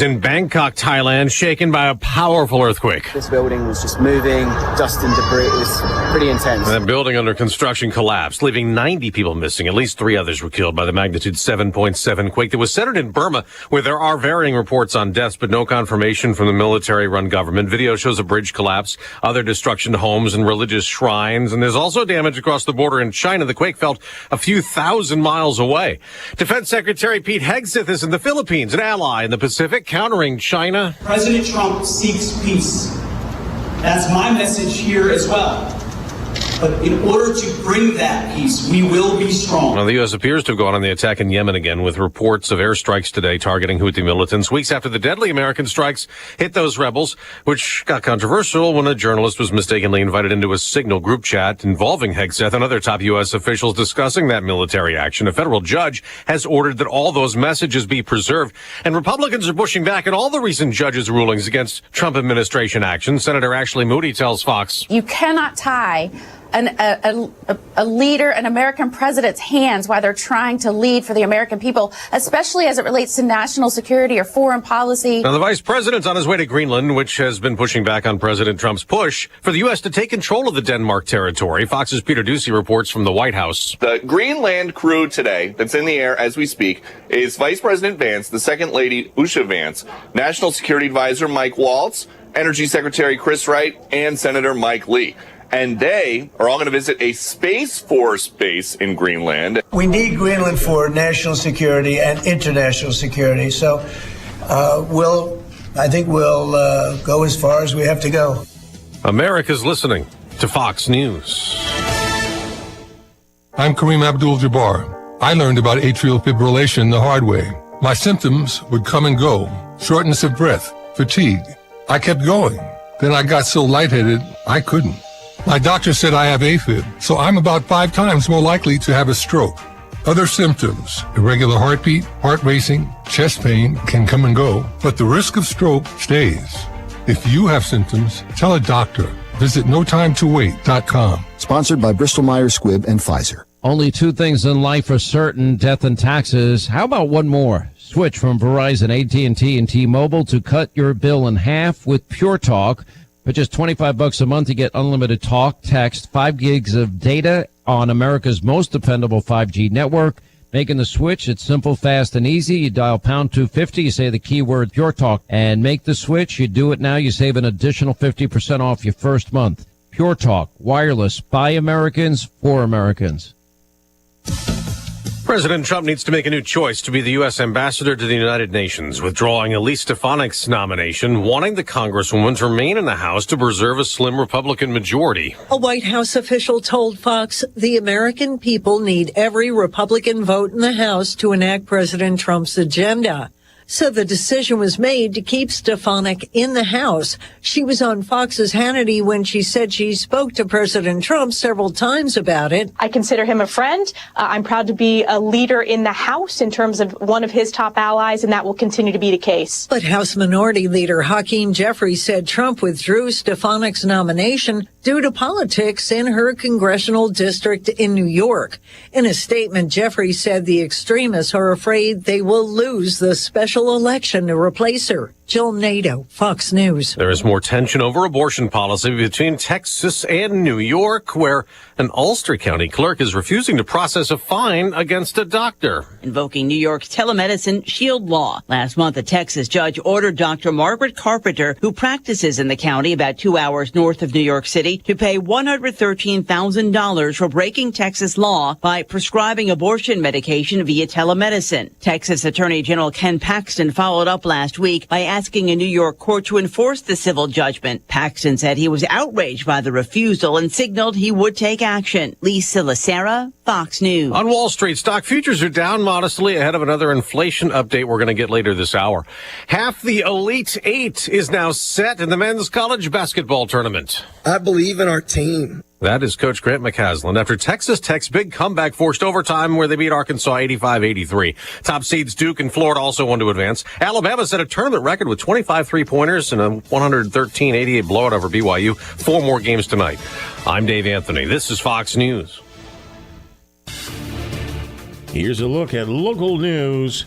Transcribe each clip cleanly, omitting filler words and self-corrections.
In Bangkok, Thailand, shaken by a powerful earthquake. This building was just moving, dust and debris. It was pretty intense. The building under construction collapsed, leaving 90 people missing. At least 3 others were killed by the magnitude 7.7 quake that was centered in Burma, where there are varying reports on deaths, but no confirmation from the military-run government. Video shows a bridge collapse, other destruction to homes and religious shrines, and there's also damage across the border in China. The quake felt a few thousand miles away. Defense Secretary Pete Hegseth is in the Philippines, an ally in the Pacific, countering China. President Trump seeks peace. That's my message here as well. But in order to bring that peace, we will be strong. Now, the U.S. appears to have gone on the attack in Yemen again, with reports of airstrikes today targeting Houthi militants, weeks after the deadly American strikes hit those rebels, which got controversial when a journalist was mistakenly invited into a Signal group chat involving Hegseth and other top U.S. officials discussing that military action. A federal judge has ordered that all those messages be preserved, and Republicans are pushing back on all the recent judges' rulings against Trump administration action. Senator Ashley Moody tells Fox, "You cannot tie a leader, an American president's hands while they're trying to lead for the American people, especially as it relates to national security or foreign policy." Now, the vice president's on his way to Greenland, which has been pushing back on President Trump's push for the U.S. to take control of the Denmark territory. Fox's Peter Ducey reports from the White House. The Greenland crew today that's in the air as we speak is Vice President Vance, the Second Lady Usha Vance, National Security Advisor Mike Waltz, Energy Secretary Chris Wright, and Senator Mike Lee. And they are all going to visit a Space Force base in Greenland. We need Greenland for national security and international security. So I think we'll go as far as we have to go. America's listening to Fox News. I'm Kareem Abdul-Jabbar. I learned about atrial fibrillation the hard way. My symptoms would come and go. Shortness of breath, fatigue. I kept going. Then I got so lightheaded, I couldn't. My doctor said I have AFib, so I'm about 5 times more likely to have a stroke. Other symptoms, irregular heartbeat, heart racing, chest pain can come and go, but the risk of stroke stays. If you have symptoms, tell a doctor. Visit notimetowait.com. Sponsored by Bristol-Myers Squibb and Pfizer. Only 2 things in life are certain, death and taxes. How about one more? Switch from Verizon, AT&T, and T-Mobile to cut your bill in half with Pure Talk. For just $25 a month, you get unlimited talk, text, 5 gigs of data on America's most dependable 5G network. Making the switch, it's simple, fast, and easy. You dial pound 250, you say the keyword Pure Talk, and make the switch. You do it now, you save an additional 50% off your first month. Pure Talk, wireless, by Americans, for Americans. President Trump needs to make a new choice to be the U.S. ambassador to the United Nations, withdrawing Elise Stefanik's nomination, wanting the Congresswoman to remain in the House to preserve a slim Republican majority. A White House official told Fox the American people need every Republican vote in the House to enact President Trump's agenda. So the decision was made to keep Stefanik in the House. She was on Fox's Hannity when she said she spoke to President Trump several times about it. I consider him a friend. I'm proud to be a leader in the House in terms of one of his top allies, and that will continue to be the case. But House Minority Leader Hakeem Jeffries said Trump withdrew Stefanik's nomination due to politics in her congressional district in New York. In a statement, Jeffries said the extremists are afraid they will lose the special election to replace her. Jill Nato, Fox News. There is more tension over abortion policy between Texas and New York, where an Ulster County clerk is refusing to process a fine against a doctor. Invoking New York's telemedicine shield law. Last month, a Texas judge ordered Dr. Margaret Carpenter, who practices in the county about 2 hours north of New York City, to pay $113,000 for breaking Texas law by prescribing abortion medication via telemedicine. Texas Attorney General Ken Paxton followed up last week by asking a New York court to enforce the civil judgment. Paxton said he was outraged by the refusal and signaled he would take action. Lisa Lacera, Fox News. On Wall Street, stock futures are down modestly ahead of another inflation update we're going to get later this hour. Half the Elite Eight is now set in the men's college basketball tournament. I believe in our team. That is Coach Grant McCasland. After Texas Tech's big comeback forced overtime where they beat Arkansas 85-83. Top seeds Duke and Florida also won to advance. Alabama set a tournament record with 25 three-pointers and a 113-88 blowout over BYU. 4 more games tonight. I'm Dave Anthony. This is Fox News. Here's a look at local news.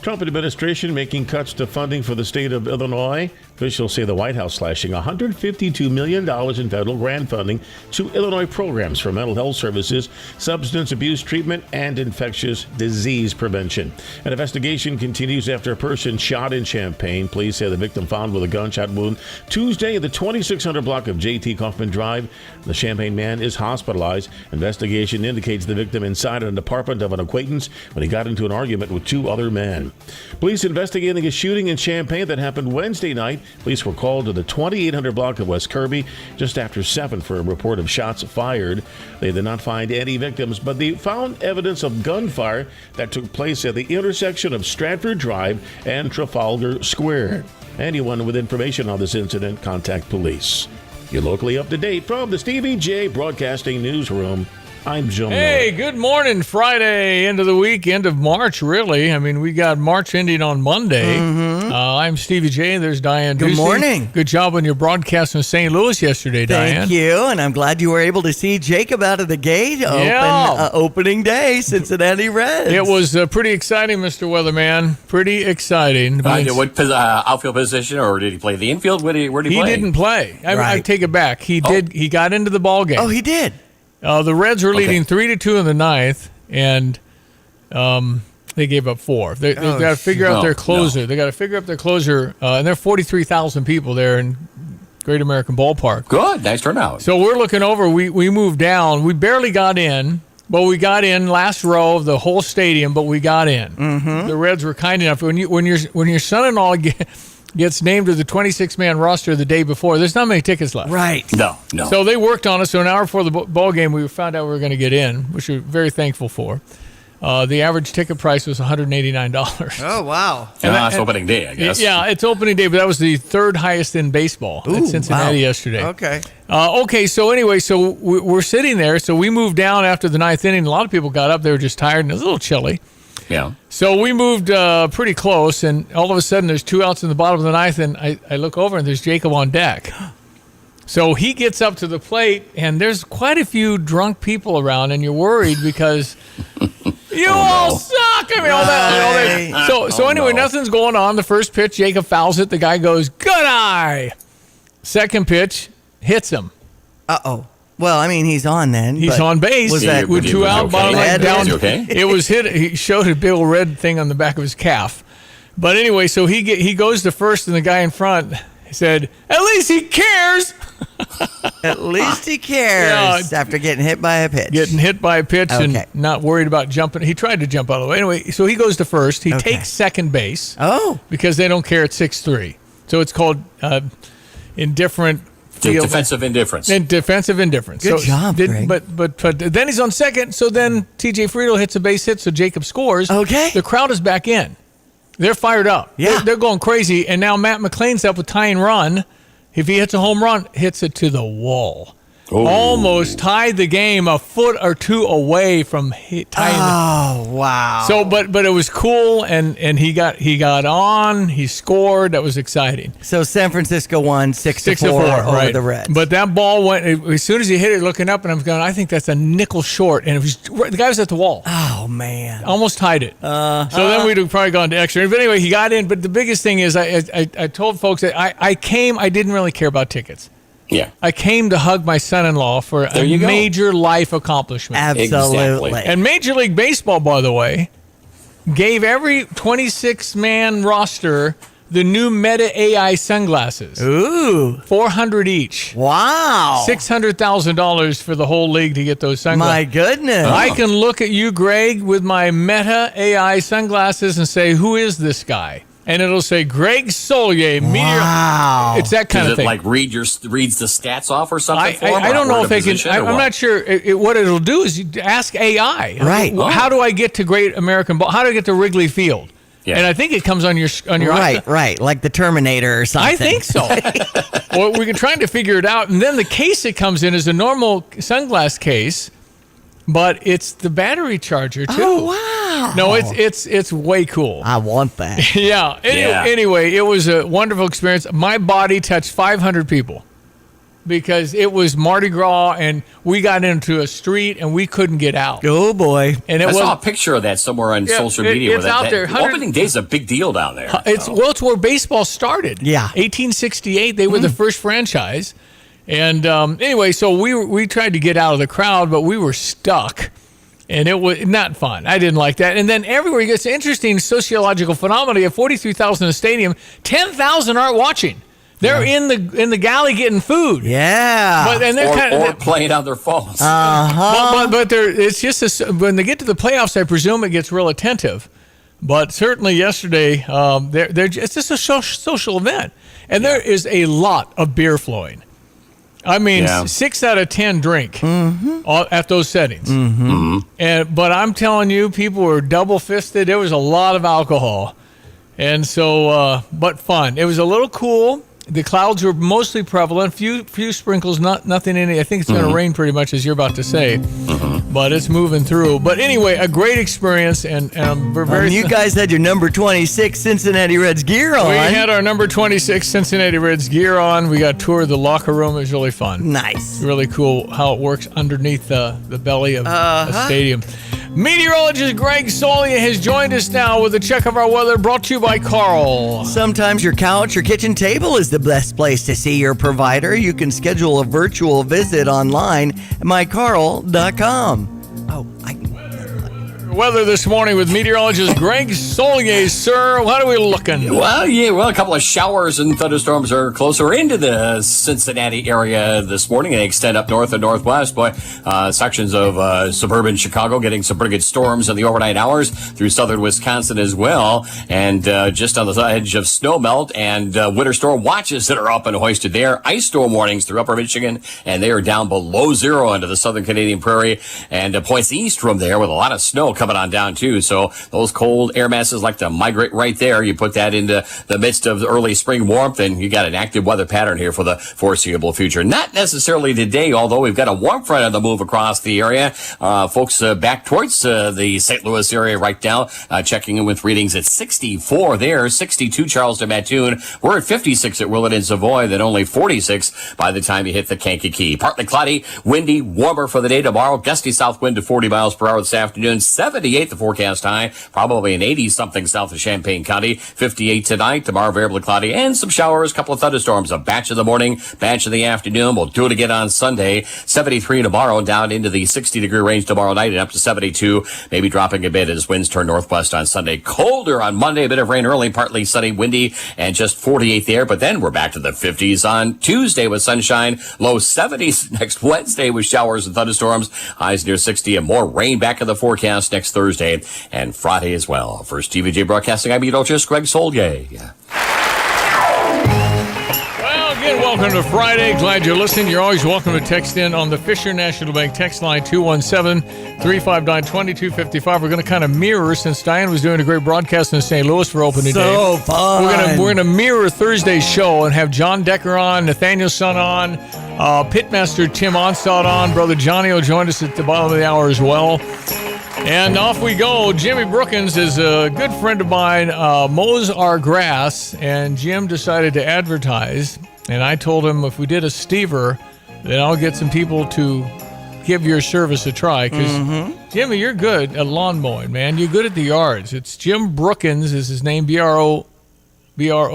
Trump administration making cuts to funding for the state of Illinois. Officials say the White House slashing $152 million in federal grant funding to Illinois programs for mental health services, substance abuse treatment, and infectious disease prevention. An investigation continues after a person shot in Champaign. Police say the victim found with a gunshot wound Tuesday at the 2600 block of J.T. Kaufman Drive. The Champaign man is hospitalized. Investigation indicates the victim inside an apartment of an acquaintance when he got into an argument with two other men. Police investigating a shooting in Champaign that happened Wednesday night. Police were called to the 2800 block of West Kirby just after 7 for a report of shots fired. They did not find any victims, but they found evidence of gunfire that took place at the intersection of Stratford Drive and Trafalgar Square. Anyone with information on this incident, contact police. You're locally up to date from the Stevie J Broadcasting Newsroom. I'm Joe Hey, Miller. good morning. Friday, end of the week, end of March, really. I mean, we got March ending on Monday. I'm Stevie J. There's Diane Good Ducey. morning. Good job on your broadcast in St. Louis yesterday, Diane. Thank you, and I'm glad you were able to see Jacob out of the gate. Opening day, Cincinnati Reds. It was pretty exciting, Mr. Weatherman. Pretty exciting. What outfield position, or did he play the infield? Where did he play? He didn't play. I take it back. He did. He got into the ball game. Oh, he did. The Reds were leading 3-2 in the ninth, and they gave up 4. They got to figure out their closer. No. They got to figure out their closer, and there are 43,000 people there in Great American Ballpark. Good, nice turnout. So we're looking over. We moved down. We barely got in. Well, we got in last row of the whole stadium, but we got in. Mm-hmm. The Reds were kind enough. When your son-in-law gets named to the 26-man roster the day before, there's not many tickets left. Right. No. So they worked on us. So an hour before the ball game, we found out we were going to get in, which we're very thankful for. The average ticket price was $189. Oh, wow. It's opening day, I guess. Yeah, it's opening day, but that was the third highest in baseball at Cincinnati yesterday. Okay. So anyway, so we're sitting there. So we moved down after the ninth inning. A lot of people got up. They were just tired, and it was a little chilly. Yeah. So we moved pretty close, and all of a sudden there's 2 outs in the bottom of the ninth, and I look over, and there's Jacob on deck. So he gets up to the plate, and there's quite a few drunk people around, and you're worried because you all suck. I mean, all that. So anyway, nothing's going on. The first pitch, Jacob fouls it. The guy goes, good eye. Second pitch, hits him. Uh-oh. Well, I mean, he's on then. He's on base. Was that with 2 out, bottom leg down? Okay? It was hit. He showed a big old red thing on the back of his calf. But anyway, so he goes to first, and the guy in front said, "At least he cares." At least he cares after getting hit by a pitch. Getting hit by a pitch and not worried about jumping. He tried to jump out of the way. Anyway, so he goes to first. He takes second base. Oh. Because they don't care at 6-3. So it's called indifferent. Defensive indifference. Defensive indifference. Good job, Greg. But then he's on second, so then T.J. Friedel hits a base hit, so Jacob scores. Okay. The crowd is back in. They're fired up. Yeah. They're going crazy, and now Matt McClain's up with tying run. If he hits a home run, hits it to the wall. Oh. Almost tied the game a foot or two away from tying. Oh, wow. So, but it was cool, and he got on. He scored. That was exciting. So San Francisco won 6-4 over the Reds. But that ball went as soon as he hit it, looking up, and I'm going, I think that's a nickel short, and the guy was at the wall. Oh man, almost tied it. So then we'd have probably gone to extra. But anyway, he got in. But the biggest thing is, I told folks that I came. I didn't really care about tickets. Yeah. I came to hug my son-in-law for a major life accomplishment. Absolutely. Exactly. And Major League Baseball, by the way, gave every 26-man roster the new Meta AI sunglasses. Ooh. $400 each. Wow. $600,000 for the whole league to get those sunglasses. My goodness. I can look at you, Greg, with my Meta AI sunglasses and say, who is this guy? And it'll say Greg Solier, meteor. Wow. It's that kind of thing. Does it like reads the stats off or something for him? I don't know if it can. I'm not sure. What it'll do is you ask AI. Right. How do I get to Great American Ball? How do I get to Wrigley Field? Yeah. And I think it comes on your right, like the Terminator or something. I think so. Well, we're trying to figure it out, and then the case it comes in is a normal sunglass case, but it's the battery charger too. Oh wow! No, it's way cool. I want that. Yeah. Anyway, it was a wonderful experience. My body touched 500 people. because it was Mardi Gras, and we got into a street and we couldn't get out. Oh boy! And I saw a picture of that somewhere on social media. It's out there. Opening day's a big deal down there. It's where baseball started. Yeah, 1868. They were the first franchise. And anyway, so we tried to get out of the crowd, but we were stuck. And it was not fun. I didn't like that. And then everywhere you go, it's an interesting sociological phenomenon. You have 43,000 in the stadium, 10,000 aren't watching. They're in the galley getting food. Yeah, but and they're or playing on their phones. But it's just when they get to the playoffs, I presume it gets real attentive. But certainly yesterday, it's just a social event, and there is a lot of beer flowing. I mean, 6 out of 10 drink at those settings. But I'm telling you, people were double fisted. There was a lot of alcohol, and so but fun. It was a little cool. The clouds were mostly prevalent. Few sprinkles, nothing in it. I think it's going to rain pretty much, as you're about to say. But it's moving through. But anyway, a great experience, and we're very. You guys had your number 26 Cincinnati Reds gear on. We had our number 26 Cincinnati Reds gear on. We got toured the locker room. It was really fun. Nice. Really cool how it works underneath the belly of a stadium. Meteorologist Greg Solia has joined us now with a check of our weather, brought to you by Carl. Sometimes your couch or kitchen table is the best place to see your provider. You can schedule a virtual visit online at mycarl.com. Weather this morning with meteorologist Greg Solier. Sir, what are we looking? Well, a couple of showers and thunderstorms are closer into the Cincinnati area this morning. They extend up north and northwest. Sections of suburban Chicago getting some pretty good storms in the overnight hours through southern Wisconsin as well. And just on the edge of snowmelt and winter storm watches that are up and hoisted there. Ice storm warnings through upper Michigan, and they are down below zero into the southern Canadian prairie and points east from there with a lot of snow coming on down too. So those cold air masses like to migrate right there. You put that into the midst of early spring warmth, and you got an active weather pattern here for the foreseeable future. Not necessarily today, although we've got a warm front on the move across the area. Folks back towards the St. Louis area right now, checking in with readings at 64 there, 62 Charleston, Mattoon. We're at 56 at Willett and Savoy, then only 46 by the time you hit the Kankakee. Partly cloudy, windy, warmer for the day tomorrow. Gusty south wind to 40 miles per hour this afternoon. 78 the forecast high, probably an 80-something south of Champaign County. 58 tonight, tomorrow variably cloudy, and some showers, couple of thunderstorms, a batch in the morning, batch in the afternoon. We'll do it again on Sunday. 73 tomorrow, down into the 60-degree range tomorrow night, and up to 72, maybe dropping a bit as winds turn northwest on Sunday. Colder on Monday, a bit of rain early, partly sunny, windy, and just 48 there, but then we're back to the 50s on Tuesday with sunshine, low 70s next Wednesday with showers and thunderstorms, highs near 60, and more rain back in the forecast next Thursday and Friday as well. For TVJ Broadcasting, I'm meteorologist Greg Solier. Well, again, welcome to Friday. Glad you're listening. You're always welcome to text in on the Fisher National Bank text line 217-359-2255. We're going to kind of mirror, since Diane was doing a great broadcast in St. Louis for opening day. So fun. We're going to mirror Thursday's show and have John Decker on, Nathaniel Son on, Pitmaster Tim Onstad on. Brother Johnny will join us at the bottom of the hour as well. And off we go. Jimmy Brookins is a good friend of mine, mows our grass, and Jim decided to advertise. And I told him if we did a Stever, then I'll get some people to give your service a try. Because, Jimmy, you're good at lawn mowing, man. You're good at the yards. It's Jim Brookins is his name, Brookins. You're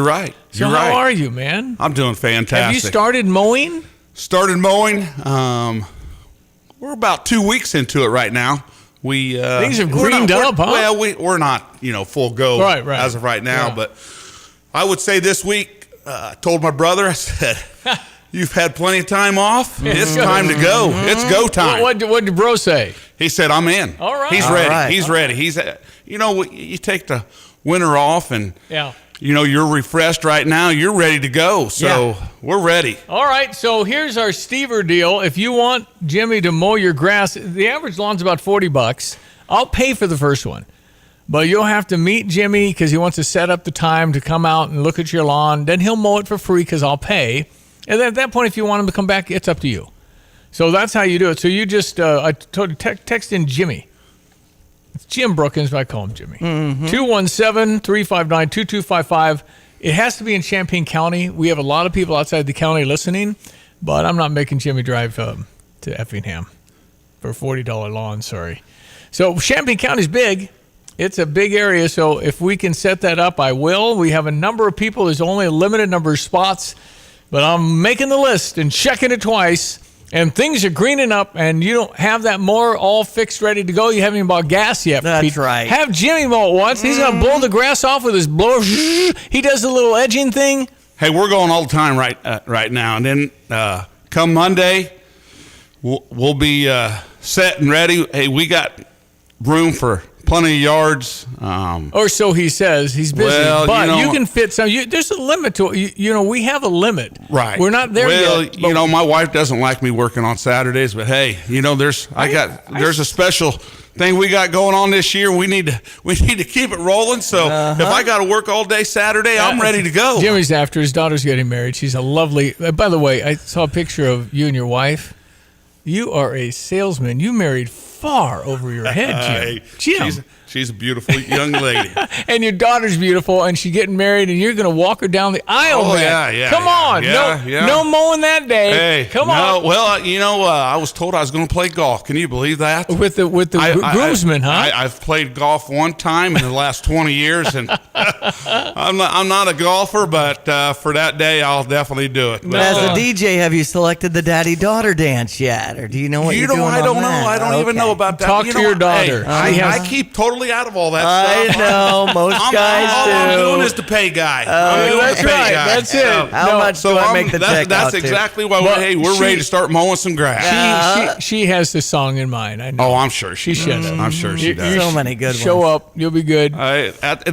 right. So You're right. how are you, man? I'm doing fantastic. Have you started mowing? Started mowing. We're about 2 weeks into it right now. We things have greened up, huh? Well, we're not full go right. as of right now, but I would say this week I told my brother, I said, "You've had plenty of time off. It's time to go. It's go time." What did bro say? He said, "I'm in." All right. He's ready. He's ready. He's you take the winter off and you're refreshed right now. You're ready to go. So we're ready. All right. So here's our Stever deal. If you want Jimmy to mow your grass, the average lawn's about $40. I'll pay for the first one. But you'll have to meet Jimmy because he wants to set up the time to come out and look at your lawn. Then he'll mow it for free because I'll pay. And then at that point, if you want him to come back, it's up to you. So that's how you do it. So you just I told you, text in Jimmy. It's Jim Brookins, but I call him Jimmy. 217-359-2255. It has to be in Champaign County. We have a lot of people outside the county listening, but I'm not making Jimmy drive to Effingham for a $40 lawn, sorry. So Champaign County's big. It's a big area, so if we can set that up, I will. We have a number of people. There's only a limited number of spots, but I'm making the list and checking it twice, and things are greening up, and you don't have that mower all fixed, ready to go. You haven't even bought gas yet. That's right. Have Jimmy mow it once. He's going to blow the grass off with his blower. He does the little edging thing. Hey, we're going all the time right now. And then come Monday, we'll be set and ready. Hey, we got room for plenty of yards. Or so he says. He's busy. Well, but you can fit some. There's a limit to it. We have a limit. Right. We're not there yet. Well, my wife doesn't like me working on Saturdays, but hey, there's a special thing we got going on this year. We need to keep it rolling. So if I got to work all day Saturday, I'm ready to go. Jimmy's after his daughter's getting married. She's a lovely. By the way, I saw a picture of you and your wife. You are a salesman. You married far over your head, Jim. She's a beautiful young lady. And your daughter's beautiful, and she's getting married, and you're going to walk her down the aisle, man. Yeah. Come on. No mowing that day. Hey, come on. Well, I was told I was going to play golf. Can you believe that? With the groomsmen, huh? I've played golf one time in the last 20 years, and I'm not a golfer, but for that day, I'll definitely do it. But, as a DJ, have you selected the daddy-daughter dance yet, or do you know what you're doing? I don't know. That? I don't even know about that. Talk to your daughter. Hey, I keep totally out of all that stuff. I know. Most guys do. All I'm doing is the pay guy. That's right. That's it. How much do I make the check That's out exactly why we're ready to start mowing some grass. She has the song in mind. I know. Oh, I'm sure she does. I'm sure she does. So many good ones. Show up. You'll be good. That's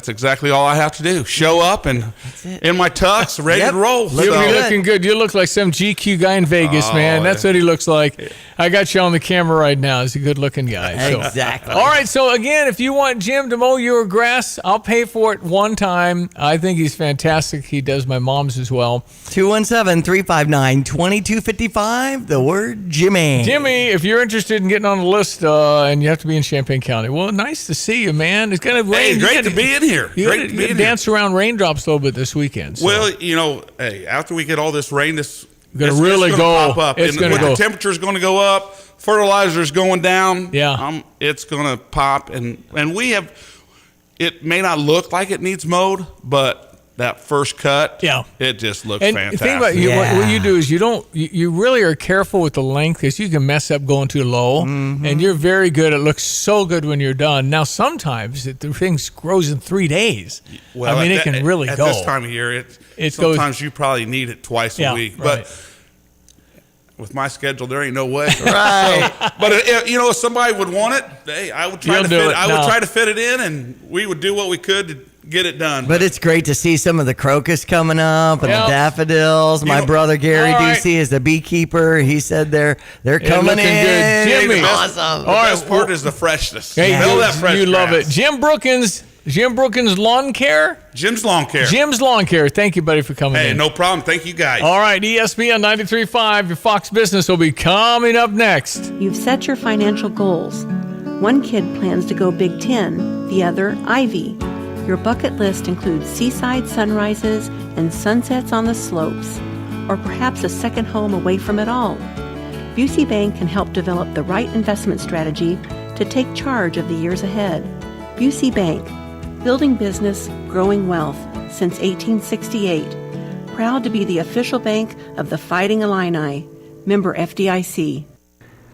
exactly all I have to do. Show up and in my tux, ready to roll. You'll be looking good. You look like some GQ guy in Vegas, man. That's what he looks like. I got you on the camera right now. He's a good-looking guy. So. Exactly. All right, so again, if you want Jim to mow your grass, I'll pay for it one time. I think he's fantastic. He does my mom's as well. 217-359-2255, the word Jimmy. Jimmy, if you're interested in getting on the list and you have to be in Champaign County, well, nice to see you, man. It's going to rain. Hey, great to be in here. You dance around raindrops a little bit this weekend. So. Well, hey, after we get all this rain, it's going to really go. Pop up. It's going to go. The temperature's going to go up. Fertilizer's going down. Yeah. It's going to pop. And we have, it may not look like it needs mowed, but that first cut, it just looks fantastic. The thing about what you do is you really are careful with the length because you can mess up going too low, and you're very good. It looks so good when you're done. Now, sometimes the thing grows in 3 days. Well, I mean, it can really go. At this time of year, sometimes you probably need it twice a week. Right. But with my schedule, there ain't no way. Right. But if somebody would want it, hey, I would try to fit it in, and we would do what we could to get it done. But it's great to see some of the crocus coming up and the daffodils. My brother Gary Ducey is the beekeeper. He said they're coming in. Good. Jimmy, awesome. The best part is the freshness. Hey, smell that fresh you love grass. it. Jim Brookins Lawn Care. Jim's Lawn Care. Jim's Lawn Care. Thank you, buddy, for coming in. Hey, no problem. Thank you, guys. All right, ESPN 93.5, your Fox Business will be coming up next. You've set your financial goals. One kid plans to go Big Ten, the other Ivy. Your bucket list includes seaside sunrises and sunsets on the slopes, or perhaps a second home away from it all. Busey Bank can help develop the right investment strategy to take charge of the years ahead. Busey Bank, building business, growing wealth since 1868. Proud to be the official bank of the Fighting Illini. Member FDIC.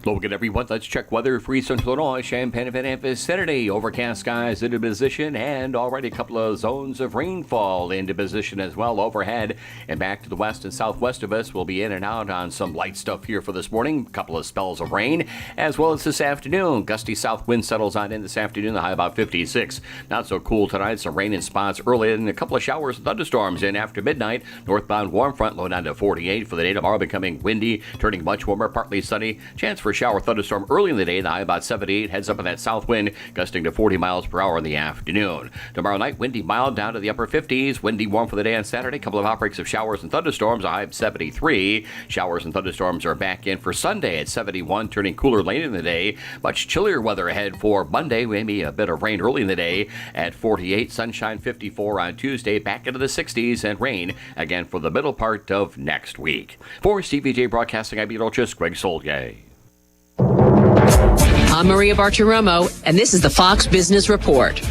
Look at everyone. Let's check weather for Eastern Illinois. Champaign and is Saturday. Overcast skies into position and already a couple of zones of rainfall into position as well overhead. And back to the west and southwest of us, we'll be in and out on some light stuff here for this morning. A couple of spells of rain as well as this afternoon. Gusty south wind settles on in this afternoon, the high about 56. Not so cool tonight. Some rain in spots early and a couple of showers and thunderstorms in after midnight. Northbound warm front low down to 48 for the day tomorrow, becoming windy, turning much warmer, partly sunny. Chance for shower thunderstorm early in the day. The high about 78. Heads up in that south wind, gusting to 40 miles per hour in the afternoon. Tomorrow night, windy mild down to the upper 50s. Windy warm for the day on Saturday. A couple of outbreaks of showers and thunderstorms. A high of 73. Showers and thunderstorms are back in for Sunday at 71, turning cooler late in the day. Much chillier weather ahead for Monday. Maybe a bit of rain early in the day at 48. Sunshine 54 on Tuesday. Back into the 60s and rain again for the middle part of next week. For CVJ Broadcasting, I'm meteorologist Greg Solgay. I'm Maria Bartiromo, and this is the Fox Business Report.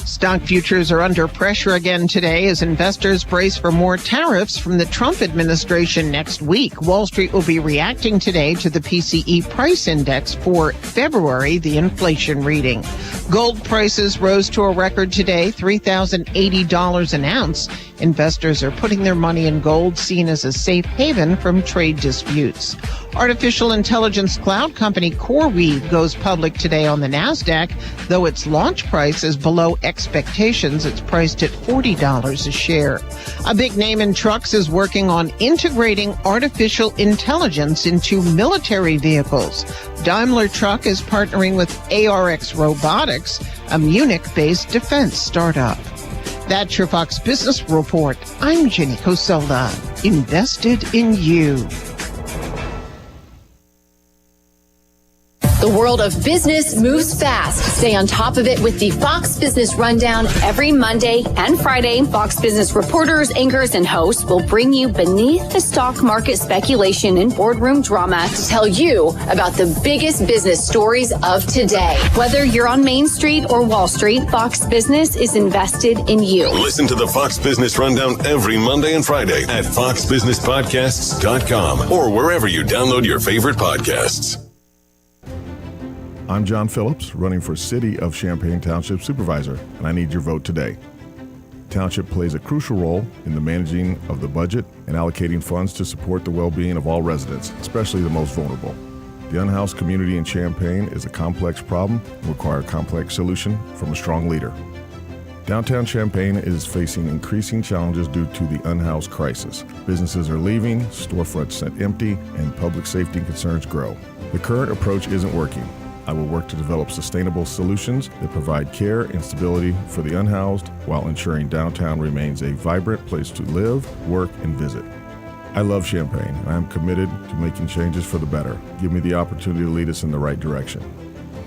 Stock futures are under pressure again today as investors brace for more tariffs from the Trump administration next week. Wall Street will be reacting today to the PCE price index for February, the inflation reading. Gold prices rose to a record today, $3,080 an ounce. Investors are putting their money in gold, seen as a safe haven from trade disputes. Artificial intelligence cloud company CoreWeave goes public today on the NASDAQ, though its launch price is below expectations. It's priced at $40 a share. A big name in trucks is working on integrating artificial intelligence into military vehicles. Daimler Truck is partnering with ARX Robotics, a Munich-based defense startup. That's your Fox Business Report. I'm Jenny Cosola. Invested in you. The world of business moves fast. Stay on top of it with the Fox Business Rundown every Monday and Friday. Fox Business reporters, anchors, and hosts will bring you beneath the stock market speculation and boardroom drama to tell you about the biggest business stories of today. Whether you're on Main Street or Wall Street, Fox Business is invested in you. Listen to the Fox Business Rundown every Monday and Friday at foxbusinesspodcasts.com or wherever you download your favorite podcasts. I'm John Phillips, running for City of Champaign Township Supervisor, and I need your vote today. Township plays a crucial role in the managing of the budget and allocating funds to support the well-being of all residents, especially the most vulnerable. The unhoused community in Champaign is a complex problem and requires a complex solution from a strong leader. Downtown Champaign is facing increasing challenges due to the unhoused crisis. Businesses are leaving, storefronts sit empty, and public safety concerns grow. The current approach isn't working. I will work to develop sustainable solutions that provide care and stability for the unhoused while ensuring downtown remains a vibrant place to live, work, and visit. I love Champaign, and I am committed to making changes for the better. Give me the opportunity to lead us in the right direction.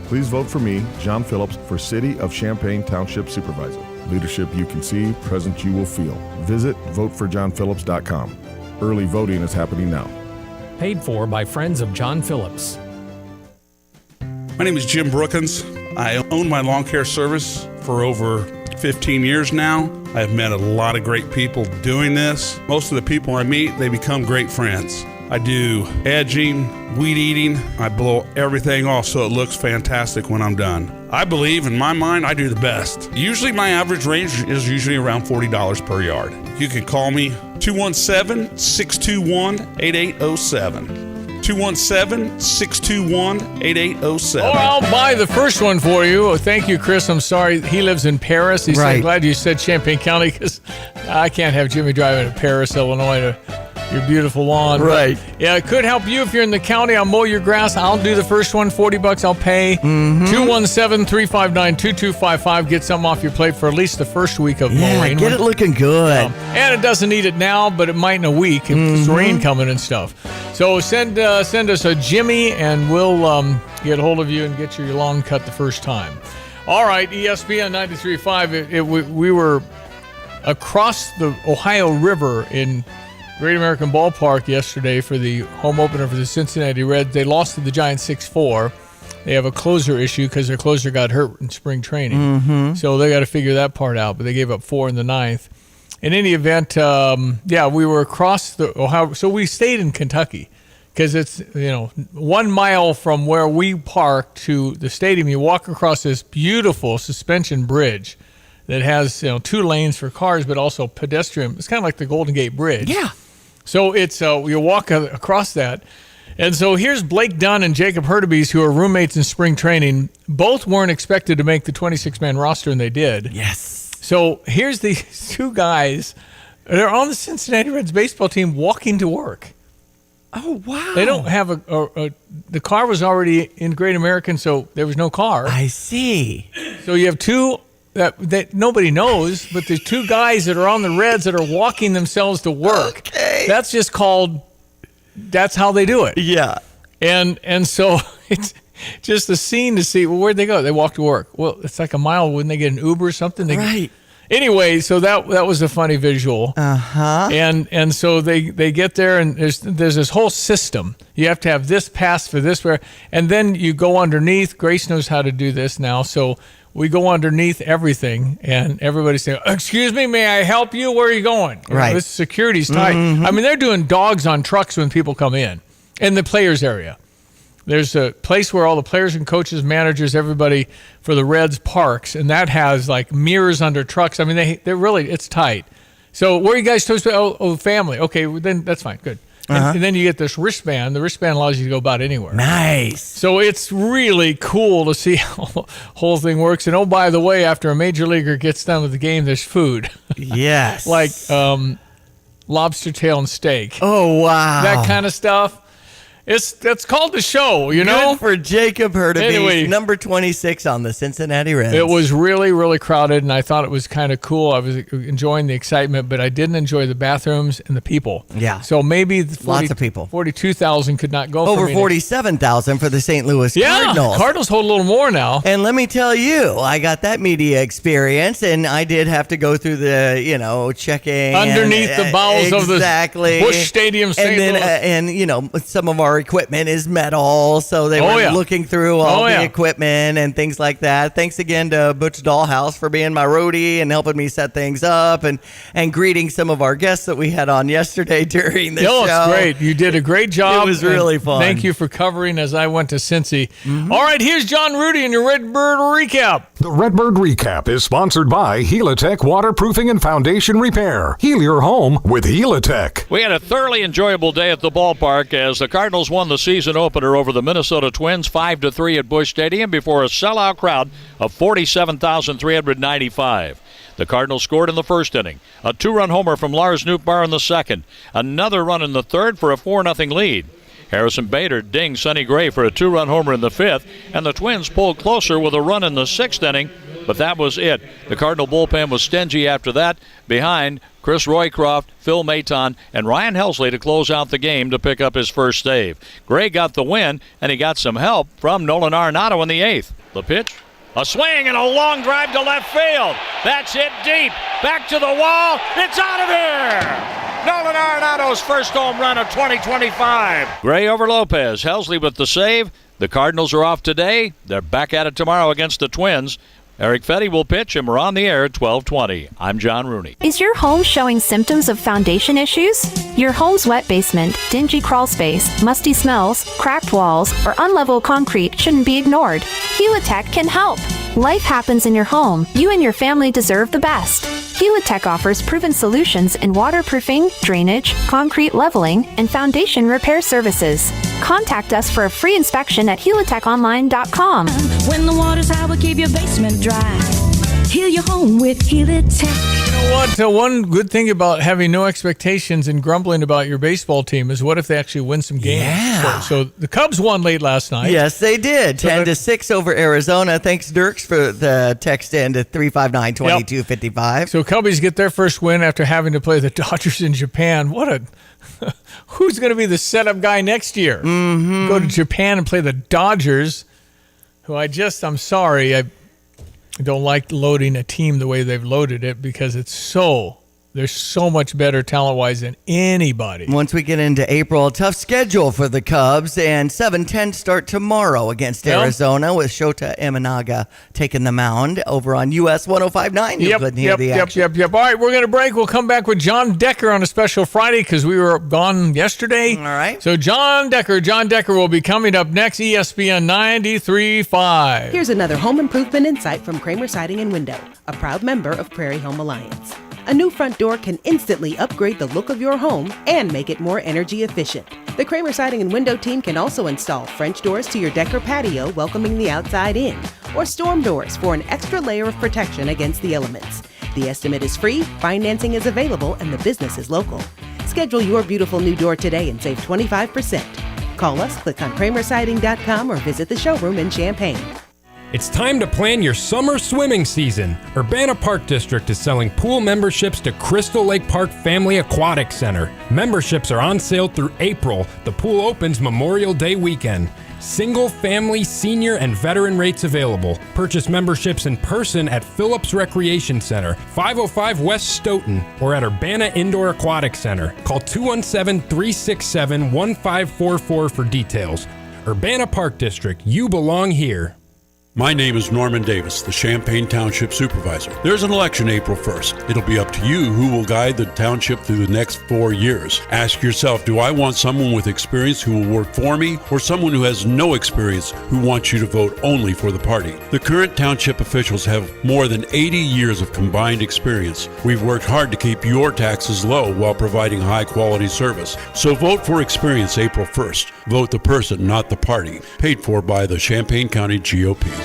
Please vote for me, John Phillips, for City of Champaign Township Supervisor. Leadership you can see, presence you will feel. Visit voteforjohnphillips.com. Early voting is happening now. Paid for by friends of John Phillips. My name is Jim Brookins. I own my lawn care service for over 15 years now. I've met a lot of great people doing this. Most of the people I meet, they become great friends. I do edging, weed eating. I blow everything off so it looks fantastic when I'm done. I believe, in my mind, I do the best. Usually my average range is usually around $40 per yard. You can call me 217-621-8807. 217-621-8807. Oh, I'll buy the first one for you. Oh, thank you, Chris. I'm sorry. He lives in Paris. He said, glad you said Champaign County because I can't have Jimmy driving to Paris, Illinois to your beautiful lawn. Right. But, yeah, it could help you if you're in the county. I'll mow your grass. I'll do the first one. $40 I'll pay. 217-359-2255. Get something off your plate for at least the first week of mowing. Get it looking good. And it doesn't need it now, but it might in a week if there's rain coming and stuff. So send us a Jimmy, and we'll get a hold of you and get your lawn cut the first time. All right, ESPN 93.5. We were across the Ohio River in Great American Ballpark yesterday for the home opener for the Cincinnati Reds. They lost to the Giants 6-4. They have a closer issue because their closer got hurt in spring training. So they got to figure that part out, but they gave up 4 in the 9th. In any event, we were across the Ohio. So we stayed in Kentucky because it's, 1 mile from where we park to the stadium. You walk across this beautiful suspension bridge that has, 2 lanes for cars, but also pedestrian. It's kind of like the Golden Gate Bridge. Yeah. So it's, you walk across that. And so here's Blake Dunn and Jacob Hurtubise, who are roommates in spring training. Both weren't expected to make the 26-man roster, and they did. Yes. So here's these 2 guys. They're on the Cincinnati Reds baseball team walking to work. Oh, wow. They don't have the car was already in Great American, so there was no car. I see. So you have two that nobody knows, but there's two guys that are on the Reds that are walking themselves to work. Okay. That's just called, that's how they do it. Yeah. And so it's just a scene to see, well, where'd they go? They walk to work. Well, it's like a mile. Wouldn't they get an Uber or something? Right. Anyway, so that was a funny visual. Uh-huh. And so they get there, and there's this whole system. You have to have this pass for this, and then you go underneath. Grace knows how to do this now, so we go underneath everything, and everybody's saying, "Excuse me, may I help you? Where are you going?" Right. This security's tight. Mm-hmm. I mean, they're doing dogs on trucks when people come in the players area. There's a place where all the players and coaches, managers, everybody for the Reds parks, and that has like mirrors under trucks. I mean, they're really, it's tight. So where are you guys supposed to? Oh, family. Okay, well, then that's fine. Good. And then you get this wristband. The wristband allows you to go about anywhere. Nice. So it's really cool to see how the whole thing works. And oh, by the way, after a major leaguer gets done with the game, there's food. Yes. Like lobster tail and steak. Oh, wow. That kind of stuff. That's called the show, you know? Good for Jacob Hurtubise, Anyway, number 26 on the Cincinnati Reds. it was really, really crowded, and I thought it was kind of cool. I was enjoying the excitement, but I didn't enjoy the bathrooms and the people. Yeah. So maybe Lots of people. 42,000 could not go for Over me. 47,000 for the St. Louis Yeah, Cardinals. Cardinals hold a little more now. And let me tell you, I got that media experience, and I did have to go through the, checking. Underneath the bowels of the Busch Stadium, St. And then, Louis. some of our equipment is metal, so they were looking through all the equipment and things like that. Thanks again to Butch Dollhouse for being my roadie and helping me set things up and greeting some of our guests that we had on yesterday during the show. It's great. You did a great job. It was really fun. Thank you for covering as I went to Cincy. All right, here's John Rudy and your Redbird Recap. The Redbird Recap is sponsored by Helitech Waterproofing and Foundation Repair. Heal your home with Helitech. We had a thoroughly enjoyable day at the ballpark as the Cardinals won the season opener over the Minnesota Twins 5-3 at Busch Stadium before a sellout crowd of 47,395. The Cardinals scored in the first inning. A two-run homer from Lars Nootbaar in the second. Another run in the third for a 4-0 lead. Harrison Bader dinged Sonny Gray for a two-run homer in the fifth, and the Twins pulled closer with a run in the sixth inning, but that was it. The Cardinal bullpen was stingy after that, behind Chris Roycroft, Phil Maton, and Ryan Helsley to close out the game to pick up his first save. Gray got the win, and he got some help from Nolan Arenado in the eighth. The pitch, a swing and a long drive to left field. That's hit deep. Back to the wall. It's out of here. Nolan Arenado's first home run of 2025. Gray over Lopez. Helsley with the save. The Cardinals are off today. They're back at it tomorrow against the Twins. Eric Fetty will pitch, and we're on the air at 12:20. I'm John Rooney. Is your home showing symptoms of foundation issues? Your home's wet basement, dingy crawl space, musty smells, cracked walls, or unlevel concrete shouldn't be ignored. Helitech can help. Life happens in your home. You and your family deserve the best. Helitech offers proven solutions in waterproofing, drainage, concrete leveling, and foundation repair services. Contact us for a free inspection at helitechonline.com. When the water's high, we'll keep your basement dry. Heal your home with Helitech. You know what? One good thing about having no expectations and grumbling about your baseball team is what if they actually win some games? Yeah. So the Cubs won late last night. Yes, they did. 10-6 over Arizona. Thanks, Dirks, for the text in to 359-2255. So Cubbies get their first win after having to play the Dodgers in Japan. Who's going to be the setup guy next year? Mm-hmm. Go to Japan and play the Dodgers, who I'm sorry, I don't like loading a team the way they've loaded it because they're so much better talent-wise than anybody. Once we get into April, a tough schedule for the Cubs, and 7-10 start tomorrow against Arizona with Shota Imanaga taking the mound over on US 105.9. You couldn't hear the action. Yep. All right, we're going to break. We'll come back with John Decker on a special Friday because we were gone yesterday. All right. So John Decker will be coming up next, ESPN 93.5. Here's another home improvement insight from Kramer Siding and Window, a proud member of Prairie Home Alliance. A new front door can instantly upgrade the look of your home and make it more energy efficient. The Kramer Siding and Window team can also install French doors to your deck or patio, welcoming the outside in, or storm doors for an extra layer of protection against the elements. The estimate is free, financing is available, and the business is local. Schedule your beautiful new door today and save 25%. Call us, click on kramersiding.com, or visit the showroom in Champaign. It's time to plan your summer swimming season. Urbana Park District is selling pool memberships to Crystal Lake Park Family Aquatic Center. Memberships are on sale through April. The pool opens Memorial Day weekend. Single, family, senior, and veteran rates available. Purchase memberships in person at Phillips Recreation Center, 505 West Stoughton, or at Urbana Indoor Aquatic Center. Call 217-367-1544 for details. Urbana Park District, you belong here. My name is Norman Davis, the Champaign Township Supervisor. There's an election April 1st. It'll be up to you who will guide the township through the next 4 years. Ask yourself, do I want someone with experience who will work for me, or someone who has no experience who wants you to vote only for the party? The current township officials have more than 80 years of combined experience. We've worked hard to keep your taxes low while providing high-quality service. So vote for experience April 1st. Vote the person, not the party. Paid for by the Champaign County GOP.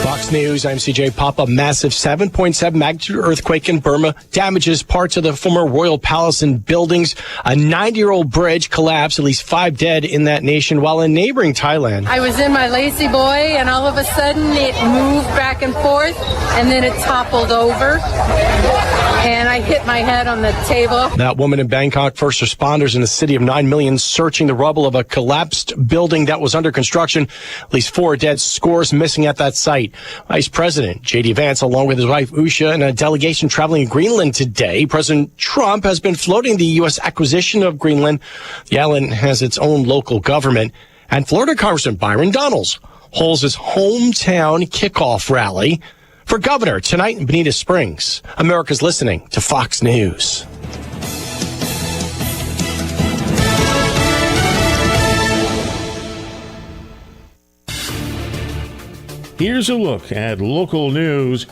Fox News, I'm CJ Papa. Massive 7.7 magnitude earthquake in Burma damages parts of the former royal palace and buildings. A 90-year-old bridge collapsed, at least 5 dead in that nation, while in neighboring Thailand. I was in my lazy boy, and all of a sudden it moved back and forth, and then it toppled over, and I hit my head on the table. That woman in Bangkok, first responders in the city of 9 million searching the rubble of a collapsed building that was under construction. At least 4 dead, scores missing at that site. Vice President J.D. Vance, along with his wife Usha, and a delegation traveling to Greenland today. President Trump has been floating the U.S. acquisition of Greenland. The island has its own local government. And Florida Congressman Byron Donalds holds his hometown kickoff rally for governor tonight in Bonita Springs. America's listening to Fox News. Here's a look at local news.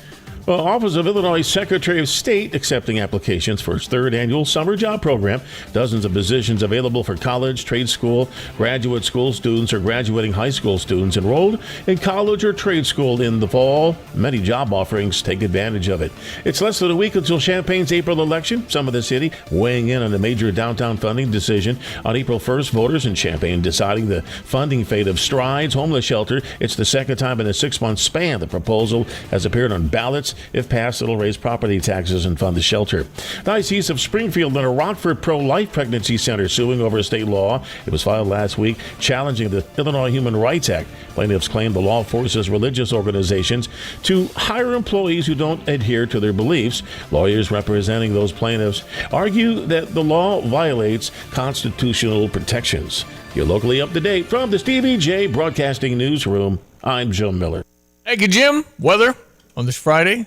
Office of Illinois Secretary of State accepting applications for its 3rd annual summer job program. Dozens of positions available for college, trade school, graduate school students, or graduating high school students enrolled in college or trade school in the fall. Many job offerings take advantage of it. It's less than a week until Champaign's April election. Some of the city weighing in on a major downtown funding decision. On April 1st, voters in Champaign deciding the funding fate of Strides homeless shelter. It's the second time in a 6-month span the proposal has appeared on ballots. If passed, it'll raise property taxes and fund the shelter. Diocese of Springfield and a Rockford pro-life pregnancy center suing over a state law. It was filed last week challenging the Illinois Human Rights Act. Plaintiffs claim the law forces religious organizations to hire employees who don't adhere to their beliefs. Lawyers representing those plaintiffs argue that the law violates constitutional protections. You're locally up to date from the Stevie J Broadcasting Newsroom. I'm Joe Miller. Thank you, Jim. Weather on this Friday,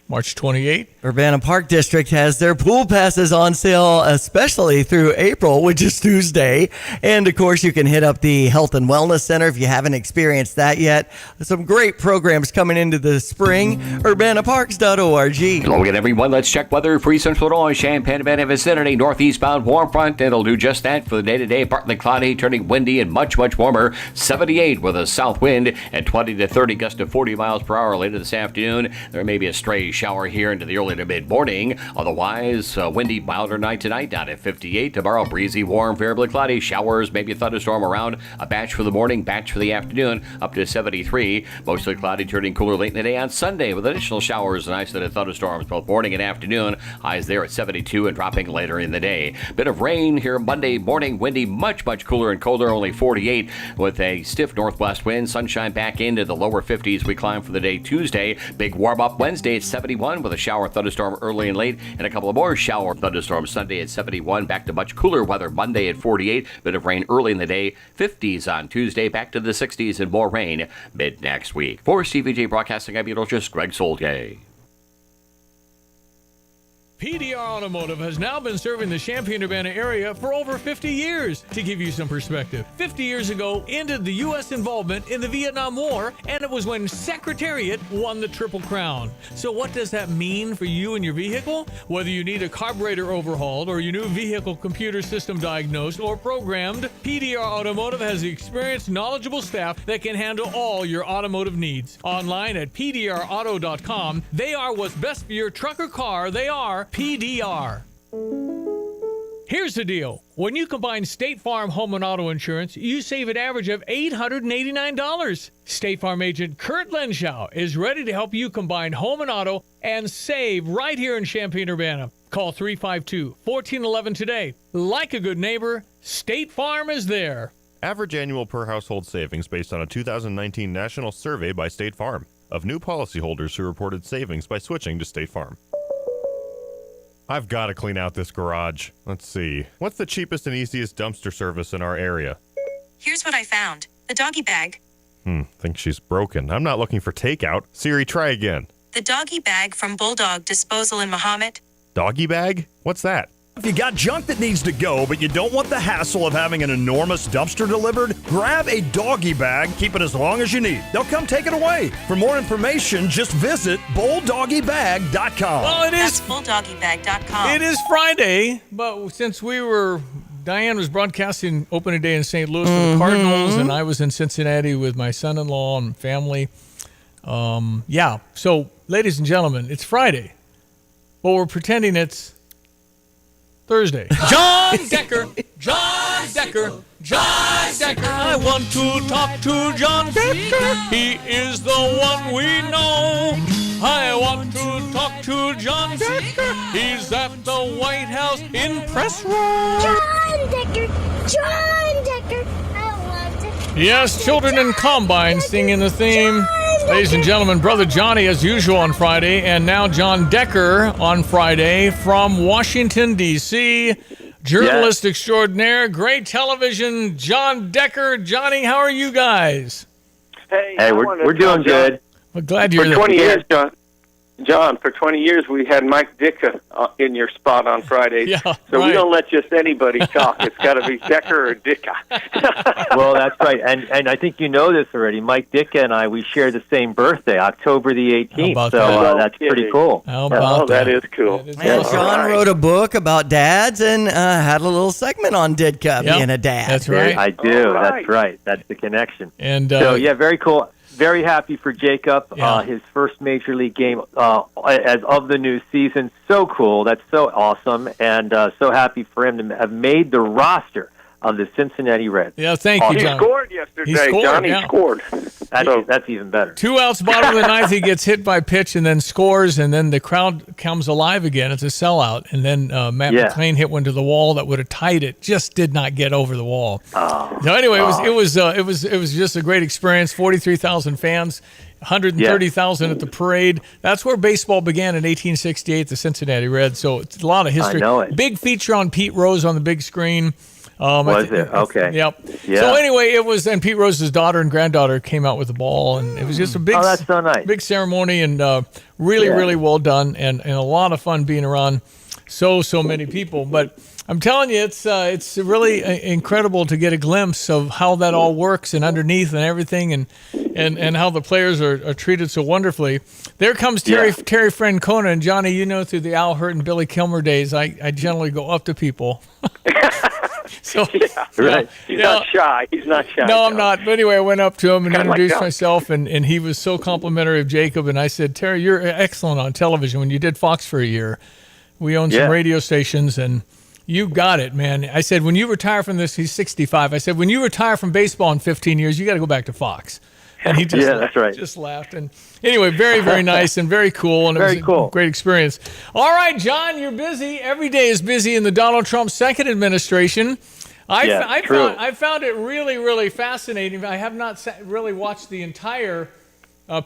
March 28th. Urbana Park District has their pool passes on sale, especially through April, which is Tuesday. And, of course, you can hit up the Health and Wellness Center if you haven't experienced that yet. Some great programs coming into the spring. UrbanaParks.org. Hello again, everyone. Let's check weather for East Central Illinois, Champaign, Urbana vicinity. Northeastbound warm front. It'll do just that for the day-to-day. Partly cloudy, turning windy and much, much warmer. 78 with a south wind and 20 to 30 gusts to 40 miles per hour later this afternoon. There may be a stray shower here into the early to mid-morning. Otherwise, windy, milder night tonight, down at 58. Tomorrow, breezy, warm, variably cloudy. Showers, maybe a thunderstorm around. A batch for the morning, batch for the afternoon, up to 73. Mostly cloudy, turning cooler late in the day on Sunday with additional showers and isolated thunderstorms both morning and afternoon. Highs there at 72 and dropping later in the day. Bit of rain here Monday morning, windy, much, much cooler and colder, only 48 with a stiff northwest wind. Sunshine back into the lower 50s. We climb for the day Tuesday. Big warm up Wednesday at 71 with a shower thunderstorm early and late, and a couple of more shower thunderstorms Sunday at 71. Back to much cooler weather Monday at 48. Bit of rain early in the day. 50s on Tuesday. Back to the 60s and more rain mid next week. For CVJ Broadcasting, I'm meteorologist Greg Solgay. PDR Automotive has now been serving the Champaign-Urbana area for over 50 years. To give you some perspective, 50 years ago ended the U.S. involvement in the Vietnam War, and it was when Secretariat won the Triple Crown. So what does that mean for you and your vehicle? Whether you need a carburetor overhauled or your new vehicle computer system diagnosed or programmed, PDR Automotive has the experienced, knowledgeable staff that can handle all your automotive needs. Online at pdrauto.com, they are what's best for your truck or car. They are PDR. Here's the deal. When you combine State Farm home and auto insurance, you save an average of $889. State Farm agent Kurt Lenschow is ready to help you combine home and auto and save right here in Champaign-Urbana. Call 352-1411 today. Like a good neighbor, State Farm is there. Average annual per household savings based on a 2019 national survey by State Farm of new policyholders who reported savings by switching to State Farm. I've got to clean out this garage. Let's see. What's the cheapest and easiest dumpster service in our area? Here's what I found. The doggy bag. Think she's broken. I'm not looking for takeout. Siri, try again. The doggy bag from Bulldog Disposal in Mahomet. Doggy bag? What's that? If you got junk that needs to go, but you don't want the hassle of having an enormous dumpster delivered, grab a doggy bag, keep it as long as you need. They'll come take it away. For more information, just visit bulldoggybag.com. Well, it is. That's bulldoggybag.com. It is Friday, but since Diane was broadcasting opening day in St. Louis for the Cardinals, and I was in Cincinnati with my son-in-law and family. So, ladies and gentlemen, it's Friday, but we're pretending it's Thursday. John Decker. I want to talk to John Decker. He is the one we know. I want to talk to John Decker. He's at the White House in press room. John Decker. I want to. Yes, children in Combine singing the theme. Ladies and gentlemen, Brother Johnny as usual on Friday, and now John Decker on Friday from Washington, D.C., journalist extraordinaire, great television, John Decker. Johnny, how are you guys? Hey, we're doing good. We're glad you're there. For 20 years, John, for 20 years we had Mike Ditka in your spot on Fridays. Yeah, so we don't let just anybody talk. It's got to be Decker or Dicka. Well, that's right. And I think you know this already. Mike Ditka and I, we share the same birthday, October the 18th. So that's pretty cool. How about that is cool. And John wrote a book about dads and had a little segment on Ditka being a dad. That's right. I do. That's right. That's the connection. And so, very cool. Very happy for Jacob, his first Major League game as of the new season. So cool. That's so awesome. And so happy for him to have made the roster of the Cincinnati Reds. Yeah, thank you, John. He scored yesterday, John. He scored. That's even better. 2 outs, bottom of the ninth, he gets hit by pitch and then scores, and then the crowd comes alive again. It's a sellout. And then Matt McClain hit one to the wall that would have tied it. Just did not get over the wall. So anyway, it was just a great experience. 43,000 fans. 130,000 at the parade. That's where baseball began in 1868, the Cincinnati Reds. So it's a lot of history. I know it. Big feature on Pete Rose on the big screen. Was it? Okay. Yep. Yeah. So anyway, it was, and Pete Rose's daughter and granddaughter came out with the ball, and it was just a big, that's so nice. Big ceremony, and really well done, and a lot of fun being around so many people. But I'm telling you, it's really incredible to get a glimpse of how that all works and underneath and everything, and how the players are treated so wonderfully. There comes Terry Francona, and Johnny, you know, through the Al Hirt and Billy Kilmer days, I generally go up to people. So right. He's not shy. He's not shy. No, I'm not. But anyway, I went up to him and introduced like myself, and he was so complimentary of Jacob. And I said, Terry, you're excellent on television. When you did Fox for a year, we owned some radio stations, and you got it, man. I said, when you retire from this, he's 65. I said, when you retire from baseball in 15 years, you got to go back to Fox. And he just that's right. Just laughed. And anyway, very nice and very cool. And it was a great experience. All right, John, you're busy. Every day is busy in the Donald Trump second administration. I found it really fascinating. I have not really watched the entire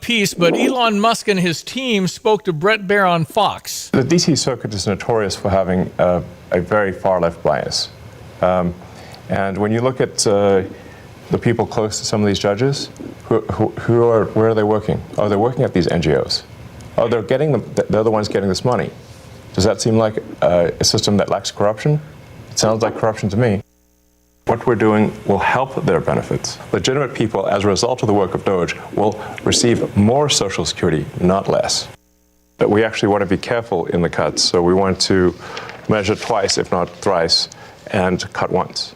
piece, but Elon Musk and his team spoke to Brett Baer on Fox. The DC Circuit is notorious for having a very far-left bias. And when you look at the people close to some of these judges, where are they working? Oh, they're working at these NGOs. Oh, they're the ones getting this money. Does that seem like a system that lacks corruption? It sounds like corruption to me. What we're doing will help their benefits. Legitimate people, as a result of the work of DOGE, will receive more Social Security, not less. But we actually want to be careful in the cuts, so we want to measure twice, if not thrice, and cut once.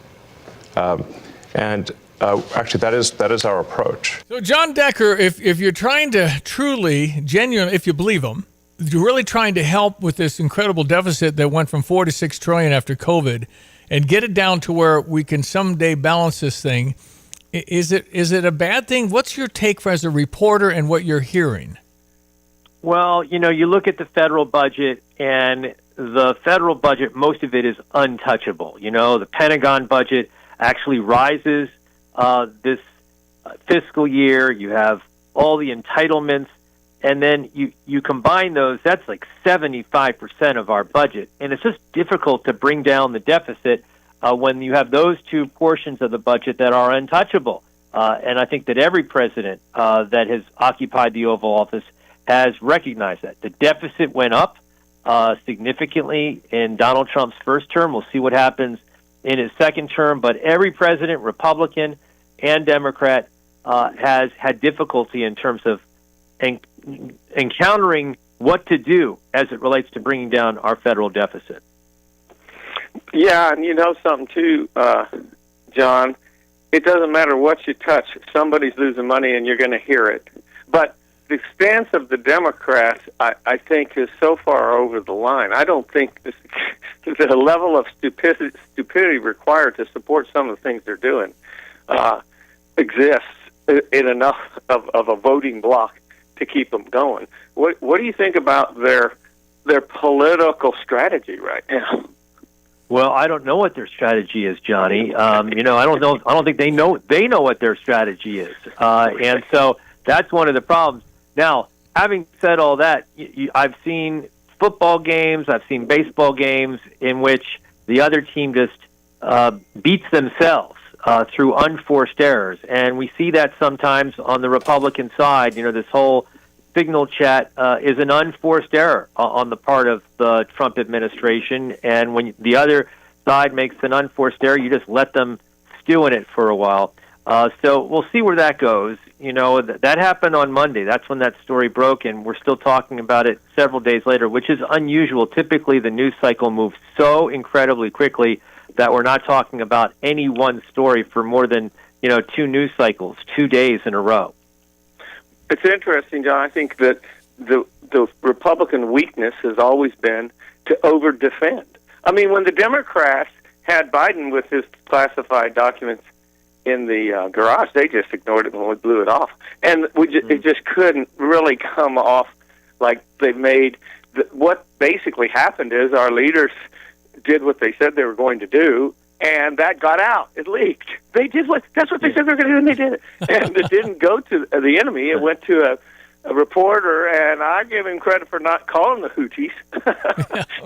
Actually, that is our approach. So, John Decker, if you're trying to truly, genuinely, if you believe him, really trying to help with this incredible deficit that went from $4 to $6 trillion after COVID, and get it down to where we can someday balance this thing. Is it a bad thing? What's your take as a reporter and what you're hearing? Well, you look at the federal budget, and the federal budget, most of it is untouchable. The Pentagon budget actually rises this fiscal year. You have all the entitlements, and then you combine those, that's like 75% of our budget. And it's just difficult to bring down the deficit when you have those two portions of the budget that are untouchable. And I think that every president that has occupied the Oval Office has recognized that. The deficit went up significantly in Donald Trump's first term. We'll see what happens in his second term. But every president, Republican and Democrat, has had difficulty in terms of encountering what to do as it relates to bringing down our federal deficit. Yeah, and something too, John, it doesn't matter what you touch, somebody's losing money and you're going to hear it. But the stance of the Democrats, I think, is so far over the line. I don't think the level of stupidity required to support some of the things they're doing exists in enough of a voting bloc to keep them going. What do you think about their political strategy right now? Well, I don't know what their strategy is, Johnny. I don't know. I don't think they know what their strategy is, and so that's one of the problems. Now, having said all that, I've seen football games, I've seen baseball games in which the other team just beats themselves through unforced errors, and we see that sometimes on the Republican side. This whole signal chat is an unforced error on the part of the Trump administration, and when the other side makes an unforced error, you just let them stew in it for a while. So we'll see where that goes. That happened on Monday. That's when that story broke, and we're still talking about it several days later, which is unusual. Typically, the news cycle moves so incredibly quickly that we're not talking about any one story for more than, 2 news cycles, 2 days in a row. It's interesting, John. I think that the Republican weakness has always been to over-defend. I mean, when the Democrats had Biden with his classified documents in the garage, they just ignored it when we blew it off. And it just couldn't really come off like they made. What basically happened is our leaders did what they said they were going to do, and that got out. It leaked. They did that's what they said they were going to do, and they did it. And it didn't go to the enemy. It went to a reporter, and I give him credit for not calling the Houthis.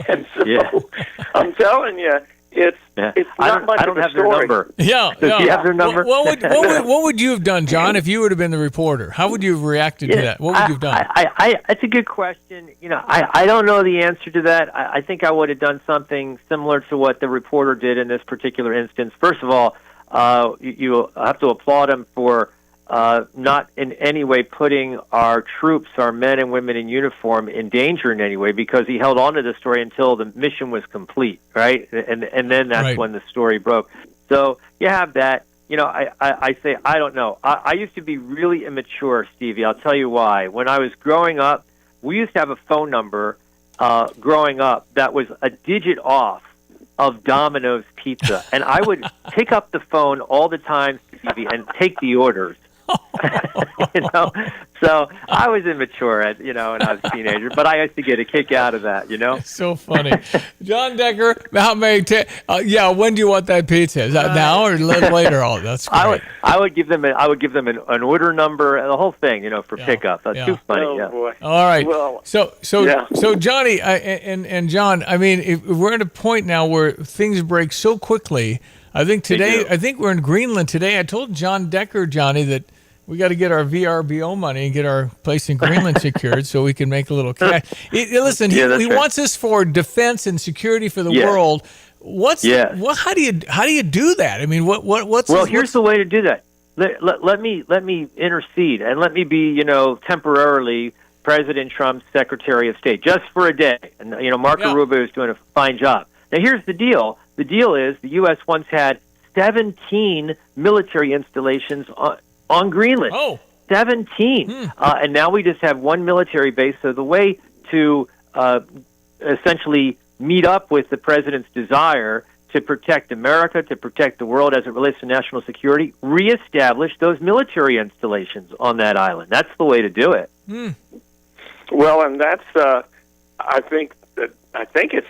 And so I'm telling you, it's not much of a story. I don't have their number. Does he have their number? What would you have done, John, if you would have been the reporter? How would you have reacted to that? What would you have done? That's a good question. I don't know the answer to that. I think I would have done something similar to what the reporter did in this particular instance. First of all, you have to applaud him for not in any way putting our troops, our men and women in uniform, in danger in any way, because he held on to the story until the mission was complete, right? And then that's when the story broke. So you have that. I say, I don't know. I used to be really immature, Stevie. I'll tell you why. When I was growing up, we used to have a phone number growing up that was a digit off of Domino's Pizza. And I would pick up the phone all the time, Stevie, and take the orders. So I was immature when I was a teenager, but I used to get a kick out of that, It's so funny. John Decker, when do you want that pizza? Is that now or later? Oh, that's great. I would give them an order number and the whole thing, for pickup. That's too funny. Oh, boy. All right. Well, so Johnny and John, I mean, if we're at a point now where things break so quickly. I think we're in Greenland today. I told John Decker, Johnny, that we got to get our VRBO money and get our place in Greenland secured so we can make a little cash. Listen, he wants us for defense and security for the world. How do you do that? I mean, what's here's the way to do that. Let me intercede and let me be temporarily President Trump's Secretary of State just for a day. And Marco Rubio is doing a fine job. Now here's the deal. The deal is the U.S. once had 17 military installations on Greenland. 17. And now we just have one military base. So the way to essentially meet up with the president's desire to protect America, to protect the world as it relates to national security, reestablish those military installations on that island. That's the way to do it. Well, and that's I think it's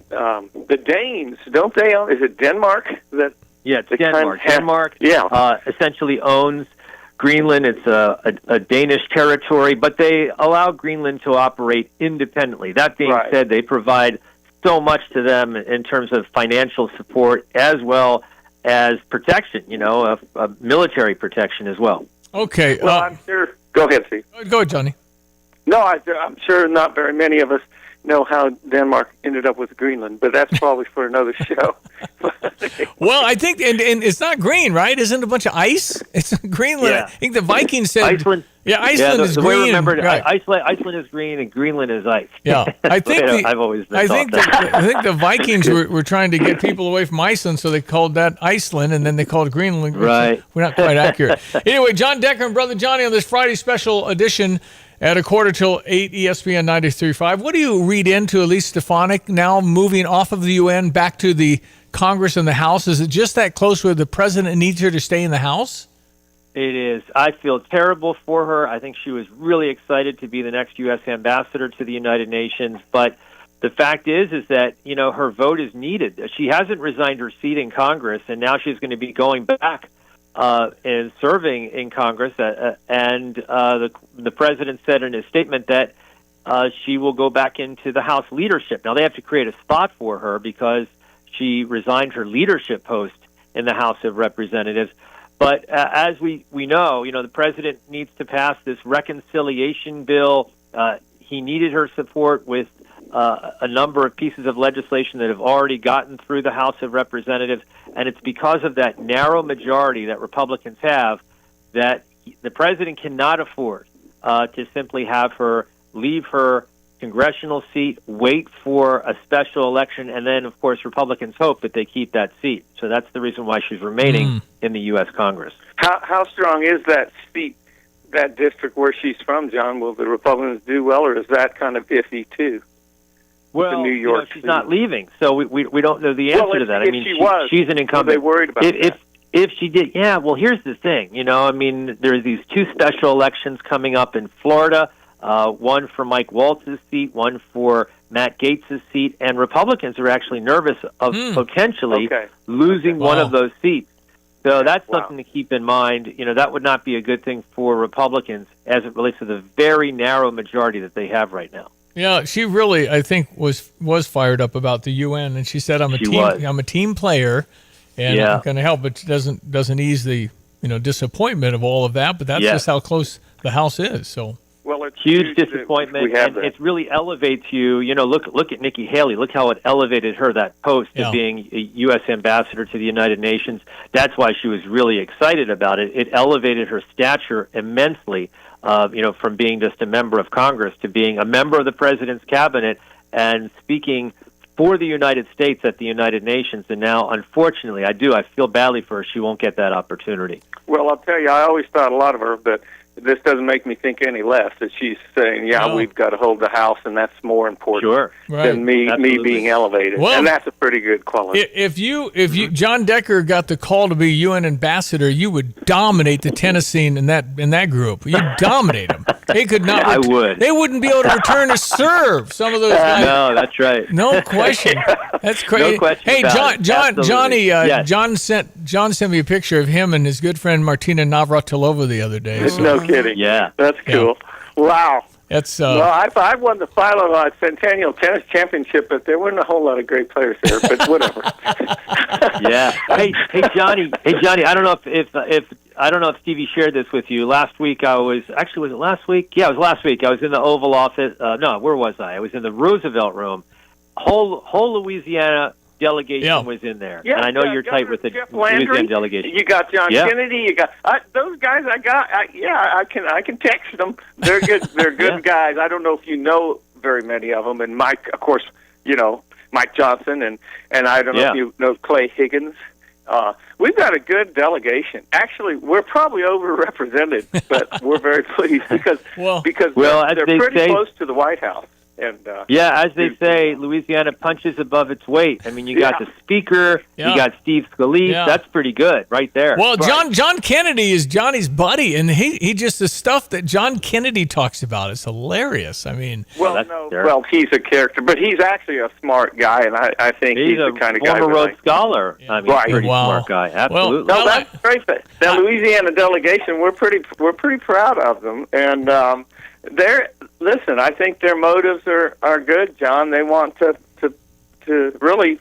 the Danes, don't they own? Is it Denmark that? Yeah, it's Denmark. Denmark essentially owns Greenland. It's a Danish territory, but they allow Greenland to operate independently. That being said, they provide so much to them in terms of financial support as well as protection, military protection as well. Okay. Well, I'm sure. Go ahead, Steve. Go ahead, Johnny. No, I'm sure not very many of us know how Denmark ended up with Greenland, but that's probably for another show. Well, I think, and it's not green, right? Isn't it a bunch of ice? It's Greenland. Yeah. I think the Vikings said Iceland. Yeah, Iceland is green. Remembered, right. Iceland is green and Greenland is ice. Yeah, I think I've always been taught that. I think the Vikings were trying to get people away from Iceland, so they called that Iceland, and then they called Greenland. Right. We're not quite accurate. Anyway, John Decker and Brother Johnny on this Friday special edition at 8:15 ESPN 93.5. What do you read into Elise Stefanik now moving off of the UN back to the Congress and the House? Is it just that close where the president needs her to stay in the House? It is. I feel terrible for her. I think she was really excited to be the next U.S. ambassador to the United Nations. But the fact is that, her vote is needed. She hasn't resigned her seat in Congress, and now she's going to be going back and serving in Congress. And the president said in his statement that she will go back into the House leadership. Now, they have to create a spot for her because she resigned her leadership post in the House of Representatives. But as we know, the president needs to pass this reconciliation bill. He needed her support with a number of pieces of legislation that have already gotten through the House of Representatives. And it's because of that narrow majority that Republicans have that the president cannot afford to simply have her leave her congressional seat, wait for a special election, and then, of course, Republicans hope that they keep that seat. So that's the reason why she's remaining in the U.S. Congress. How strong is that seat, that district where she's from, John? Will the Republicans do well, or is that kind of iffy, too? Well, New York she's not leaving, so we don't know the answer to that. I mean, she's an incumbent. Are they worried about that? If she did, well, here's the thing. There's these two special elections coming up in Florida, one for Mike Waltz's seat, one for Matt Gaetz's seat, and Republicans are actually nervous of potentially losing one of those seats. So that's something to keep in mind. That would not be a good thing for Republicans as it relates to the very narrow majority that they have right now. Yeah, she really, I think, was fired up about the UN, and she said, "I'm a team player, and I'm going to help." But it doesn't ease the disappointment of all of that. But that's just how close the House is. So. Well, it's huge disappointment, and it really elevates you. Look at Nikki Haley. Look how it elevated her, that post of being a U.S. ambassador to the United Nations. That's why she was really excited about it. It elevated her stature immensely, from being just a member of Congress to being a member of the president's cabinet and speaking for the United States at the United Nations. And now, unfortunately, I feel badly for her. She won't get that opportunity. Well, I'll tell you, I always thought a lot of her, but this doesn't make me think any less that she's saying, we've got to hold the House, and that's more important than me being elevated. Well, and that's a pretty good quality. If you John Decker got the call to be UN ambassador, you would dominate the tennis scene in that group. You'd dominate them. They could not. I would. They wouldn't be able to return a serve. Some of those guys. No, that's right. No question. That's crazy. No question. Hey, Johnny, Yes. John sent me a picture of him and his good friend Martina Navratilova the other day. So. No kidding. Yeah. That's cool. Yeah. Wow. That's well, I won the final Centennial Tennis Championship, but there weren't a whole lot of great players there. But whatever. Yeah. Hey, Johnny. I don't know if Stevie shared this with you. Last week was it last week? Yeah, it was last week. I was in the Oval Office. No, where was I? I was in the Roosevelt Room. Whole Louisiana delegation was in there, and I know you're tight with the Louisiana delegation. You got John Kennedy. You got those guys. I can text them. They're good. They're good guys. I don't know if you know very many of them. And Mike, of course, Mike Johnson, and I don't know if you know Clay Higgins. We've got a good delegation. Actually, we're probably overrepresented, but we're very pleased because they're pretty close to the White House. And yeah, as they say, Louisiana punches above its weight. I mean, you got the speaker, you got Steve Scalise. Yeah. That's pretty good right there. Well, John Kennedy is Johnny's buddy, and he just the stuff that John Kennedy talks about is hilarious. I mean, well, he's a character, but he's actually a smart guy, and I think he's the kind of guy. Former Rhodes Scholar. I mean, right. pretty smart guy. Absolutely. Well, no, that's great. The Louisiana delegation, we're pretty proud of them, and listen, I think their motives are good, John. They want to really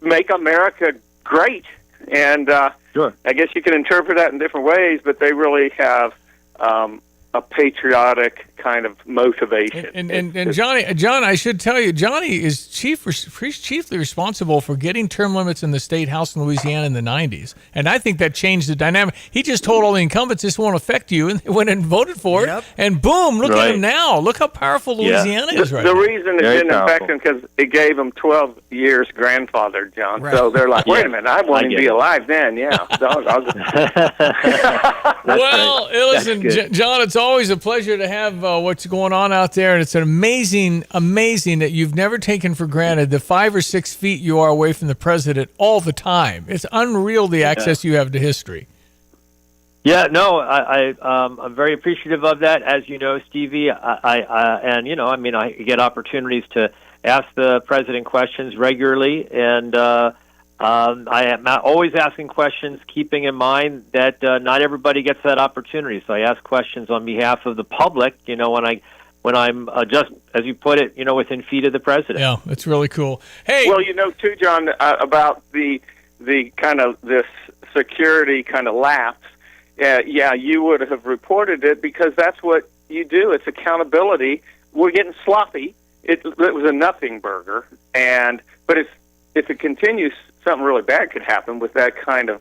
make America great, and sure. I guess you can interpret that in different ways, but they really have a patriotic kind of motivation. And John, I should tell you, Johnny is chiefly responsible for getting term limits in the state house in Louisiana in the 90s. And I think that changed the dynamic. He just told all the incumbents this won't affect you, and they went and voted for it. And boom, look at him now. Look how powerful Louisiana is right now. The reason it didn't affect him because it gave him 12 years grandfather, John. Right. So they're like, wait a minute, I want him to be alive then. Yeah. Well, listen, John, it's always a pleasure to have what's going on out there, and it's an amazing that you've never taken for granted the 5 or 6 feet you are away from the president all the time. It's unreal the access you have to history. Yeah, no, I'm very appreciative of that. As you know, Stevie, I get opportunities to ask the president questions regularly, and I am always asking questions, keeping in mind that not everybody gets that opportunity. So I ask questions on behalf of the public, when I'm just, as you put it, within feet of the president. Yeah, it's really cool. Hey, well, too, John, about the kind of this security kind of lapse. You would have reported it because that's what you do. It's accountability. We're getting sloppy. It was a nothing burger, but if it continues, something really bad could happen with that kind of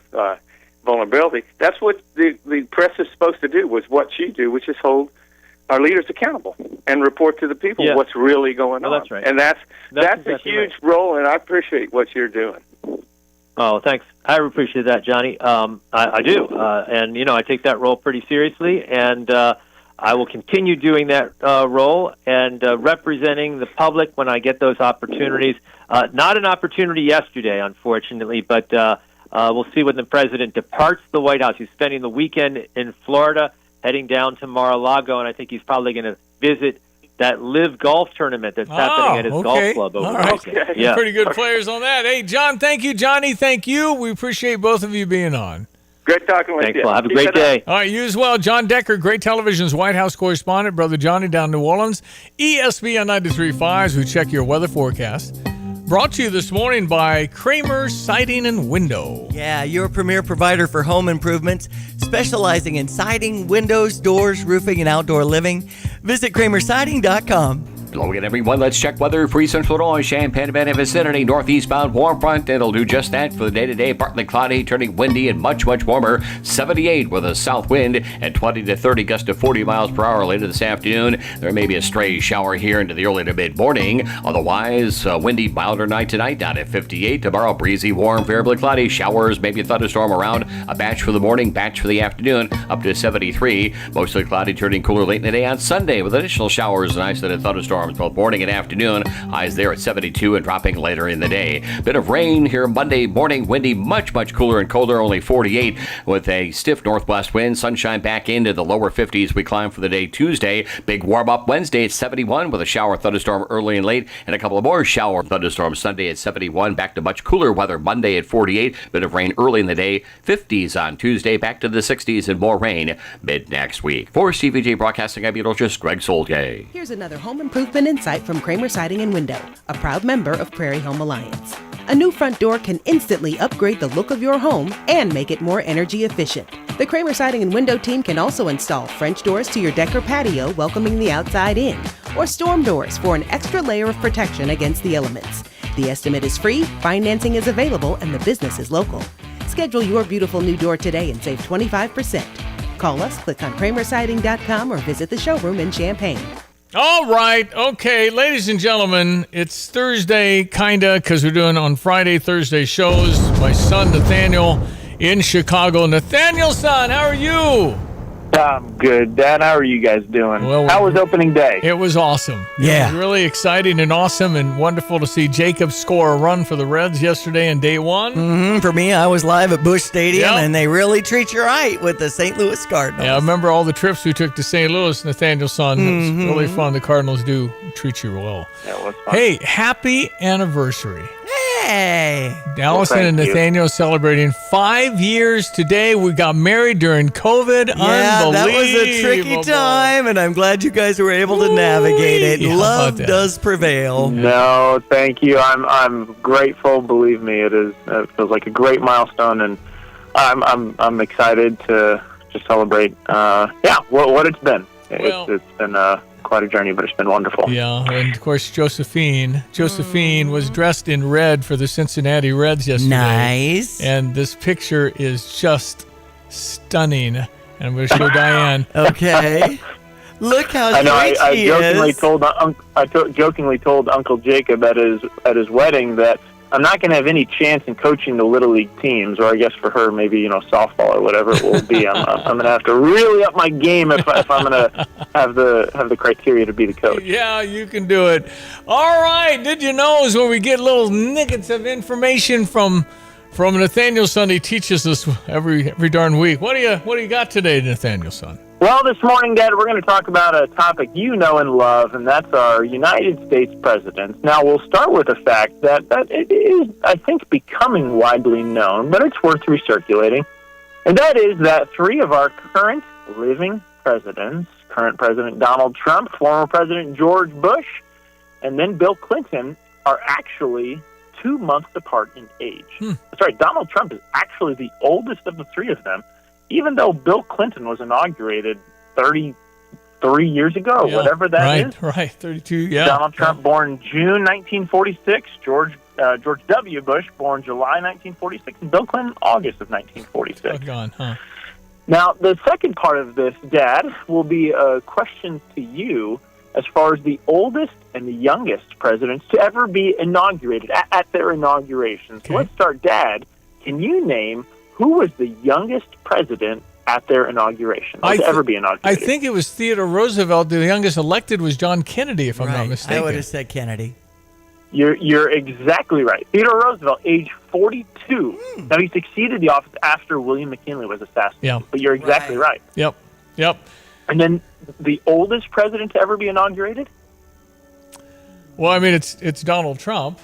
vulnerability. That's what the press is supposed to do, was what you do, which is hold our leaders accountable and report to the people what's really going on. That's right. And that's exactly a huge role, and I appreciate what you're doing. Oh, thanks. I appreciate that, Johnny. I do. And, I take that role pretty seriously, and I will continue doing that role and representing the public when I get those opportunities. Not an opportunity yesterday, unfortunately, but we'll see when the president departs the White House. He's spending the weekend in Florida, heading down to Mar-a-Lago, and I think he's probably going to visit that live golf tournament that's happening at his golf club over the weekend. Okay. Yeah. Pretty good players on that. Hey, John, thank you. Johnny, thank you. We appreciate both of you being on. Great talking with you. Well, have a great day. All right, you as well. John Decker, Great Television's White House correspondent. Brother Johnny down in New Orleans. ESPN 93.5 as we check your weather forecast. Brought to you this morning by Kramer Siding and Window. Yeah, your premier provider for home improvements, specializing in siding, windows, doors, roofing, and outdoor living. Visit KramerSiding.com. Hello again, everyone. Let's check weather for Central Illinois, Champaign, Urbana vicinity, northeastbound warm front. It'll do just that for the day-to-day. Partly cloudy, turning windy and much, much warmer. 78 with a south wind and 20 to 30 gusts to 40 miles per hour later this afternoon. There may be a stray shower here into the early to mid-morning. Otherwise, windy, milder night tonight, down at 58. Tomorrow, breezy, warm, variably cloudy. Showers, maybe a thunderstorm around. A batch for the morning, batch for the afternoon, up to 73. Mostly cloudy, turning cooler late in the day on Sunday with additional showers and isolated thunderstorms both morning and afternoon. Highs there at 72 and dropping later in the day. Bit of rain here Monday morning. Windy, much, much cooler and colder, only 48 with a stiff northwest wind. Sunshine back into the lower 50s. We climb for the day Tuesday. Big warm up Wednesday at 71 with a shower thunderstorm early and late and a couple of more shower thunderstorms Sunday at 71. Back to much cooler weather Monday at 48. Bit of rain early in the day. 50s on Tuesday. Back to the 60s and more rain mid next week. For CVJ Broadcasting, I'm meteorologist Greg Solgay. Here's another home improvement insight from Kramer Siding and Window, a proud member of Prairie Home Alliance. A new front door can instantly upgrade the look of your home and make it more energy efficient. The Kramer Siding and Window team can also install French doors to your deck or patio, welcoming the outside in, or storm doors for an extra layer of protection against the elements. The estimate is free, financing is available, and the business is local. Schedule your beautiful new door today and save 25%. Call us, click on KramerSiding.com, or visit the showroom in Champaign. All right. Okay, ladies and gentlemen, it's Thursday, kinda, because we're doing on Friday, Thursday shows. My son, Nathaniel, in Chicago. Nathaniel, son, how are you? I'm good. Dad, how are you guys doing? Well, how was opening day? It was awesome. Yeah. It was really exciting and awesome and wonderful to see Jacob score a run for the Reds yesterday in day one. Mm-hmm. For me, I was live at Busch Stadium, Yep. and they really treat you right with the St. Louis Cardinals. Yeah, I remember all the trips we took to St. Louis, Nathaniel's son. It was really fun. The Cardinals do treat you well. That was fun. Hey, happy anniversary. Hey. Allison and thank you. Nathaniel celebrating 5 years today. We got married during COVID. Yeah, that was a tricky Unbelievable. time, and I'm glad you guys were able to navigate it. Yeah, how Love about that? does prevail. No, thank you. I'm grateful. Believe me, it feels like a great milestone, and I'm excited to celebrate. What it's been. Well- It's been quite a journey, but it's been wonderful. Yeah, and of course Josephine was dressed in red for the Cincinnati Reds yesterday. Nice. And this picture is just stunning. And I'm going to show Diane. Okay. Look how I know. sweet I she jokingly is. jokingly told Uncle Jacob at his wedding that I'm not going to have any chance in coaching the little league teams, or I guess for her maybe softball or whatever it will be. I'm going to have to really up my game if I'm going to have the criteria to be the coach. Yeah, you can do it. All right. Did you know is where we get little nuggets of information from Nathaniel's son. He teaches us every darn week. What do you got today, Nathaniel's son? Well, this morning, Dad, we're going to talk about a topic you know and love, and that's our United States presidents. Now, we'll start with the fact that it is, I think, becoming widely known, but it's worth recirculating. And that is that 3 of our current living presidents, current President Donald Trump, former President George Bush, and then Bill Clinton, are actually 2 months apart in age. That's right, Donald Trump is actually the oldest of the 3 of them, even though Bill Clinton was inaugurated 33 years ago, whatever that is. Right, 32, yeah. Donald Trump born June 1946, George W. Bush born July 1946, and Bill Clinton August of 1946. Gone, huh? Now, the second part of this, Dad, will be a question to you as far as the oldest and the youngest presidents to ever be inaugurated at their inauguration. So let's start, Dad. Can you name who was the youngest president at their inauguration, or to ever be inaugurated? I think it was Theodore Roosevelt. The youngest elected was John Kennedy, if I'm not mistaken. I would have said Kennedy. You're exactly right. Theodore Roosevelt, age 42. Now, he succeeded the office after William McKinley was assassinated. Yeah. But you're exactly right. Yep. And then the oldest president to ever be inaugurated? Well, I mean, it's Donald Trump,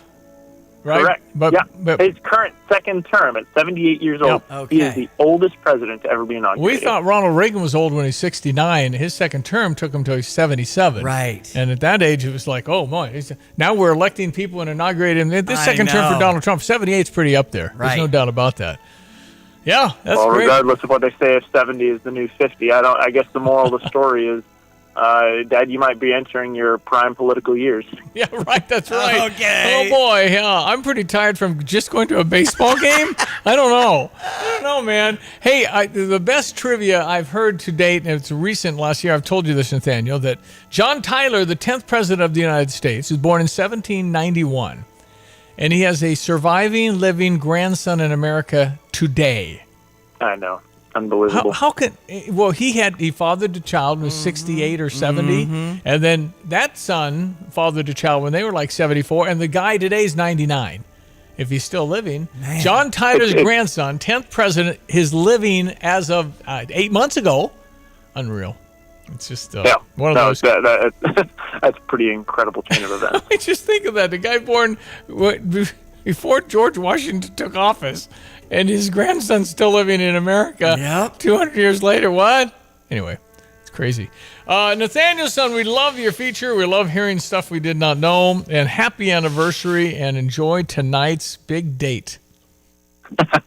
right? Correct. But his current second term at 78 years old. He is the oldest president to ever be inaugurated. we thought Ronald Reagan was old when he's 69. His second term took him till he's 77. Right. And at that age, it was like, oh, boy. Now we're electing people and inaugurating him. This second term for Donald Trump, 78 is pretty up there. Right. There's no doubt about that. Yeah, that's well, great. regardless of what they say, if 70 is the new 50, I guess the moral of the story is, Dad, you might be entering your prime political years. Yeah, right. That's right. Okay. Oh boy, yeah. I'm pretty tired from just going to a baseball game. I don't know, man. Hey, the best trivia I've heard to date, and it's recent. Last year, I've told you this, Nathaniel, that John Tyler, the 10th president of the United States, was born in 1791, and he has a surviving, living grandson in America today. I know. Unbelievable. How can he fathered a child when he was 68 or 70, and then that son fathered a child when they were like 74, and the guy today is 99, if he's still living. Man. John Tyler's grandson, 10th president, is living as of 8 months ago. Unreal. It's just one of those. That's pretty incredible chain of events. I just think of that. The guy born before George Washington took office, and his grandson's still living in America. Yep. 200 years later, what? Anyway, it's crazy. Nathaniel's son, we love your feature. We love hearing stuff we did not know. And happy anniversary, and enjoy tonight's big date.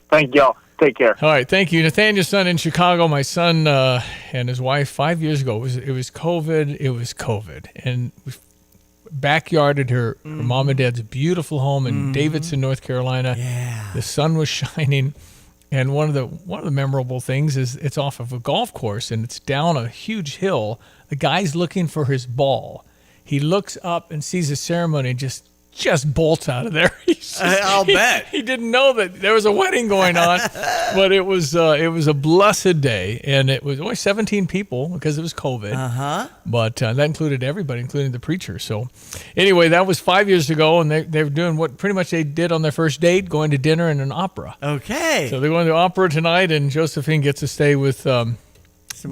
Thank y'all. Take care. All right, thank you. Nathaniel's son in Chicago, my son and his wife 5 years ago. It was COVID. And we backyarded her mom and dad's beautiful home in Davidson, North Carolina. Yeah. The sun was shining, and one of the memorable things is it's off of a golf course and it's down a huge hill. The guy's looking for his ball. He looks up and sees the ceremony, just just bolts out of there. I'll bet. He didn't know that there was a wedding going on, but it was a blessed day, and it was only 17 people because it was COVID. Uh-huh. But that included everybody, including the preacher. So anyway, that was 5 years ago, and they were doing what pretty much they did on their first date, going to dinner and an opera. Okay. So they're going to opera tonight, and Josephine gets to stay with some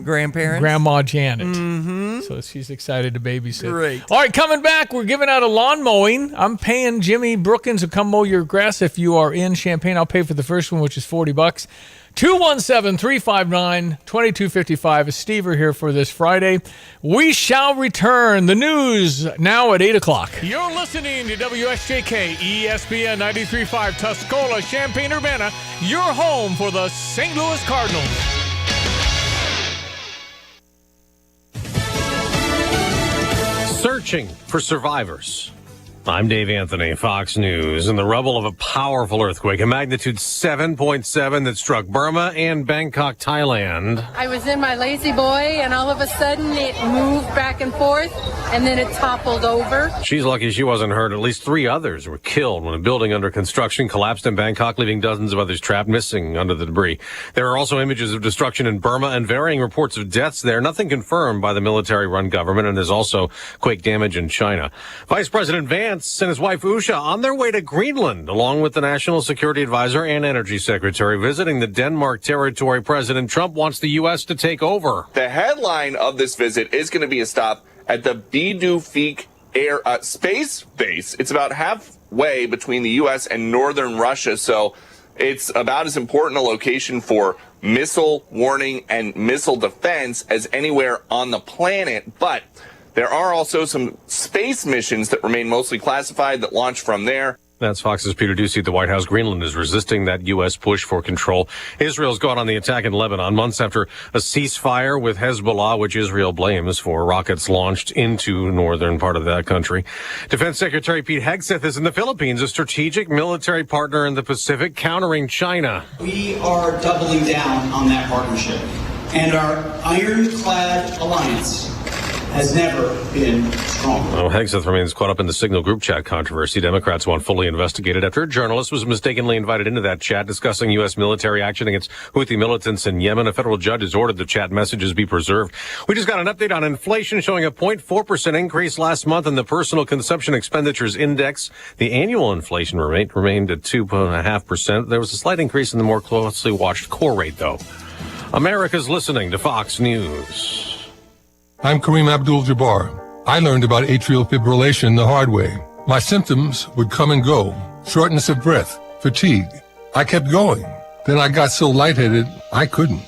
grandparents. Grandma Janet. Mm-hmm. So she's excited to babysit. Great. All right, coming back, we're giving out a lawn mowing. I'm paying Jimmy Brookins to come mow your grass if you are in Champaign. I'll pay for the first one, which is $40. 217-359-2255. Steve are here for this Friday. We shall return. The news now at 8 o'clock. You're listening to WSJK ESPN 93.5 Tuscola, Champaign-Urbana, your home for the St. Louis Cardinals. Searching for survivors. I'm Dave Anthony, Fox News. In the rubble of a powerful earthquake, a magnitude 7.7 that struck Burma and Bangkok, Thailand. I was in my lazy boy, and all of a sudden it moved back and forth, and then it toppled over. She's lucky she wasn't hurt. At least 3 others were killed when a building under construction collapsed in Bangkok, leaving dozens of others trapped, missing under the debris. There are also images of destruction in Burma and varying reports of deaths there. Nothing confirmed by the military-run government, and there's also quake damage in China. Vice President Vance and his wife Usha on their way to Greenland, along with the National Security Advisor and Energy Secretary, visiting the Denmark territory President Trump wants the U.S. to take over. The headline of this visit is going to be a stop at the Bidufik Air Space Base. It's about halfway between the U.S. and northern Russia, so it's about as important a location for missile warning and missile defense as anywhere on the planet. But there are also some space missions that remain mostly classified that launch from there. That's Fox's Peter Doocy at the White House. Greenland is resisting that U.S. push for control. Israel's gone on the attack in Lebanon months after a ceasefire with Hezbollah, which Israel blames for rockets launched into northern part of that country. Defense Secretary Pete Hegseth is in the Philippines, a strategic military partner in the Pacific, countering China. We are doubling down on that partnership, and our ironclad alliance has never been stronger. Well, Hegseth remains caught up in the Signal group chat controversy. Democrats want fully investigated after a journalist was mistakenly invited into that chat discussing U.S. military action against Houthi militants in Yemen. A federal judge has ordered the chat messages be preserved. We just got an update on inflation showing a 0.4% increase last month in the Personal Consumption Expenditures Index. The annual inflation rate remained at 2.5%. There was a slight increase in the more closely watched core rate, though. America's listening to Fox News. I'm Kareem Abdul-Jabbar. I learned about atrial fibrillation the hard way. My symptoms would come and go. Shortness of breath, fatigue. I kept going. Then I got so lightheaded, I couldn't.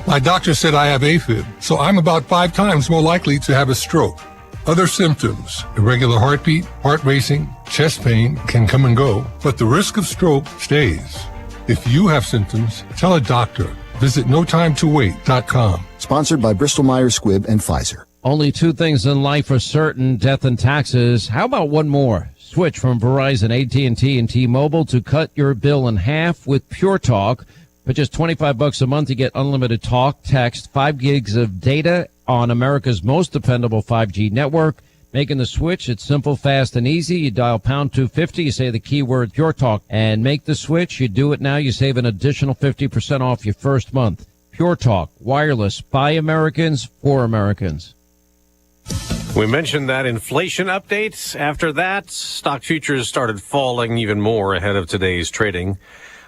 My doctor said I have AFib, so I'm about 5 times more likely to have a stroke. Other symptoms, irregular heartbeat, heart racing, chest pain can come and go, but the risk of stroke stays. If you have symptoms, tell a doctor. Visit notimetowait.com. Sponsored by Bristol-Myers Squibb and Pfizer. Only 2 things in life are certain, death and taxes. How about one more? Switch from Verizon, AT&T, and T-Mobile to cut your bill in half with Pure Talk. For just $25 a month, to get unlimited talk, text, 5 gigs of data on America's most dependable 5G network. Making the switch, it's simple, fast, and easy. You dial pound 250, you say the keyword Pure Talk, and make the switch. You do it now, you save an additional 50% off your first month. Pure Talk, wireless, by Americans, for Americans. We mentioned that inflation update. After that, stock futures started falling even more ahead of today's trading.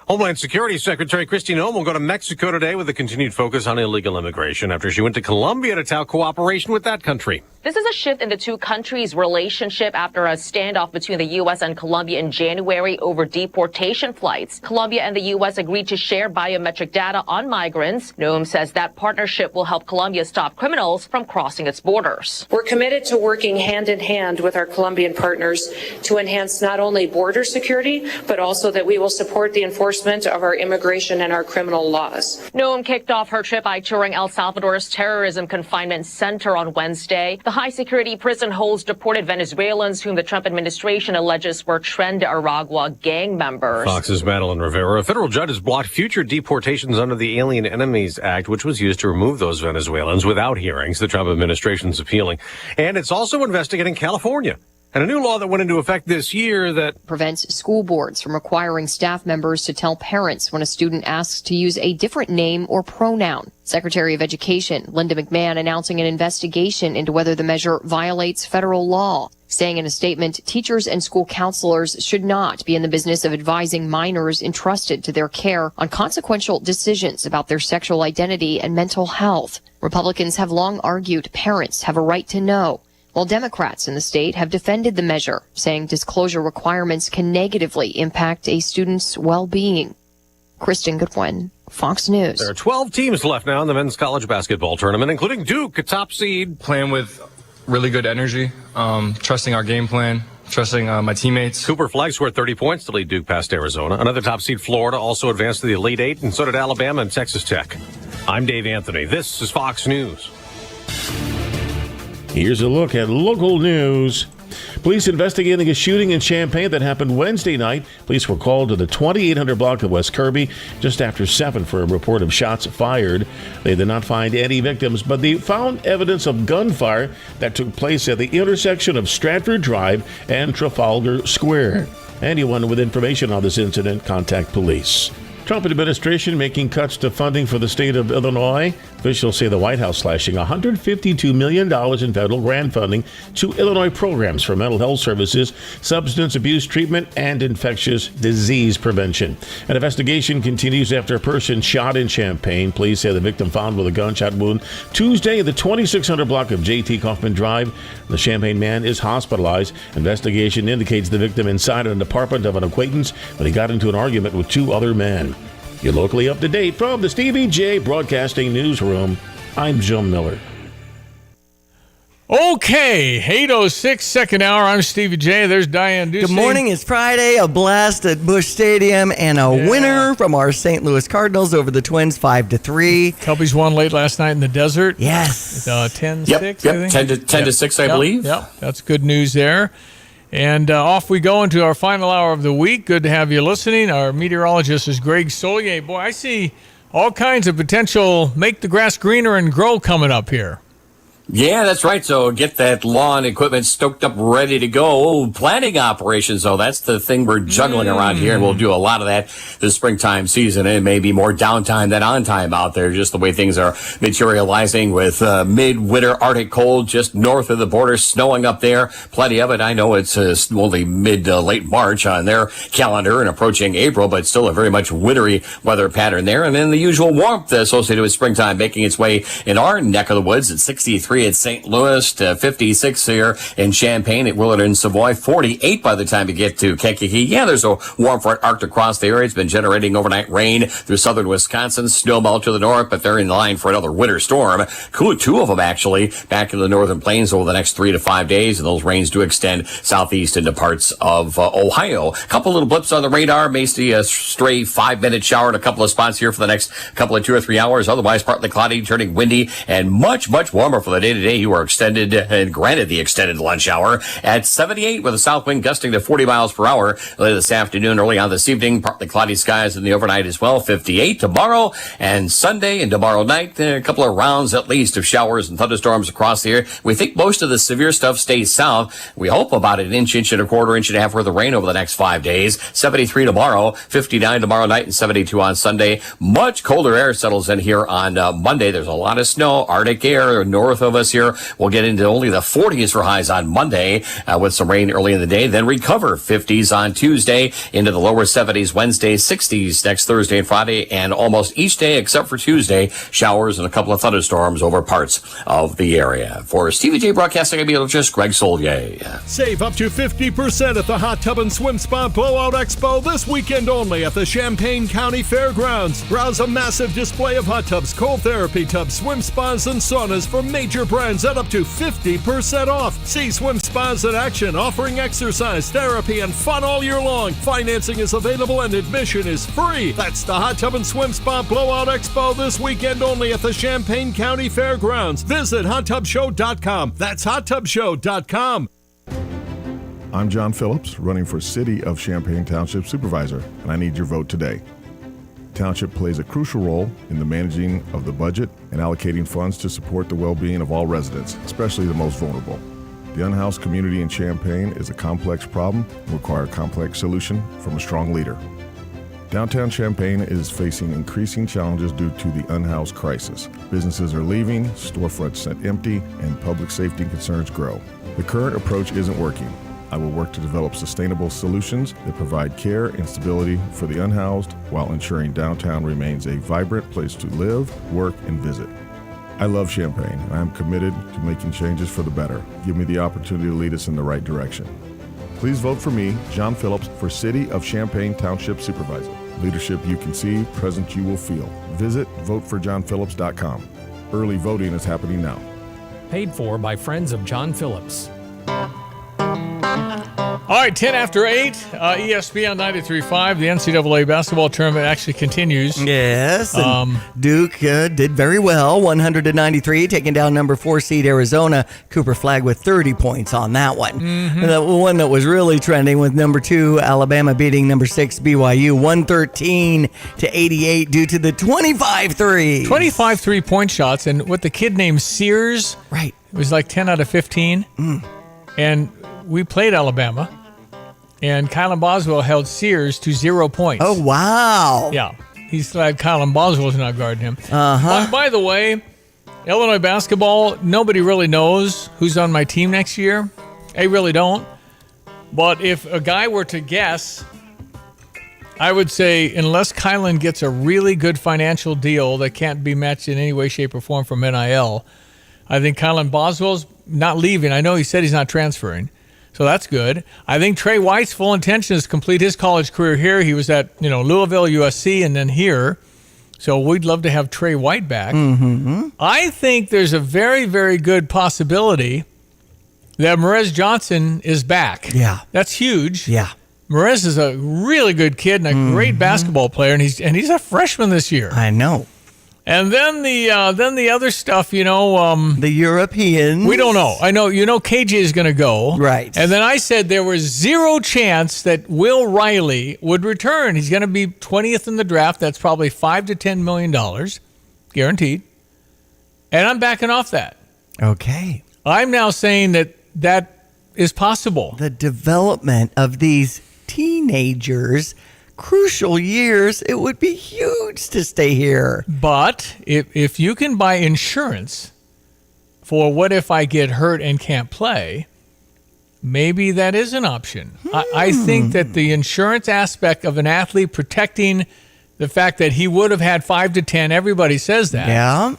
Homeland Security Secretary Kristi Noem will go to Mexico today with a continued focus on illegal immigration after she went to Colombia to tout cooperation with that country. This is a shift in the two countries' relationship after a standoff between the U.S. and Colombia in January over deportation flights. Colombia and the U.S. agreed to share biometric data on migrants. Noem says that partnership will help Colombia stop criminals from crossing its borders. We're committed to working hand in hand with our Colombian partners to enhance not only border security, but also that we will support the enforcement of our immigration and our criminal laws. Noem kicked off her trip by touring El Salvador's terrorism confinement center on Wednesday. The high-security prison holds deported Venezuelans whom the Trump administration alleges were Tren de Aragua gang members. Fox's Madeline Rivera. A federal judge has blocked future deportations under the Alien Enemies Act, which was used to remove those Venezuelans without hearings. The Trump administration's appealing. And it's also investigating California. And a new law that went into effect this year that prevents school boards from requiring staff members to tell parents when a student asks to use a different name or pronoun. Secretary of Education Linda McMahon announcing an investigation into whether the measure violates federal law, saying in a statement, teachers and school counselors should not be in the business of advising minors entrusted to their care on consequential decisions about their sexual identity and mental health. Republicans have long argued parents have a right to know, while Democrats in the state have defended the measure, saying disclosure requirements can negatively impact a student's well-being. Kristen Goodwin, Fox News. There are 12 teams left now in the men's college basketball tournament, including Duke, a top seed. Playing with really good energy, trusting our game plan, trusting my teammates. Cooper Flagg scored 30 points to lead Duke past Arizona. Another top seed, Florida, also advanced to the Elite Eight, and so did Alabama and Texas Tech. I'm Dave Anthony. This is Fox News. Here's a look at local news. Police investigating a shooting in Champaign that happened Wednesday night. Police were called to the 2800 block of West Kirby just after 7 for a report of shots fired. They did not find any victims, but they found evidence of gunfire that took place at the intersection of Stratford Drive and Trafalgar Square. Anyone with information on this incident, contact police. Trump administration making cuts to funding for the state of Illinois. Officials say the White House slashing $152 million in federal grant funding to Illinois programs for mental health services, substance abuse treatment, and infectious disease prevention. An investigation continues after a person shot in Champaign. Police say the victim found with a gunshot wound Tuesday in the 2600 block of J.T. Kaufman Drive. The Champaign man is hospitalized. Investigation indicates the victim inside an apartment of an acquaintance when he got into an argument with 2 other men. You're locally up to date from the Stevie J Broadcasting Newsroom. I'm Jim Miller. Okay, 8:06, second hour. I'm Stevie J. There's Diane Ducey. Good morning. It's Friday. A blast at Busch Stadium and a winner from our St. Louis Cardinals over the Twins, 5-3. Cubbies won late last night in the desert. Yes. 10-6, Yep, I think. 10-6, I believe. Yep, that's good news there. And off we go into our final hour of the week. Good to have you listening. Our meteorologist is Greg Solier. Boy, I see all kinds of potential make the grass greener and grow coming up here. Yeah, that's right. So get that lawn equipment stoked up, ready to go. Planting operations, though, that's the thing we're juggling around here. And we'll do a lot of that this springtime season. It may be more downtime than on time out there, just the way things are materializing with mid-winter Arctic cold just north of the border, snowing up there. Plenty of it. I know it's only late March on their calendar and approaching April, but still a very much wintry weather pattern there. And then the usual warmth associated with springtime making its way in our neck of the woods at 63 at St. Louis, to 56 here in Champaign, at Willard and Savoy, 48 by the time you get to Kankakee. Yeah, there's a warm front arc across the area. It's been generating overnight rain through southern Wisconsin, snowmelt to the north, but they're in line for another winter storm. Cool, 2 of them actually back in the northern plains over the next 3 to 5 days, and those rains do extend southeast into parts of Ohio. A couple little blips on the radar, may see a stray 5-minute shower in a couple of spots here for the next couple of 2 or 3 hours. Otherwise, partly cloudy, turning windy, and much, much warmer for the day. Today, you are extended and granted the extended lunch hour at 78 with a south wind gusting to 40 miles per hour later this afternoon, early on this evening. Partly cloudy skies in the overnight as well. 58 tomorrow and Sunday and tomorrow night. A couple of rounds at least of showers and thunderstorms across the area. We think most of the severe stuff stays south. We hope about an inch and a quarter, inch and a half worth of rain over the next 5 days. 73 tomorrow, 59 tomorrow night, and 72 on Sunday. Much colder air settles in here on Monday. There's a lot of snow, Arctic air north of us here. We'll get into only the 40s for highs on Monday with some rain early in the day, then recover 50s on Tuesday into the lower 70s Wednesday, 60s next Thursday and Friday, and almost each day except for Tuesday, showers and a couple of thunderstorms over parts of the area. For Stevie J Broadcasting, I'm meteorologist Greg Solier. Save up to 50% at the Hot Tub and Swim Spa Blowout Expo this weekend only at the Champaign County Fairgrounds. Browse a massive display of hot tubs, cold therapy tubs, swim spas, and saunas from major brands at up to 50% off. See swim spas in action, offering exercise, therapy, and fun all year long. Financing is available and admission is free. That's the Hot Tub and Swim Spa Blowout Expo this weekend only at the Champaign County Fairgrounds. Visit hottubshow.com. That's hottubshow.com. I'm John Phillips, running for City of Champaign Township Supervisor, and I need your vote today. Township plays a crucial role in the managing of the budget and allocating funds to support the well-being of all residents, especially the most vulnerable. The unhoused community in Champaign is a complex problem and requires a complex solution from a strong leader. Downtown Champaign is facing increasing challenges due to the unhoused crisis. Businesses are leaving, storefronts sit empty, and public safety concerns grow. The current approach isn't working. I will work to develop sustainable solutions that provide care and stability for the unhoused while ensuring downtown remains a vibrant place to live, work, and visit. I love Champaign. I am committed to making changes for the better. Give me the opportunity to lead us in the right direction. Please vote for me, John Phillips, for City of Champaign Township Supervisor. Leadership you can see, present you will feel. Visit voteforjohnphillips.com. Early voting is happening now. Paid for by Friends of John Phillips. All right, 10 after 8, ESPN 93.5. The NCAA basketball tournament actually continues. Yes, and Duke did very well, 100-93, taking down number 4 seed Arizona. Cooper Flagg with 30 points on that one. Mm-hmm. The one that was really trending with number 2 Alabama beating number 6 BYU 113-88 due to the 25 threes. 25 3-point shots, and what the kid named Sears, right, it was like 10 out of 15. And we played Alabama. And Kylan Boswell held Sears to 0 points. Oh, wow. Yeah. He's glad Kylan Boswell's not guarding him. By the way, Illinois basketball, nobody really knows who's on my team next year. They really don't. But if a guy were to guess, I would say unless Kylan gets a really good financial deal that can't be matched in any way, shape, or form from NIL, I think Kylan Boswell's not leaving. I know he said he's not transferring. So that's good. I think Trey White's full intention is to complete his college career here. He was at Louisville, USC, and then here. So we'd love to have Trey White back. Mm-hmm. I think there's a very, very good possibility that Merez Johnson is back. Yeah. That's huge. Yeah. Merez is a really good kid and a great basketball player, and he's a freshman this year. I know. And then the other stuff, the Europeans. We don't know. I know, KJ is going to go. Right. And then I said there was zero chance that Will Riley would return. He's going to be 20th in the draft. That's probably $5 to $10 million, guaranteed. And I'm backing off that. Okay. I'm now saying that is possible. The development of these teenagers, crucial years, it would be huge to stay here. But if you can buy insurance for what if I get hurt and can't play, maybe that is an option. I think that the insurance aspect of an athlete protecting the fact that he would have had 5 to 10, everybody says that. Yeah.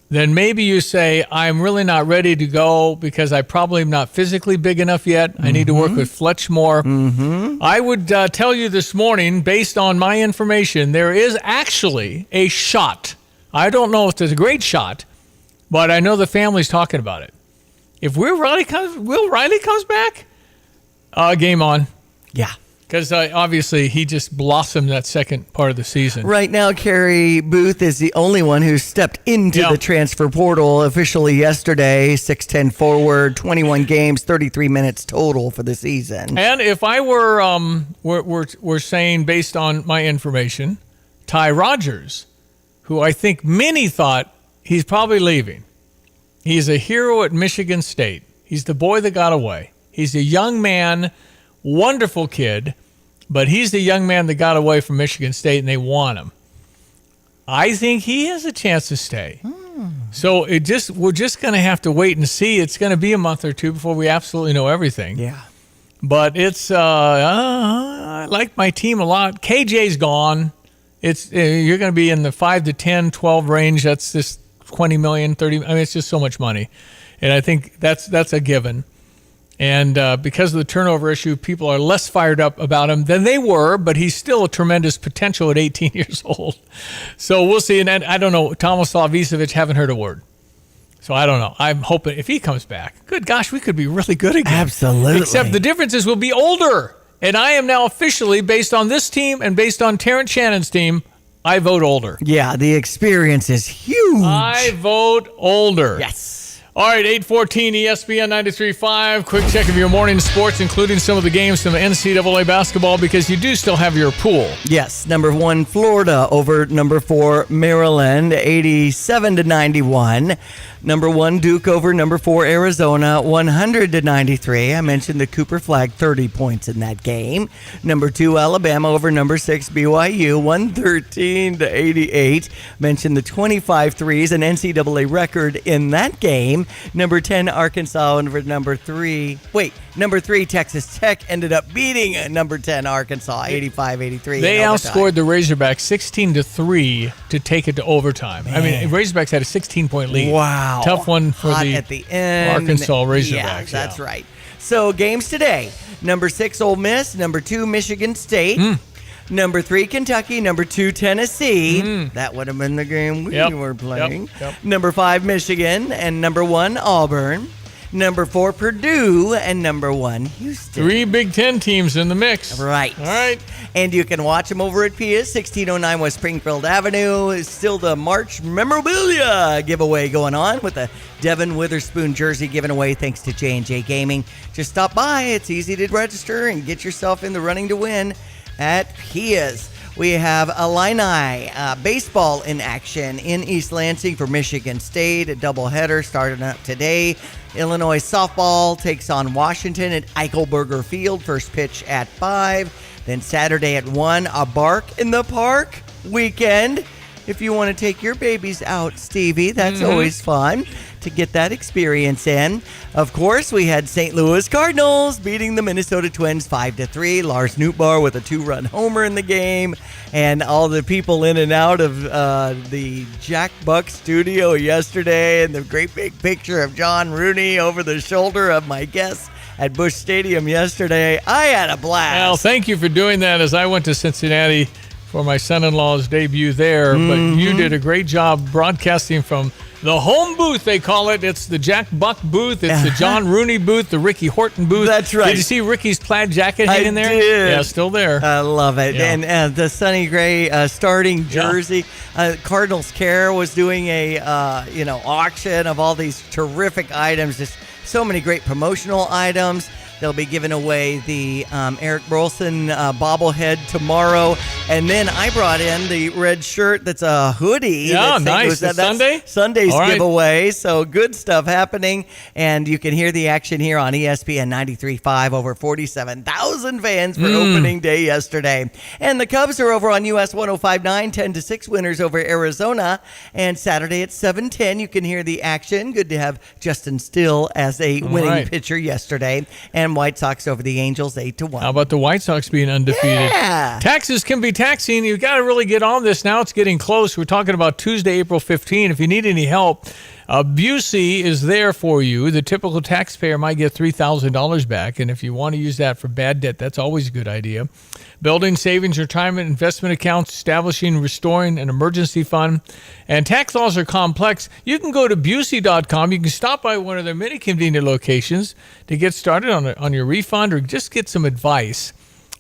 Then maybe you say, I'm really not ready to go because I probably am not physically big enough yet. I need to work with Fletch more. I would tell you this morning, based on my information, there is actually a shot. I don't know if it's a great shot, but I know the family's talking about it. If Will Riley comes back, game on. Yeah. Because obviously he just blossomed that second part of the season. Right now, Kerry Booth is the only one who stepped into the transfer portal officially yesterday. 6'10" forward, 21 games, 33 minutes total for the season. And if I were saying, based on my information, Ty Rogers, who I think many thought he's probably leaving. He's a hero at Michigan State. He's the boy that got away. He's a young man, wonderful kid. But he's the young man that got away from Michigan State, and they want him. I think he has a chance to stay. So we're just going to have to wait and see. It's going to be a month or two before we absolutely know everything. Yeah. But it's I like my team a lot. KJ's gone. It's you're going to be in the 5 to 10, 12 range. That's just 20 million, 30. I mean, it's just so much money, and I think that's a given. And because of the turnover issue, people are less fired up about him than they were, but he's still a tremendous potential at 18 years old. So we'll see. And I don't know, Tomislav Ivicevic, haven't heard a word. So I don't know. I'm hoping if he comes back, good gosh, we could be really good again. Absolutely. Except the difference is we'll be older. And I am now officially, based on this team and based on Terrence Shannon's team, I vote older. Yeah, the experience is huge. I vote older. Yes. All right, 8:14 ESPN 93.5. Quick check of your morning sports, including some of the games from the NCAA basketball, because you do still have your pool. Yes, number 1 Florida over number 4 Maryland, 87-91. Number 1 Duke over number 4 Arizona, 100-93. I mentioned the Cooper Flag, 30 points in that game. Number 2 Alabama over number 6 BYU, 113-88. Mentioned the 25 threes, an NCAA record in that game. Number 10 Arkansas over number 3. Number 3 Texas Tech ended up beating number 10 Arkansas, 85-83. They outscored the Razorbacks 16-3 to take it to overtime. Man. I mean, Razorbacks had a 16-point lead. Wow. Tough one for Hot the at the end. Arkansas Razorbacks. Yeah, that's right. So games today. Number 6 Ole Miss, number 2 Michigan State. Number 3 Kentucky, number 2 Tennessee. That would have been the game we were playing. Number 5 Michigan, and number 1 Auburn. Number 4 Purdue, and number 1 Houston. 3 Big Ten teams in the mix. Right. All right. And you can watch them over at Pia's, 1609 West Springfield Avenue. It's still the March memorabilia giveaway going on with the Devin Witherspoon jersey given away thanks to J&J Gaming. Just stop by. It's easy to register and get yourself in the running to win at Pia's. We have Illini baseball in action in East Lansing for Michigan State. A doubleheader starting up today. Illinois softball takes on Washington at Eichelberger Field. First pitch at 5. Then Saturday at 1, a Bark in the Park weekend. If you want to take your babies out, Stevie, that's always fun to get that experience in. Of course, we had St. Louis Cardinals beating the Minnesota Twins 5-3. Lars Nootbaar with a 2-run homer in the game. And all the people in and out of the Jack Buck studio yesterday, and the great big picture of John Rooney over the shoulder of my guests at Busch Stadium yesterday. I had a blast. Well, thank you for doing that, as I went to Cincinnati for my son-in-law's debut there. But you did a great job broadcasting from the home booth, they call it. It's the Jack Buck booth. It's the John Rooney booth, the Ricky Horton booth. That's right. Did you see Ricky's plaid jacket hanging there? I did. Yeah, still there. I love it. Yeah. And the Sonny Gray starting jersey. Cardinals Care was doing a auction of all these terrific items. Just so many great promotional items. They'll be giving away the Eric Burleson bobblehead tomorrow. And then I brought in the red shirt that's a hoodie. Yeah, nice. That's Sunday? Sunday's All right. giveaway. So good stuff happening. And you can hear the action here on ESPN 93.5. Over 47,000 fans for opening day yesterday. And the Cubs are over on US 105.9, 10-6 winners over Arizona. And Saturday at 7:10, you can hear the action. Good to have Justin Still as a winning pitcher yesterday. And White Sox over the Angels 8-1. How about the White Sox being undefeated? Yeah. Taxes can be taxing. You've got to really get on this now. It's getting close. We're talking about Tuesday, April 15. If you need any help, Busey is there for you. The typical taxpayer might get $3,000 back, and if you want to use that for bad debt, that's always a good idea. Building savings, retirement, investment accounts, establishing, restoring an emergency fund. And tax laws are complex. You can go to Busey.com. You can stop by one of their many convenient locations to get started on your refund or just get some advice.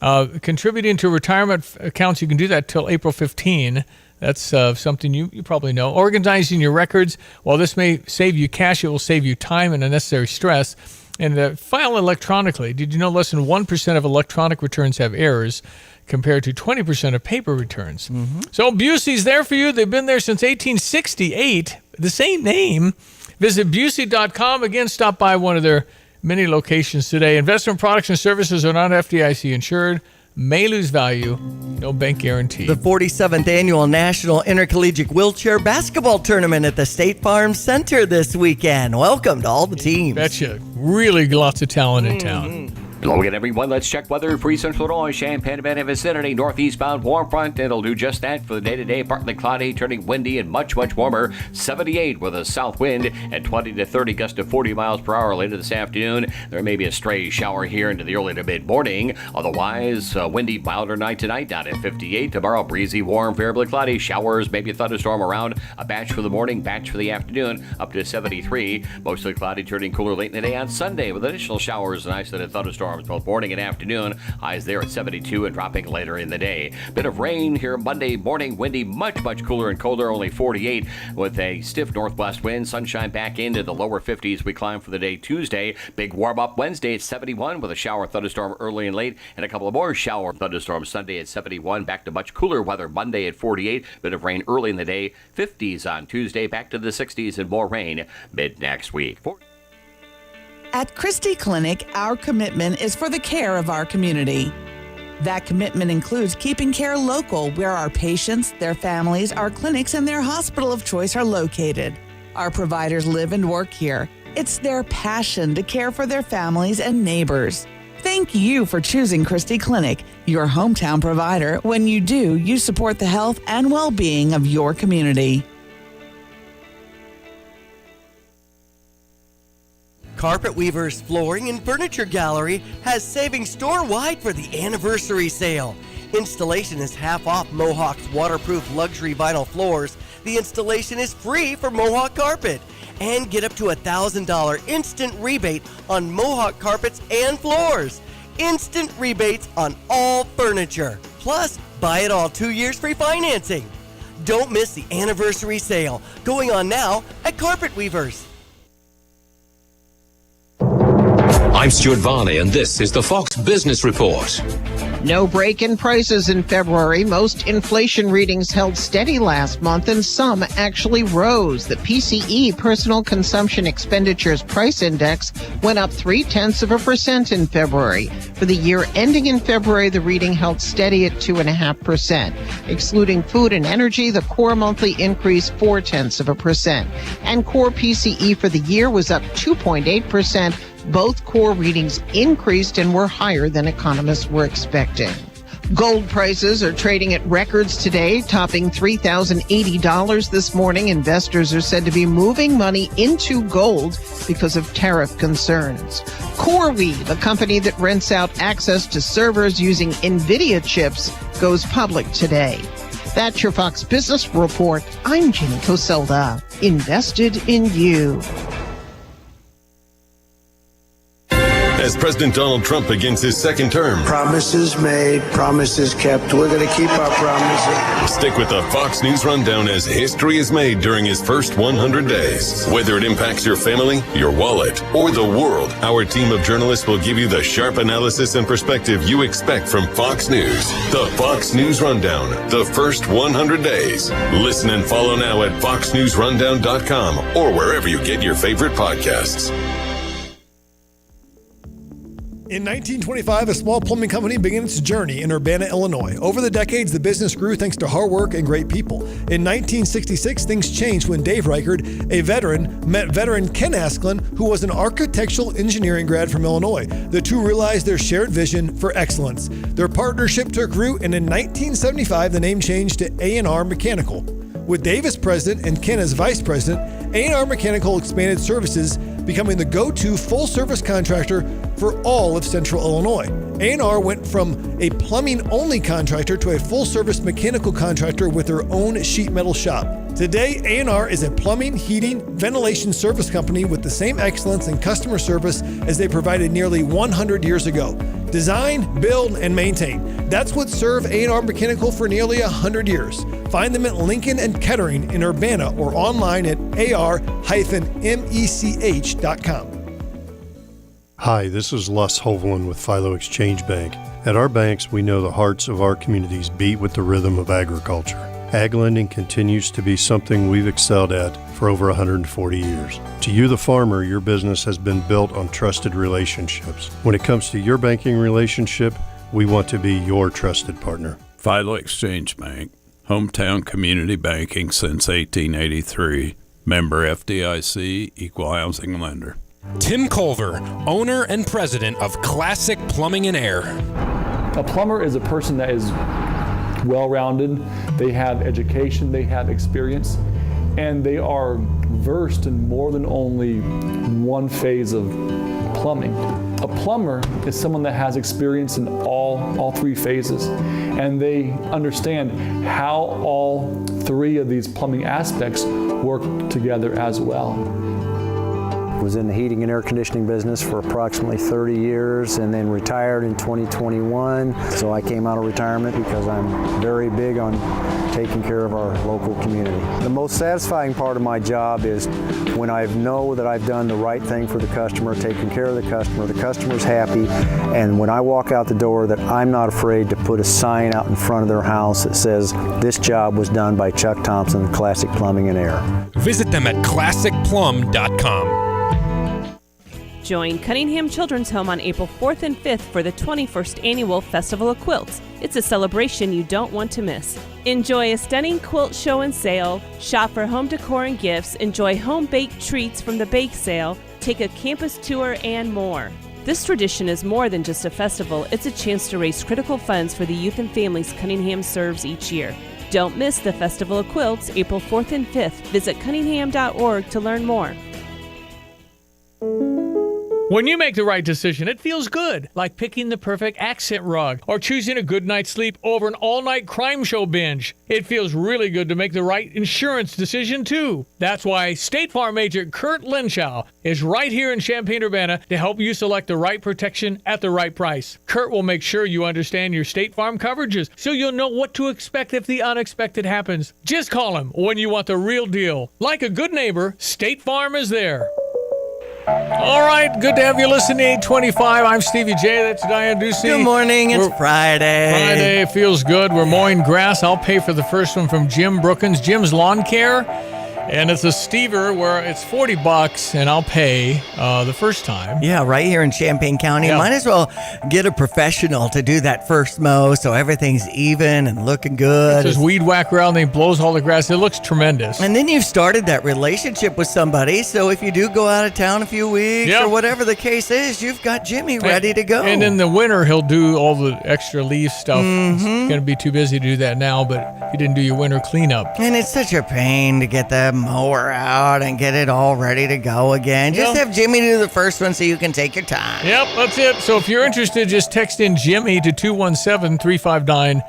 Contributing to retirement accounts, you can do that till April 15. That's something you probably know. Organizing your records, while this may save you cash, it will save you time and unnecessary stress. And file electronically. Did you know less than 1% of electronic returns have errors compared to 20% of paper returns? So Busey's there for you. They've been there since 1868. The same name. Visit Busey.com. Again, stop by one of their many locations today. Investment products and services are not FDIC insured. May lose value. No bank guarantee. The 47th Annual National Intercollegiate Wheelchair Basketball Tournament at the State Farm Center this weekend. Welcome to all the teams. Betcha. Really lots of talent in town. Hello again, everyone. Let's check weather for Eastern Illinois, Champaign, and vicinity. Northeastbound warm front. It'll do just that for the day-to-day. Partly cloudy, turning windy and much, much warmer. 78 with a south wind and 20 to 30 gusts to 40 miles per hour later this afternoon. There may be a stray shower here into the early to mid-morning. Otherwise, windy, milder night tonight down at 58. Tomorrow, breezy, warm, variably cloudy. Showers, maybe a thunderstorm around. A batch for the morning, batch for the afternoon, up to 73. Mostly cloudy, turning cooler late in the day on Sunday with additional showers and isolated thunderstorms thunderstorms both morning and afternoon. Highs there at 72 and dropping later in the day. Bit of rain here Monday morning. Windy, much cooler and colder, only 48 with a stiff northwest wind. Sunshine back into the lower 50s. We climb for the day Tuesday. Big warm up Wednesday at 71 with a shower thunderstorm early and late, and a couple of more shower thunderstorms Sunday at 71. Back to much cooler weather Monday at 48. Bit of rain early in the day. 50s on Tuesday. Back to the 60s and more rain mid next week. At Christie Clinic, our commitment is for the care of our community. That commitment includes keeping care local where our patients, their families, our clinics, and their hospital of choice are located. Our providers live and work here. It's their passion to care for their families and neighbors. Thank you for choosing Christie Clinic, your hometown provider. When you do, you support the health and well-being of your community. Carpet Weavers Flooring and Furniture Gallery has savings store-wide for the anniversary sale. Installation is half off Mohawk's waterproof luxury vinyl floors. The installation is free for Mohawk Carpet. And get up to $1,000 instant rebate on Mohawk carpets and floors. Instant rebates on all furniture. Plus, buy it all 2 years free financing. Don't miss the anniversary sale going on now at Carpet Weavers. I'm Stuart Varney, and this is the Fox Business Report. No break in prices in February. Most inflation readings held steady last month, and some actually rose. The PCE, Personal Consumption Expenditures Price Index, went up 0.3% in February. For the year ending in February, the reading held steady at 2.5%. Excluding food and energy, the core monthly increase 0.4%. And core PCE for the year was up 2.8%. Both core readings increased and were higher than economists were expecting. Gold prices are trading at records today, topping $3,080 this morning. Investors are said to be moving money into gold because of tariff concerns. CoreWeave, a company that rents out access to servers using NVIDIA chips, goes public today. That's your Fox Business Report. I'm Jenny Coselda. Invested in you. As President Donald Trump begins his second term. Promises made, promises kept. We're going to keep our promises. Stick with the Fox News Rundown as history is made during his first 100 days. Whether it impacts your family, your wallet, or the world, our team of journalists will give you the sharp analysis and perspective you expect from Fox News. The Fox News Rundown, the first 100 days. Listen and follow now at foxnewsrundown.com or wherever you get your favorite podcasts. In 1925, a small plumbing company began its journey in Urbana, Illinois. Over the decades, the business grew thanks to hard work and great people. In 1966, things changed when Dave Reichard, a veteran, met veteran Ken Asklin, who was an architectural engineering grad from Illinois. The two realized their shared vision for excellence. Their partnership took root, and in 1975, the name changed to A&R Mechanical. With Dave as president and Ken as vice president, A&R Mechanical expanded services, becoming the go-to full-service contractor for all of Central Illinois. A&R went from a plumbing-only contractor to a full-service mechanical contractor with their own sheet metal shop. Today, A&R is a plumbing, heating, ventilation service company with the same excellence in customer service as they provided nearly 100 years ago. Design, build, and maintain. That's what served A&R Mechanical for nearly 100 years. Find them at Lincoln and Kettering in Urbana or online at ar-mech.com. Hi, this is Les Hovland with Philo Exchange Bank. At our banks, we know the hearts of our communities beat with the rhythm of agriculture. Ag lending continues to be something we've excelled at for over 140 years. To you, the farmer, your business has been built on trusted relationships. When it comes to your banking relationship, we want to be your trusted partner. Philo Exchange Bank, hometown community banking since 1883. Member FDIC, equal housing lender. Tim Culver, owner and president of Classic Plumbing and Air. A plumber is a person that is well-rounded. They have education, they have experience, and they are versed in more than only one phase of plumbing. A plumber is someone that has experience in all three phases, and they understand how all three of these plumbing aspects work together as well. Was in the heating and air conditioning business for approximately 30 years and then retired in 2021. So I came out of retirement because I'm very big on taking care of our local community. The most satisfying part of my job is when I know that I've done the right thing for the customer, taking care of the customer's happy, and when I walk out the door that I'm not afraid to put a sign out in front of their house that says, "This job was done by Chuck Thompson, Classic Plumbing and Air." Visit them at classicplum.com. Join Cunningham Children's Home on April 4th and 5th for the 21st Annual Festival of Quilts. It's a celebration you don't want to miss. Enjoy a stunning quilt show and sale, shop for home decor and gifts, enjoy home-baked treats from the bake sale, take a campus tour, and more. This tradition is more than just a festival. It's a chance to raise critical funds for the youth and families Cunningham serves each year. Don't miss the Festival of Quilts, April 4th and 5th. Visit cunningham.org to learn more. When you make the right decision, it feels good, like picking the perfect accent rug or choosing a good night's sleep over an all-night crime show binge. It feels really good to make the right insurance decision, too. That's why State Farm agent Kurt Lenschow is right here in Champaign-Urbana to help you select the right protection at the right price. Kurt will make sure you understand your State Farm coverages so you'll know what to expect if the unexpected happens. Just call him when you want the real deal. Like a good neighbor, State Farm is there. All right, good to have you listening to 825. I'm Stevie J. That's Diane Ducey. Good morning. It's Friday. Friday feels good. We're mowing grass. I'll pay for the first one from Jim Brookins, Jim's Lawn Care. And it's a Stever where it's $40, and I'll pay the first time. Yeah, right here in Champaign County. Yeah. Might as well get a professional to do that first mow so everything's even and looking good. It's just weed whacker out and he blows all the grass. It looks tremendous. And then you've started that relationship with somebody, so if you do go out of town a few weeks or whatever the case is, you've got Jimmy ready to go. And in the winter, he'll do all the extra leaf stuff. He's going to be too busy to do that now, but he didn't do your winter cleanup. And it's such a pain to get that mower out and get it all ready to go again. Just have Jimmy do the first one so you can take your time. Yep, that's it. So if you're interested, just text in Jimmy to 217-359-2255,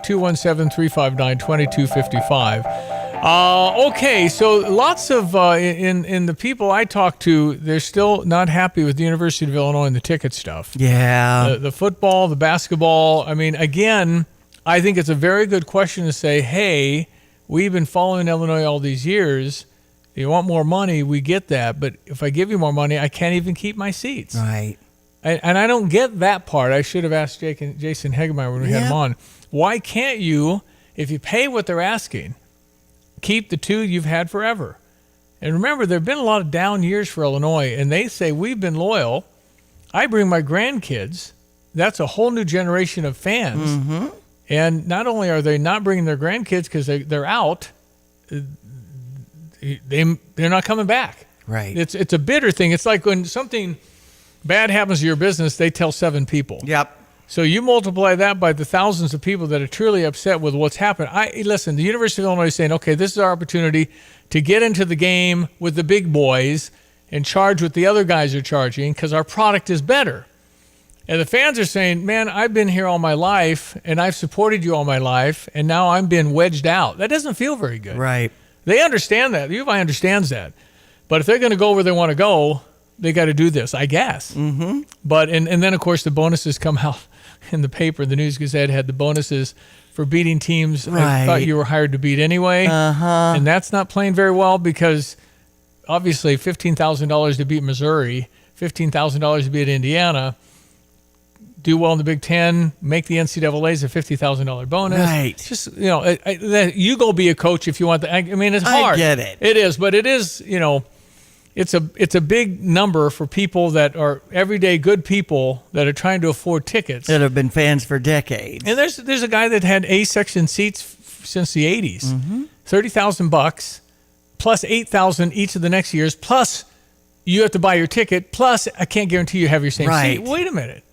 217-359-2255. Okay, so lots of, in the people I talk to, they're still not happy with the University of Illinois and the ticket stuff. Yeah. The football, the basketball. I mean, again, I think it's a very good question to say, hey, we've been following Illinois all these years. You want more money, we get that. But if I give you more money, I can't even keep my seats. Right. And I don't get that part. I should have asked Jason Hegemeyer when we had him on. Why can't you, if you pay what they're asking, keep the two you've had forever? And remember, there have been a lot of down years for Illinois, and they say we've been loyal. I bring my grandkids. That's a whole new generation of fans. Mm-hmm. And not only are they not bringing their grandkids because they're out, they're not coming back. Right. It's a bitter thing. It's like when something bad happens to your business, they tell 7 people. Yep. So you multiply that by the thousands of people that are truly upset with what's happened. Listen, the University of Illinois is saying, okay, this is our opportunity to get into the game with the big boys and charge what the other guys are charging because our product is better. And the fans are saying, man, I've been here all my life, and I've supported you all my life, and now I'm being wedged out. That doesn't feel very good. Right. They understand that. The U of I understands that. But if they're going to go where they want to go, they got to do this, I guess. Mm-hmm. But and then, of course, the bonuses come out in the paper. The News Gazette had the bonuses for beating teams I thought you were hired to beat anyway. Uh-huh. And that's not playing very well because, obviously, $15,000 to beat Missouri, $15,000 to beat Indiana, do well in the Big Ten, make the NCAA's a $50,000 bonus. Right. Just, you go be a coach if you want that. I mean, it's hard. I get it. It is, but it is, it's a big number for people that are everyday good people that are trying to afford tickets. That have been fans for decades. And there's a guy that had A-section seats since the 80s. Mm-hmm. $30,000 plus $8,000 each of the next years, plus you have to buy your ticket, plus I can't guarantee you have your same seat. Wait a minute.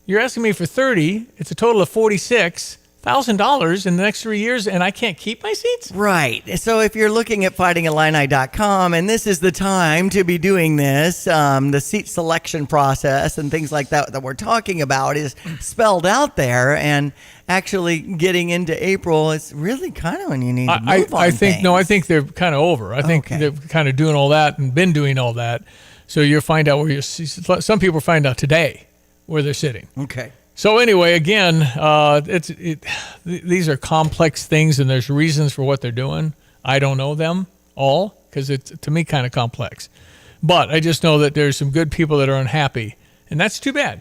You're asking me for $30. It's a total of $46,000 $1,000 in the next 3 years and I can't keep my seats? Right. So if you're looking at fightingillini.com, and this is the time to be doing this, the seat selection process and things like that we're talking about is spelled out there. And actually getting into April, it's really kind of when you need to move on I think things. No, I think they're kind of over. I think they're kind of doing all that and been doing all that. So you'll find out where some people find out today where they're sitting. Okay. So anyway, again, these are complex things, and there's reasons for what they're doing. I don't know them all because it's, to me, kind of complex. But I just know that there's some good people that are unhappy, and that's too bad.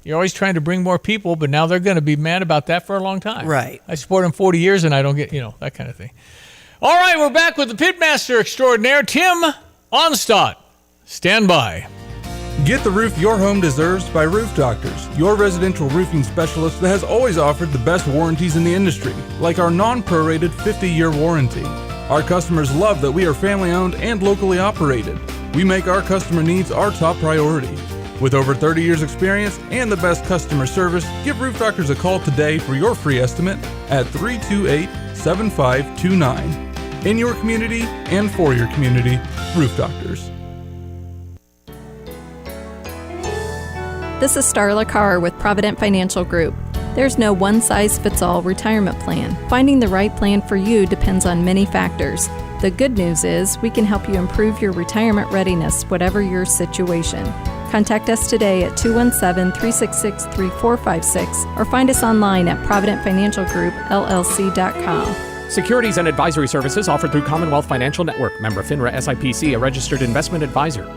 You're always trying to bring more people, but now they're going to be mad about that for a long time. Right. I support them 40 years, and I don't get, that kind of thing. All right, we're back with the pitmaster extraordinaire, Tim Onstadt. Stand by. Get the roof your home deserves by Roof Doctors, your residential roofing specialist that has always offered the best warranties in the industry, like our non-prorated 50-year warranty. Our customers love that we are family-owned and locally operated. We make our customer needs our top priority. With over 30 years experience and the best customer service, give Roof Doctors a call today for your free estimate at 328-7529. In your community and for your community, Roof Doctors. This is Starla Carr with Provident Financial Group. There's no one-size-fits-all retirement plan. Finding the right plan for you depends on many factors. The good news is we can help you improve your retirement readiness, whatever your situation. Contact us today at 217-366-3456 or find us online at providentfinancialgroupllc.com. Securities and advisory services offered through Commonwealth Financial Network. Member FINRA SIPC, a registered investment advisor.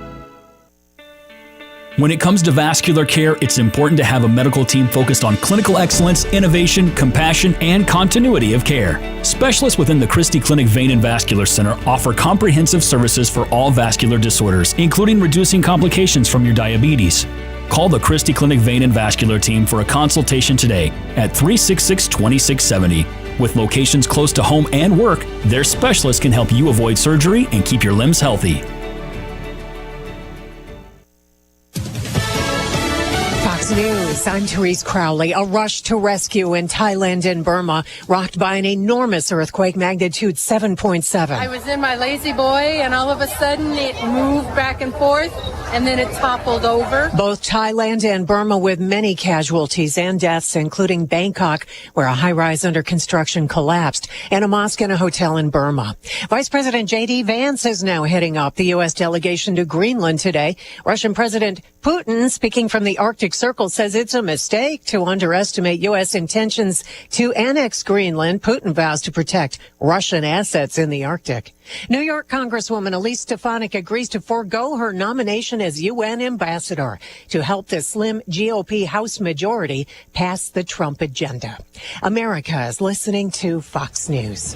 When it comes to vascular care, it's important to have a medical team focused on clinical excellence, innovation, compassion, and continuity of care. Specialists within the Christie Clinic Vein and Vascular Center offer comprehensive services for all vascular disorders, including reducing complications from your diabetes. Call the Christie Clinic Vein and Vascular team for a consultation today at 366-2670. With locations close to home and work, their specialists can help you avoid surgery and keep your limbs healthy. Fox News, I'm Therese Crowley. A rush to rescue in Thailand and Burma, rocked by an enormous earthquake, magnitude 7.7. I was in my lazy boy, and all of a sudden it moved back and forth, and then it toppled over. Both Thailand and Burma with many casualties and deaths, including Bangkok, where a high-rise under construction collapsed, and a mosque and a hotel in Burma. Vice President J.D. Vance is now heading up the U.S. delegation to Greenland today. Russian President Putin, speaking from the Arctic Circle, says it's a mistake to underestimate U.S. intentions to annex Greenland. Putin vows to protect Russian assets in the Arctic. New York Congresswoman Elise Stefanik agrees to forego her nomination as UN ambassador to help the slim GOP House majority pass the Trump agenda. America is listening to Fox News.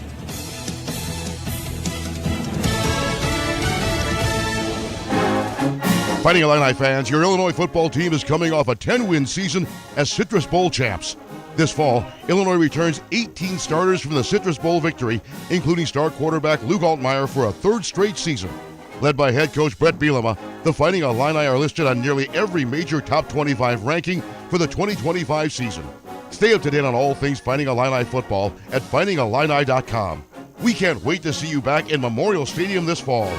Fighting Illini fans, your Illinois football team is coming off a 10-win season as Citrus Bowl champs. This fall, Illinois returns 18 starters from the Citrus Bowl victory, including star quarterback Luke Altmaier for a third straight season. Led by head coach Brett Bielema, the Fighting Illini are listed on nearly every major top 25 ranking for the 2025 season. Stay up to date on all things Fighting Illini football at fightingillini.com. We can't wait to see you back in Memorial Stadium this fall.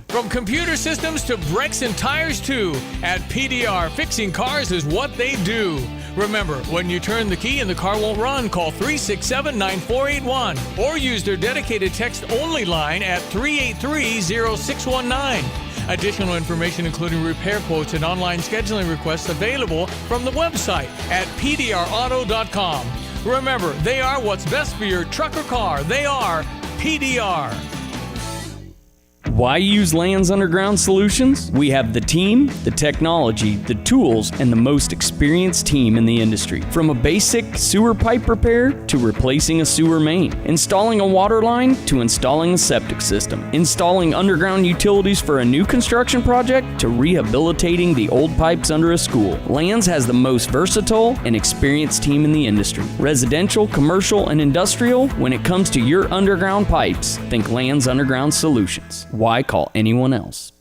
From computer systems to brakes and tires too, at PDR, fixing cars is what they do. Remember, when you turn the key and the car won't run, call 367-9481 or use their dedicated text-only line at 383-0619. Additional information including repair quotes and online scheduling requests available from the website at pdrauto.com. Remember, they are what's best for your truck or car. They are PDR. Why use Lands Underground Solutions? We have the team, the technology, the tools, and the most experienced team in the industry. From a basic sewer pipe repair to replacing a sewer main, installing a water line to installing a septic system, installing underground utilities for a new construction project to rehabilitating the old pipes under a school. Lands has the most versatile and experienced team in the industry. Residential, commercial, and industrial, when it comes to your underground pipes, think Lands Underground Solutions. Why call anyone else?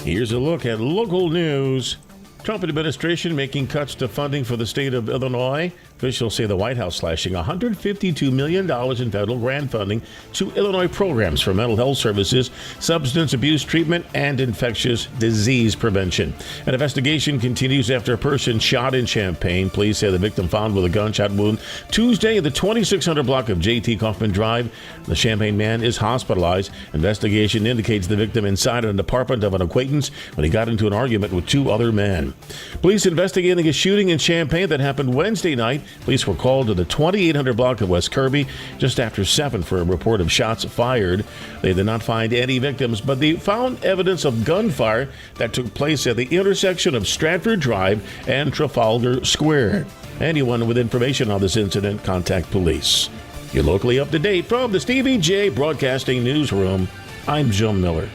Here's a look at local news. Trump administration making cuts to funding for the state of Illinois. Officials say the White House slashing $152 million in federal grant funding to Illinois programs for mental health services, substance abuse treatment, and infectious disease prevention. An investigation continues after a person shot in Champaign. Police say the victim found with a gunshot wound Tuesday in the 2600 block of J.T. Kaufman Drive. The Champaign man is hospitalized. Investigation indicates the victim inside an apartment of an acquaintance when he got into an argument with two other men. Police investigating a shooting in Champaign that happened Wednesday night. Police were called to the 2800 block of West Kirby just after 7 for a report of shots fired. They did not find any victims, but they found evidence of gunfire that took place at the intersection of Stratford Drive and Trafalgar Square. Anyone with information on this incident, contact police. You're locally up to date from the Stevie J Broadcasting Newsroom. I'm Jim Miller.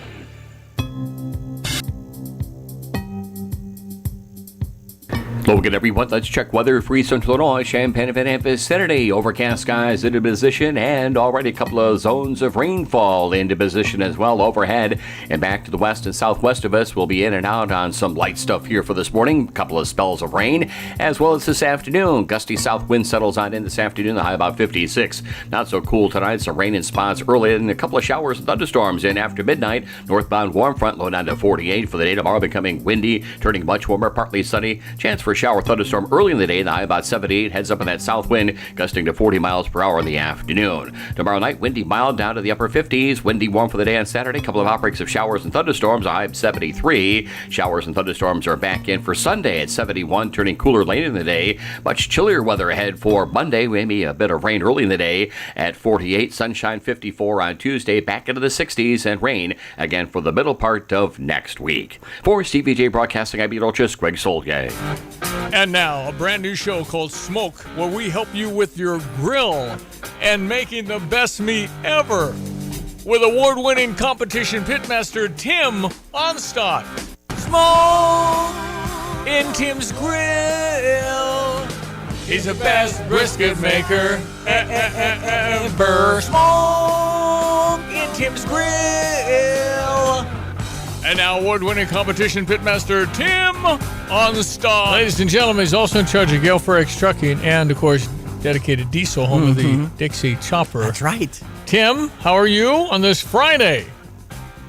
Hello again, everyone. Let's check weather for Eastern Illinois. Champaign and vicinity. Overcast skies into position and already a couple of zones of rainfall into position as well overhead. And back to the west and southwest of us, we'll be in and out on some light stuff here for this morning. A couple of spells of rain as well as this afternoon. Gusty south wind settles on in this afternoon, the high about 56. Not so cool tonight. Some rain in spots early and a couple of showers and thunderstorms in after midnight. Northbound warm front low down to 48 for the day. Tomorrow becoming windy, turning much warmer, partly sunny. Chance for shower thunderstorm early in the day, the high about 78, heads up in that south wind, gusting to 40 miles per hour in the afternoon. Tomorrow night, windy mild down to the upper 50s, windy warm for the day on Saturday, a couple of outbreaks of showers and thunderstorms, a high of 73. Showers and thunderstorms are back in for Sunday at 71, turning cooler late in the day. Much chillier weather ahead for Monday, maybe a bit of rain early in the day at 48, sunshine 54 on Tuesday, back into the 60s, and rain again for the middle part of next week. For Stevie J Broadcasting, I'm meteorologist Greg Solgay. And now, a brand new show called Smoke, where we help you with your grill and making the best meat ever. With award-winning competition pitmaster Tim Onstadt. Smoke in Tim's Grill. He's the best brisket maker ever. Smoke in Tim's Grill. And now award-winning competition pitmaster Tim Onstadt. Ladies and gentlemen, he's also in charge of Gale Forex Trucking and, of course, dedicated diesel, home of the Dixie Chopper. That's right. Tim, how are you on this Friday?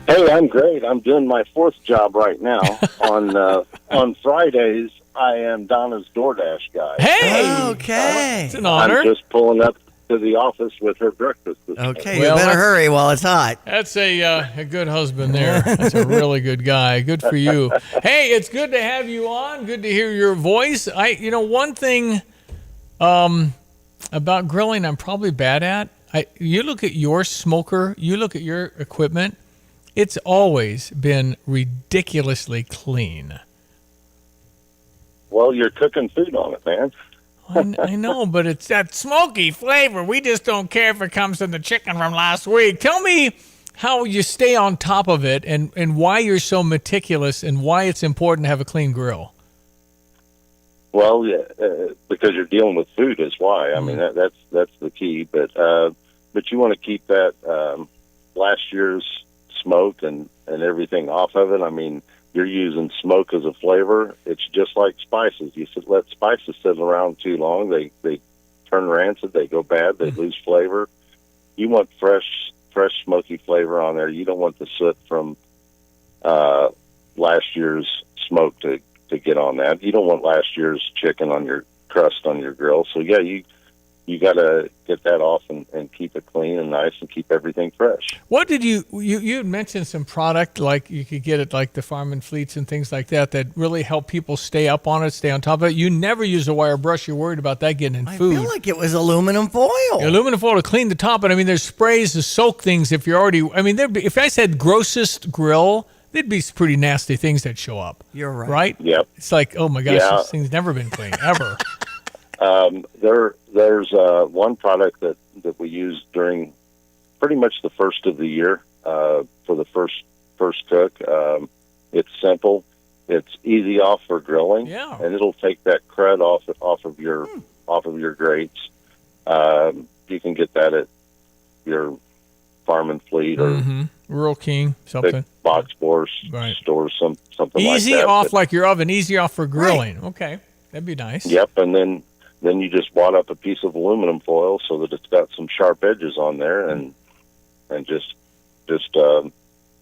Hey, I'm great. I'm doing my fourth job right now. On Fridays, I am Donna's DoorDash guy. Hey! Okay. It's an honor. I'm just pulling up to the office with her breakfast this morning. Okay, well, you better hurry while it's hot. That's a good husband there. That's a really good guy. Good for you. Hey, it's good to have you on. Good to hear your voice. One thing about grilling I'm probably bad at. You look at your smoker, you look at your equipment, it's always been ridiculously clean. Well, you're cooking food on it, man. I know, but it's that smoky flavor. We just don't care if it comes from the chicken from last week. Tell me how you stay on top of it and why you're so meticulous and why it's important to have a clean grill. Well, because you're dealing with food is why. I mean, that's the key. But you want to keep that last year's smoke and everything off of it. I mean, you're using smoke as a flavor. It's just like spices. You let spices sit around too long, they turn rancid, they go bad, they lose flavor. You want fresh smoky flavor on there. You don't want the soot from last year's smoke to get on that. You don't want last year's chicken on your crust on your grill. So yeah, you got to get that off and keep it clean and nice and keep everything fresh. What did you had mentioned some product like you could get it like the Farm and Fleets and things like that really help people stay up on it, stay on top of it. You never use a wire brush. You're worried about that getting in food. I feel like it was aluminum foil. Aluminum foil to clean the top. But I mean, there's sprays to soak things if you're already. I mean, if I said grossest grill, there'd be some pretty nasty things that show up. You're right. Right? Yep. It's like, oh my gosh, this thing's never been clean ever. There's one product that we use during pretty much the first of the year for the first cook. It's simple, it's easy off for grilling, and it'll take that crud off of your grates. You can get that at your Farm and Fleet or Rural King something box board stores something like that. Easy off like your oven, easy off for grilling. Right. Okay, that'd be nice. Yep, and then you just wad up a piece of aluminum foil so that it's got some sharp edges on there, and just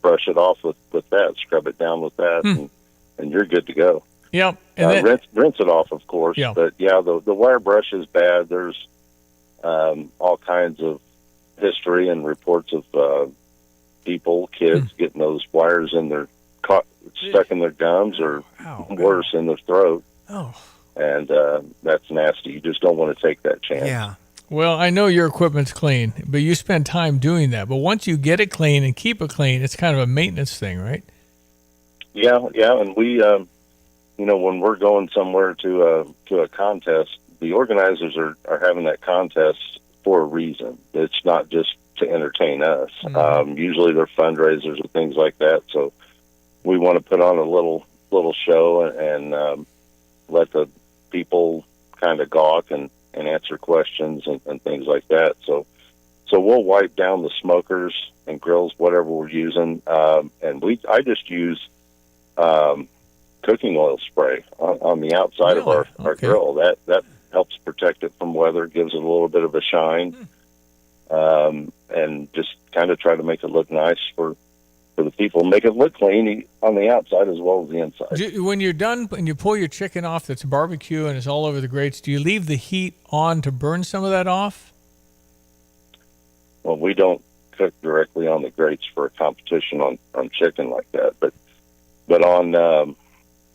brush it off with that, scrub it down with that, and you're good to go. Yep, and then, rinse it off, of course. Yeah. But yeah, the wire brush is bad. There's all kinds of history and reports of people, kids getting those wires in their stuck in their gums, or worse, in their throat. Oh. And that's nasty. You just don't want to take that chance. Yeah. Well, I know your equipment's clean, but you spend time doing that. But once you get it clean and keep it clean, it's kind of a maintenance thing, right? Yeah, and we, when we're going somewhere to a contest, the organizers are having that contest for a reason. It's not just to entertain us. Usually they're fundraisers or things like that. So we want to put on a little show and let the people kind of gawk and answer questions and things like that. So we'll wipe down the smokers and grills, whatever we're using, and I just use cooking oil spray on the outside of our grill. That helps protect it from weather, gives it a little bit of a shine, and just kind of try to make it look nice for the people, make it look clean on the outside as well as the inside. When you're done and you pull your chicken off that's barbecue and it's all over the grates, do you leave the heat on to burn some of that off? Well, we don't cook directly on the grates for a competition on chicken like that, but on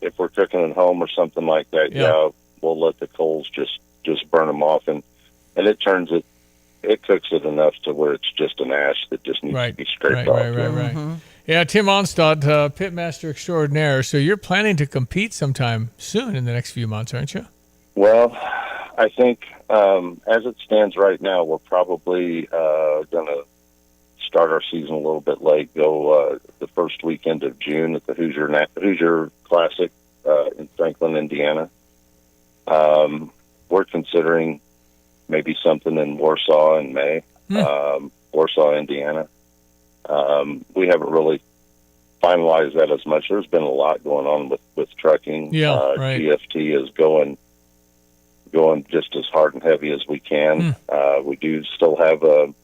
if we're cooking at home or something like that, we'll let the coals just burn them off, and it turns it cooks it enough to where it's just an ash that just needs to be scraped off. Right. Yeah, Tim Onstad, Pitmaster Extraordinaire. So you're planning to compete sometime soon in the next few months, aren't you? Well, I think as it stands right now, we're probably going to start our season a little bit late, go the first weekend of June at the Hoosier Classic in Franklin, Indiana. We're considering maybe something in Warsaw in May, Warsaw, Indiana. We haven't really finalized that as much. There's been a lot going on with trucking. GFT is going just as hard and heavy as we can. We do still have a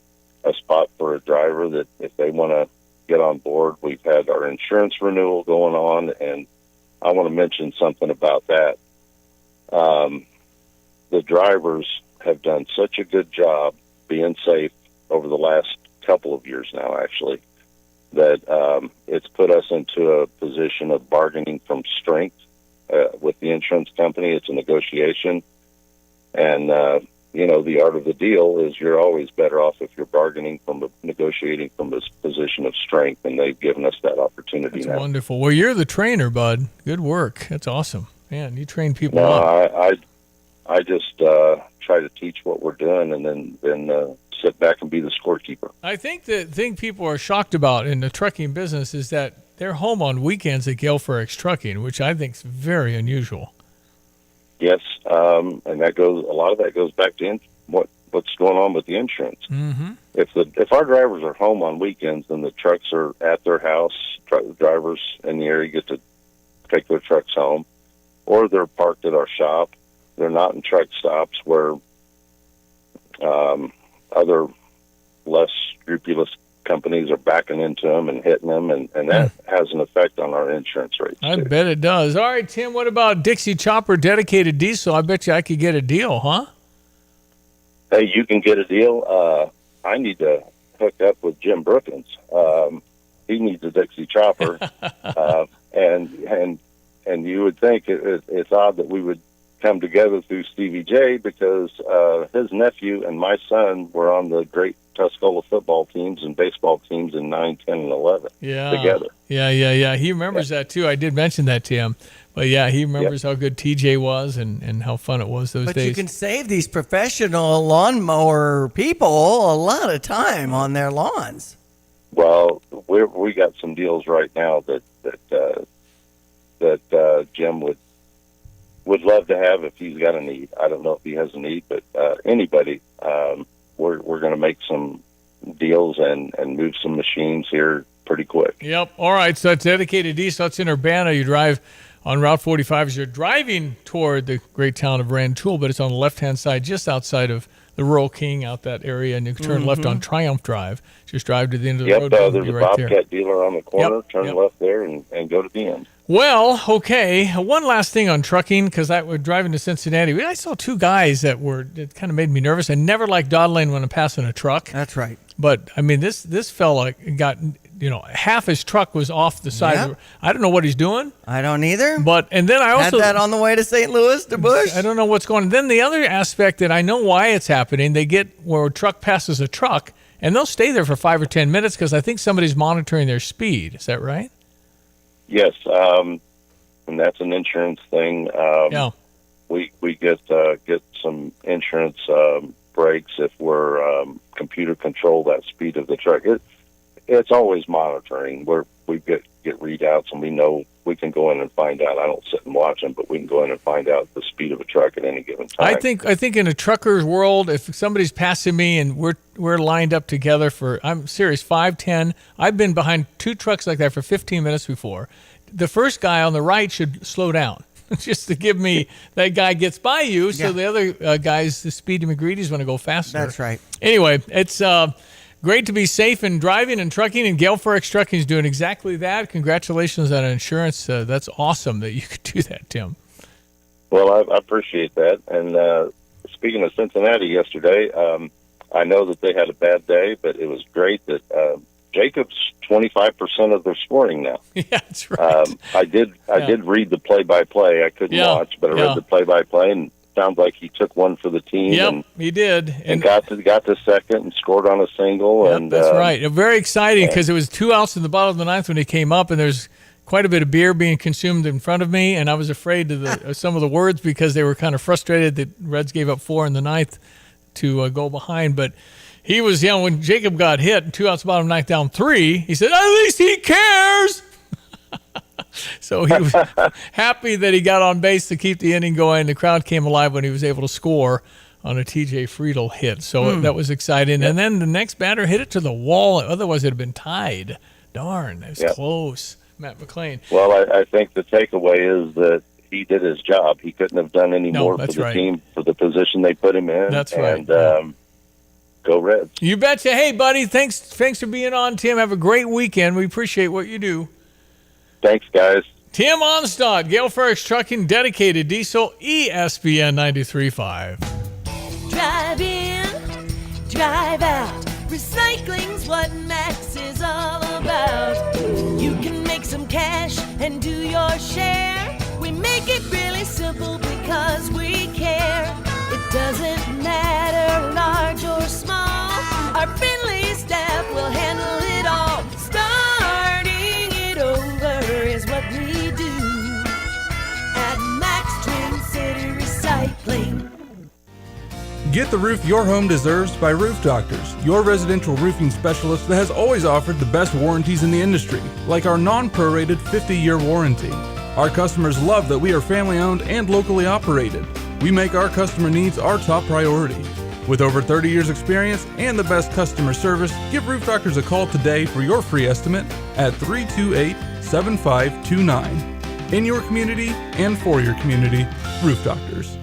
spot for a driver that if they want to get on board. We've had our insurance renewal going on, and I want to mention something about that. The drivers have done such a good job being safe over the last couple of years now, actually, that it's put us into a position of bargaining from strength with the insurance company. It's a negotiation. And, the art of the deal is you're always better off if you're negotiating from this position of strength, and they've given us that opportunity now. That's wonderful. Well, you're the trainer, bud. Good work. That's awesome. Man, you train people up. I just try to teach what we're doing, and then sit back and be the scorekeeper. I think the thing people are shocked about in the trucking business is that they're home on weekends at Gale Ferrex Trucking, which I think is very unusual. Yes, and a lot of that goes back to what's going on with the insurance. Mm-hmm. If our drivers are home on weekends, then the trucks are at their house. Drivers in the area get to take their trucks home, or they're parked at our shop. They're not in truck stops where other less scrupulous companies are backing into them and hitting them, and that has an effect on our insurance rates. I bet it does. All right, Tim, what about Dixie Chopper dedicated diesel? I bet you I could get a deal, huh? Hey, you can get a deal. I need to hook up with Jim Brookins. He needs a Dixie Chopper, and you would think it's odd that we would come together through Stevie J, because his nephew and my son were on the great Tuscola football teams and baseball teams in 9, 10, and 11 together. Yeah. He remembers that, too. I did mention that to him. But, yeah, he remembers how good TJ was and how fun it was those days. But you can save these professional lawnmower people a lot of time on their lawns. Well, we got some deals right now that Jim would love to have if he's got a need. I don't know if he has a need, but anybody, we're going to make some deals and move some machines here pretty quick. Yep. All right. So it's dedicated east. That's in Urbana. You drive on Route 45 as you're driving toward the great town of Rantoul, but it's on the left-hand side, just outside of the Rural King, out that area, and you can turn left on Triumph Drive. Just drive to the end of the road. There's a right Bobcat there. dealer on the corner. Turn left there and go to the end. Well, okay. One last thing on trucking, because I was driving to Cincinnati. I saw two guys it kind of made me nervous. I never like dawdling when I'm passing a truck. That's right. But I mean, this fella got, half his truck was off the side. Yep. I don't know what he's doing. I don't either. And then I also had that on the way to St. Louis to Bush. I don't know what's going on. Then the other aspect that I know why it's happening, they get where a truck passes a truck, and they'll stay there for 5 or 10 minutes because I think somebody's monitoring their speed. Is that right? Yes, and that's an insurance thing. We get some insurance breaks if we're computer control that speed of the truck. It's always monitoring. We get readouts, and we know we can go in and find out. I don't sit and watch them, but we can go in and find out the speed of a truck at any given time. I think in a trucker's world, if somebody's passing me and we're lined up together for, I'm serious, 5, 10, I've been behind two trucks like that for 15 minutes before. The first guy on the right should slow down. Just to give me, that guy gets by you, so the other guys, the Speedy McGreedy's want to go faster. That's right. Anyway, it's great to be safe in driving and trucking, and Gale Forex Trucking is doing exactly that. Congratulations on insurance. That's awesome that you could do that, Tim. Well, I appreciate that. And speaking of Cincinnati yesterday, I know that they had a bad day, but it was great that Jacob's 25% of their scoring now. Yeah, that's right. I did read the play-by-play. I couldn't watch, but I read the play-by-play, and it sounds like he took one for the team. Yep, he did, and got to second and scored on a single. Yep, and that's right. Very exciting because it was 2 outs in the bottom of the ninth when he came up, and there's quite a bit of beer being consumed in front of me, and I was afraid of some of the words because they were kind of frustrated that Reds gave up 4 in the ninth to go behind, but. He was, when Jacob got hit, 2 outs, bottom, ninth, down 3, he said, at least he cares. So he was happy that he got on base to keep the inning going. The crowd came alive when he was able to score on a TJ Friedl hit. So that was exciting. Yep. And then the next batter hit it to the wall. Otherwise, it would have been tied. Darn, it was close. Matt McClain. Well, I think the takeaway is that he did his job. He couldn't have done any more for the team, for the position they put him in. That's right. And, go Reds. You betcha. Hey, buddy, thanks for being on, Tim. Have a great weekend. We appreciate what you do. Thanks, guys. Tim Onstad, Gale Forex Trucking, dedicated diesel, ESPN 93.5. Drive in, drive out. Recycling's what Max is all about. You can make some cash and do your share. We make it really simple because we care. It doesn't matter large or small. Our friendly staff will handle it all. Starting it over is what we do at Max Twin City Recycling. Get the roof your home deserves by Roof Doctors, your residential roofing specialist that has always offered the best warranties in the industry, like our non-prorated 50-year warranty. Our customers love that we are family-owned and locally operated. We make our customer needs our top priority. With over 30 years experience and the best customer service, give Roof Doctors a call today for your free estimate at 328-7529. In your community and for your community, Roof Doctors.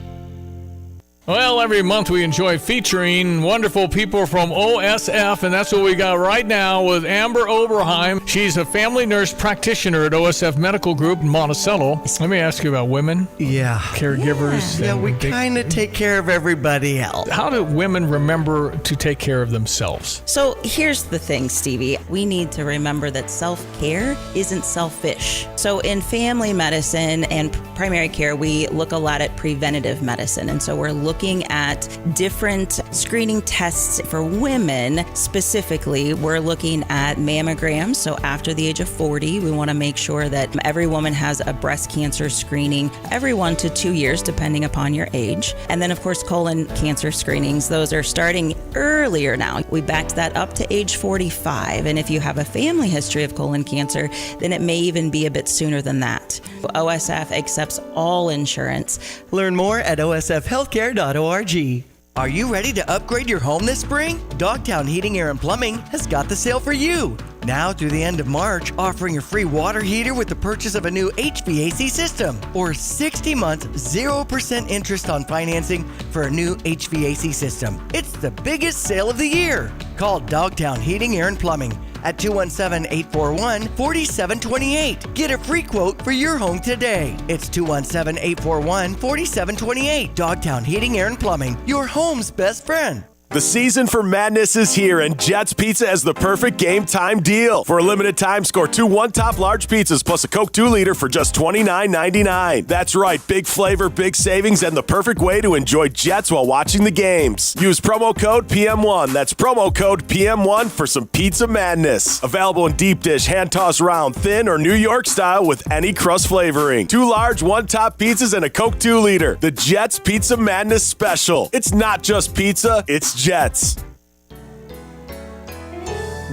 Well, every month we enjoy featuring wonderful people from OSF, and that's what we got right now with Amber Oberheim. She's a family nurse practitioner at OSF Medical Group in Monticello. Let me ask you about women. Yeah. Caregivers. Yeah, we kind of take care of everybody else. How do women remember to take care of themselves? So here's the thing, Stevie. We need to remember that self-care isn't selfish. So in family medicine and primary care, we look a lot at preventative medicine, and so we're looking at different screening tests for women. Specifically, we're looking at mammograms. So after the age of 40, we want to make sure that every woman has a breast cancer screening every 1 to 2 years, depending upon your age. And then, of course, colon cancer screenings. Those are starting earlier now. We backed that up to age 45. And if you have a family history of colon cancer, then it may even be a bit sooner than that. OSF accepts all insurance. Learn more at osfhealthcare.org. Are you ready to upgrade your home this spring? Dogtown Heating, Air, and Plumbing has got the sale for you. Now through the end of March, offering a free water heater with the purchase of a new HVAC system, or 60 months, 0% interest on financing for a new HVAC system. It's the biggest sale of the year. Call Dogtown Heating, Air, and Plumbing at 217-841-4728. Get a free quote for your home today. It's 217-841-4728. Dogtown Heating, Air, and Plumbing, your home's best friend. The season for madness is here, and Jets Pizza has the perfect game time deal. For a limited time, score 2 one-top large pizzas plus a Coke 2-liter for just $29.99. That's right, big flavor, big savings, and the perfect way to enjoy Jets while watching the games. Use promo code PM1. That's promo code PM1 for some pizza madness. Available in deep dish, hand-tossed round, thin, or New York style with any crust flavoring. 2 large one-top pizzas and a Coke 2-liter. The Jets Pizza Madness Special. It's not just pizza, it's Jets.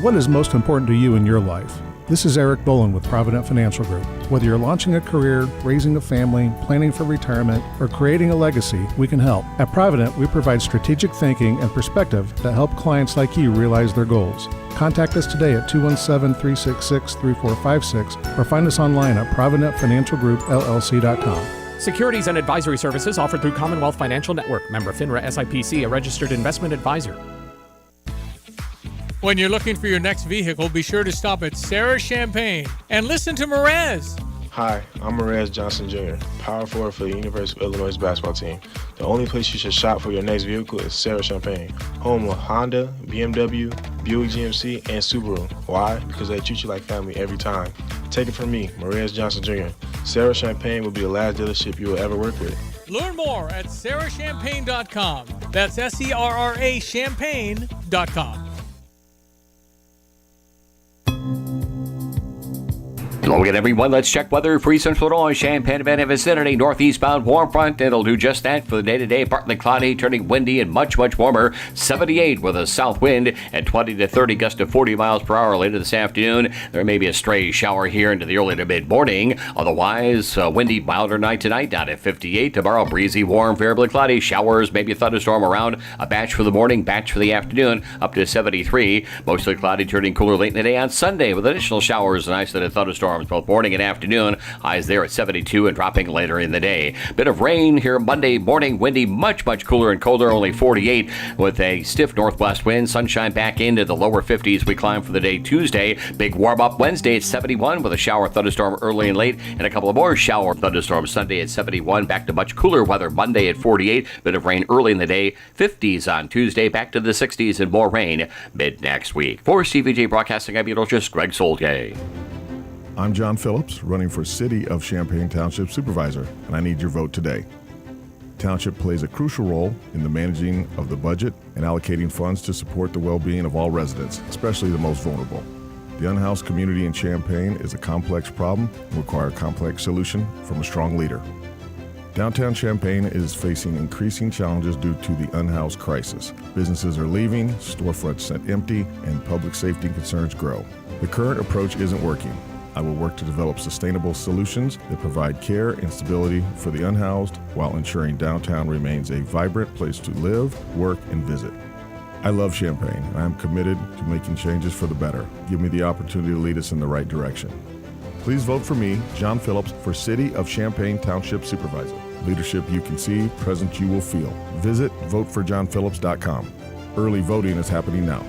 What is most important to you in your life? This is Eric Boland with Provident Financial Group. Whether you're launching a career, raising a family, planning for retirement, or creating a legacy, we can help. At Provident, we provide strategic thinking and perspective that help clients like you realize their goals. Contact us today at 217-366-3456 or find us online at providentfinancialgroupllc.com. Securities and advisory services offered through Commonwealth Financial Network. Member FINRA SIPC, a registered investment advisor. When you're looking for your next vehicle, be sure to stop at Sarah Champagne and listen to Merez. Hi, I'm Merez Johnson Jr., power forward for the University of Illinois basketball team. The only place you should shop for your next vehicle is Sarah Champagne, home of Honda, BMW, Buick GMC, and Subaru. Why? Because they treat you like family every time. Take it from me, Merez Johnson Jr. Sarah Champagne will be the last dealership you will ever work with. Learn more at sarahchampagne.com. That's SERRA champagne.com. Hello again, everyone. Let's check weather for East Central Illinois, Champaign, and vicinity. Northeastbound warm front. It'll do just that for the day-to-day. Partly cloudy, turning windy and much, much warmer. 78 with a south wind and 20 to 30 gusts to 40 miles per hour later this afternoon. There may be a stray shower here into the early to mid-morning. Otherwise, windy, milder night tonight, down at 58. Tomorrow, breezy, warm, variably cloudy. Showers, maybe a thunderstorm around. A batch for the morning, batch for the afternoon, up to 73. Mostly cloudy, turning cooler late in the day on Sunday with additional showers and isolated thunderstorms both morning and afternoon. Highs there at 72 and dropping later in the day. Bit of rain here Monday morning. Windy, much, much cooler and colder, only 48 with a stiff northwest wind. Sunshine back into the lower 50s. We climb for the day Tuesday. Big warm up Wednesday at 71 with a shower thunderstorm early and late and a couple of more shower thunderstorms Sunday at 71. Back to much cooler weather Monday at 48. Bit of rain early in the day. 50s on Tuesday. Back to the 60s and more rain mid next week. For CVJ Broadcasting, I'm meteorologist Greg Solgay. I'm John Phillips, running for City of Champaign Township Supervisor, and I need your vote today. Township plays a crucial role in the managing of the budget and allocating funds to support the well-being of all residents, especially the most vulnerable. The unhoused community in Champaign is a complex problem and requires a complex solution from a strong leader. Downtown Champaign is facing increasing challenges due to the unhoused crisis. Businesses are leaving, storefronts sit empty, and public safety concerns grow. The current approach isn't working. I will work to develop sustainable solutions that provide care and stability for the unhoused while ensuring downtown remains a vibrant place to live, work, and visit. I love Champaign, and I am committed to making changes for the better. Give me the opportunity to lead us in the right direction. Please vote for me, John Phillips, for City of Champaign Township Supervisor. Leadership you can see, presence you will feel. Visit voteforjohnphillips.com. Early voting is happening now.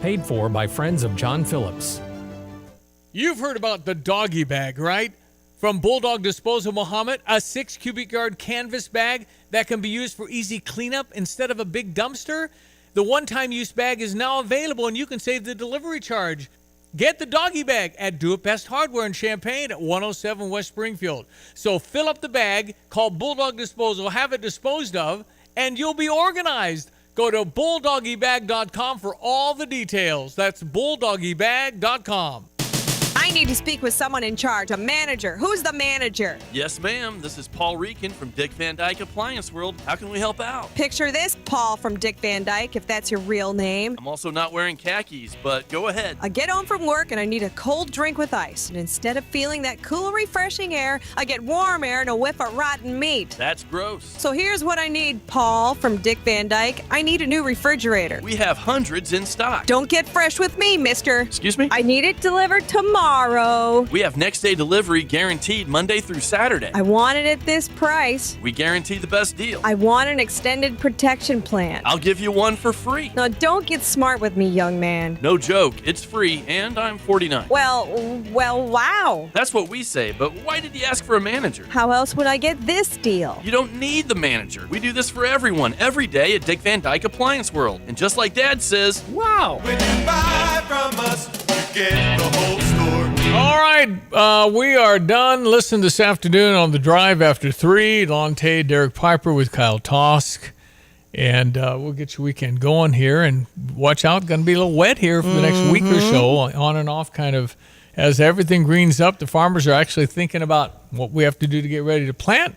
Paid for by friends of John Phillips. You've heard about the doggy bag, right? From Bulldog Disposal Muhammad, a 6 cubic yard canvas bag that can be used for easy cleanup instead of a big dumpster. The one-time use bag is now available and you can save the delivery charge. Get the doggy bag at Do It Best Hardware in Champaign at 107 West Springfield. So fill up the bag, call Bulldog Disposal, have it disposed of, and you'll be organized. Go to bulldoggybag.com for all the details. That's bulldoggybag.com. I need to speak with someone in charge, a manager. Who's the manager? Yes, ma'am. This is Paul Reekin from Dick Van Dyke Appliance World. How can we help out? Picture this, Paul from Dick Van Dyke, if that's your real name. I'm also not wearing khakis, but go ahead. I get home from work and I need a cold drink with ice. And instead of feeling that cool, refreshing air, I get warm air and a whiff of rotten meat. That's gross. So here's what I need, Paul from Dick Van Dyke. I need a new refrigerator. We have hundreds in stock. Don't get fresh with me, mister. Excuse me? I need it delivered tomorrow. We have next day delivery guaranteed Monday through Saturday. I want it at this price. We guarantee the best deal. I want an extended protection plan. I'll give you one for free. Now, don't get smart with me, young man. No joke. It's free, and I'm 49. Well, wow. That's what we say, but why did you ask for a manager? How else would I get this deal? You don't need the manager. We do this for everyone, every day at Dick Van Dyke Appliance World. And just like Dad says, wow. When you buy from us, you get the whole store. All right, we are done. Listen this afternoon on The Drive after 3. Lonte, Derek Piper with Kyle Tosk. And we'll get your weekend going here. And watch out, going to be a little wet here for the next week or so, on and off kind of. As everything greens up, the farmers are actually thinking about what we have to do to get ready to plant.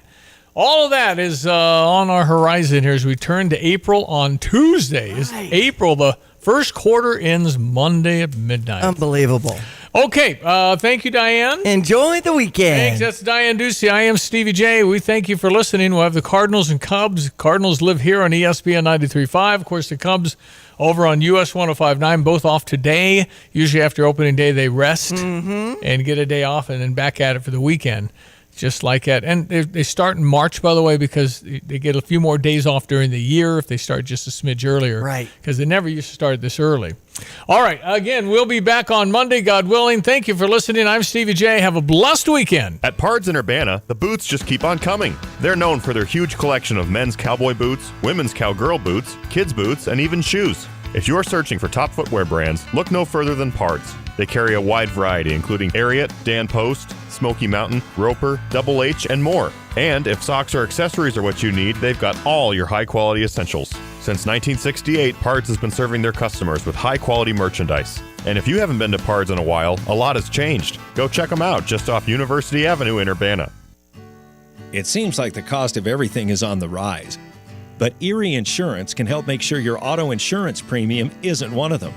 All of that is on our horizon here as we turn to April on Tuesday. It's April, the first quarter ends Monday at midnight. Unbelievable. Okay, thank you, Diane. Enjoy the weekend. Thanks, that's Diane Ducey. I am Stevie J. We thank you for listening. We'll have the Cardinals and Cubs. Cardinals live here on ESPN 93.5. Of course, the Cubs over on US 105.9, both off today. Usually after opening day, they rest and get a day off and then back at it for the weekend. Just like that. And they start in March, by the way, because they get a few more days off during the year if they start just a smidge earlier. Right. Because they never used to start this early. All right. Again, we'll be back on Monday, God willing. Thank you for listening. I'm Stevie J. Have a blessed weekend. At Pards in Urbana, the boots just keep on coming. They're known for their huge collection of men's cowboy boots, women's cowgirl boots, kids' boots, and even shoes. If you're searching for top footwear brands, look no further than Pards. They carry a wide variety, including Ariat, Dan Post, Smoky Mountain, Roper, Double H, and more. And if socks or accessories are what you need, they've got all your high-quality essentials. Since 1968, Pards has been serving their customers with high-quality merchandise. And if you haven't been to Pards in a while, a lot has changed. Go check them out just off University Avenue in Urbana. It seems like the cost of everything is on the rise. But Erie Insurance can help make sure your auto insurance premium isn't one of them.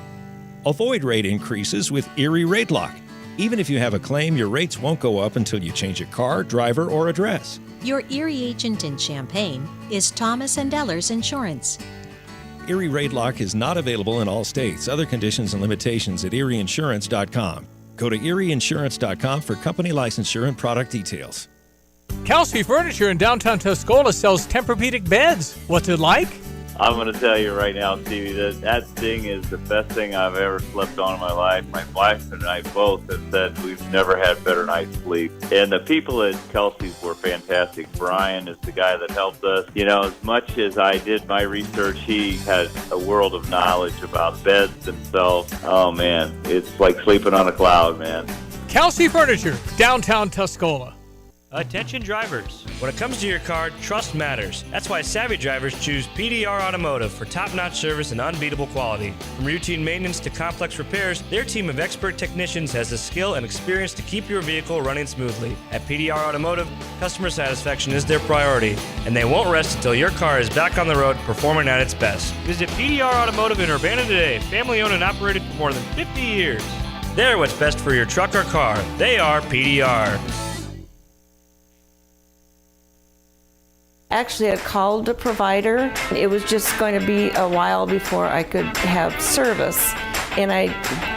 Avoid rate increases with Erie Rate Lock. Even if you have a claim, your rates won't go up until you change a car, driver, or address. Your Erie agent in Champaign is Thomas & Ellers Insurance. Erie Rate Lock is not available in all states. Other conditions and limitations at erieinsurance.com. Go to erieinsurance.com for company licensure and product details. Kelsey Furniture in downtown Tuscola sells Tempur-Pedic beds. What's it like? I'm going to tell you right now, Stevie, that thing is the best thing I've ever slept on in my life. My wife and I both have said we've never had better night's sleep. And the people at Kelsey's were fantastic. Brian is the guy that helped us. You know, as much as I did my research, he had a world of knowledge about beds themselves. Oh, man, it's like sleeping on a cloud, man. Kelsey Furniture, downtown Tuscola. Attention drivers. When it comes to your car, trust matters. That's why savvy drivers choose PDR Automotive for top-notch service and unbeatable quality. From routine maintenance to complex repairs, their team of expert technicians has the skill and experience to keep your vehicle running smoothly. At PDR Automotive, customer satisfaction is their priority, and they won't rest until your car is back on the road performing at its best. Visit PDR Automotive in Urbana today, family-owned and operated for more than 50 years. They're what's best for your truck or car. They are PDR. Actually, I called the provider. It was just going to be a while before I could have service, and I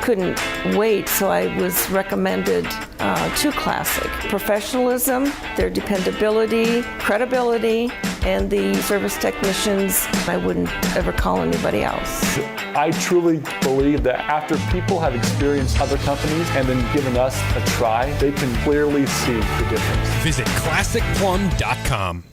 couldn't wait, so I was recommended to Classic. Professionalism, their dependability, credibility, and the service technicians. I wouldn't ever call anybody else. I truly believe that after people have experienced other companies and then given us a try, they can clearly see the difference. Visit ClassicPlum.com.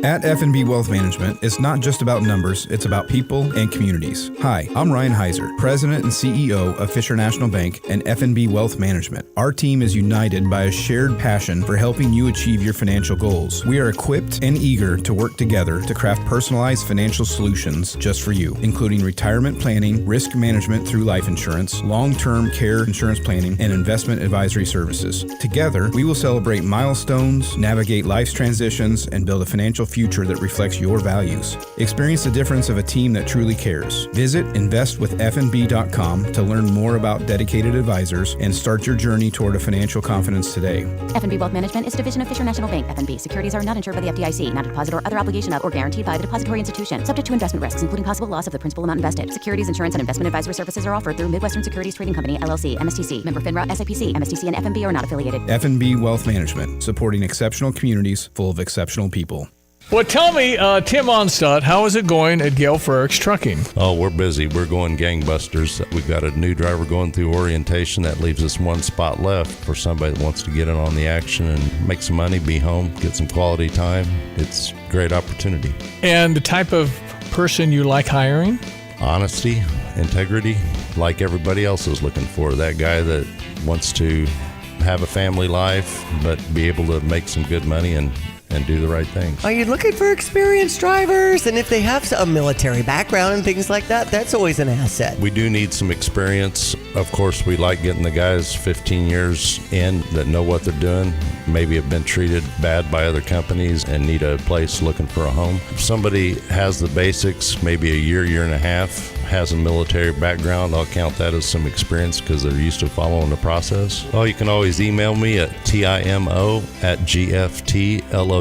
At F&B Wealth Management, it's not just about numbers, it's about people and communities. Hi, I'm Ryan Heiser, President and CEO of Fisher National Bank and F&B Wealth Management. Our team is united by a shared passion for helping you achieve your financial goals. We are equipped and eager to work together to craft personalized financial solutions just for you, including retirement planning, risk management through life insurance, long-term care insurance planning, and investment advisory services. Together, we will celebrate milestones, navigate life's transitions, and build a financial future that reflects your values. Experience the difference of a team that truly cares. Visit investwithfnb.com to learn more about dedicated advisors and start your journey toward a financial confidence today. F&B Wealth Management is a division of Fisher National Bank. F&B securities are not insured by the FDIC, not a deposit or other obligation of or guaranteed by the depository institution. Subject to investment risks, including possible loss of the principal amount invested. Securities, insurance, and investment advisory services are offered through Midwestern Securities Trading Company, LLC, MSTC. Member FINRA, SIPC. MSTC and F&B are not affiliated. F&B Wealth Management, supporting exceptional communities full of exceptional people. Well, tell me, Tim Onstad, how is it going at Gale Frericks Trucking? Oh, we're busy. We're going gangbusters. We've got a new driver going through orientation. That leaves us one spot left for somebody that wants to get in on the action and make some money, be home, get some quality time. It's a great opportunity. And the type of person you like hiring? Honesty, integrity, like everybody else is looking for. That guy that wants to have a family life, but be able to make some good money and do the right things. Are you looking for experienced drivers? And if they have a military background and things like that, that's always an asset. We do need some experience. Of course, we like getting the guys 15 years in that know what they're doing, maybe have been treated bad by other companies and need a place looking for a home. If somebody has the basics, maybe a year and a half, has a military background, I'll count that as some experience because they're used to following the process. Oh, you can always email me at timo@gftlog.com.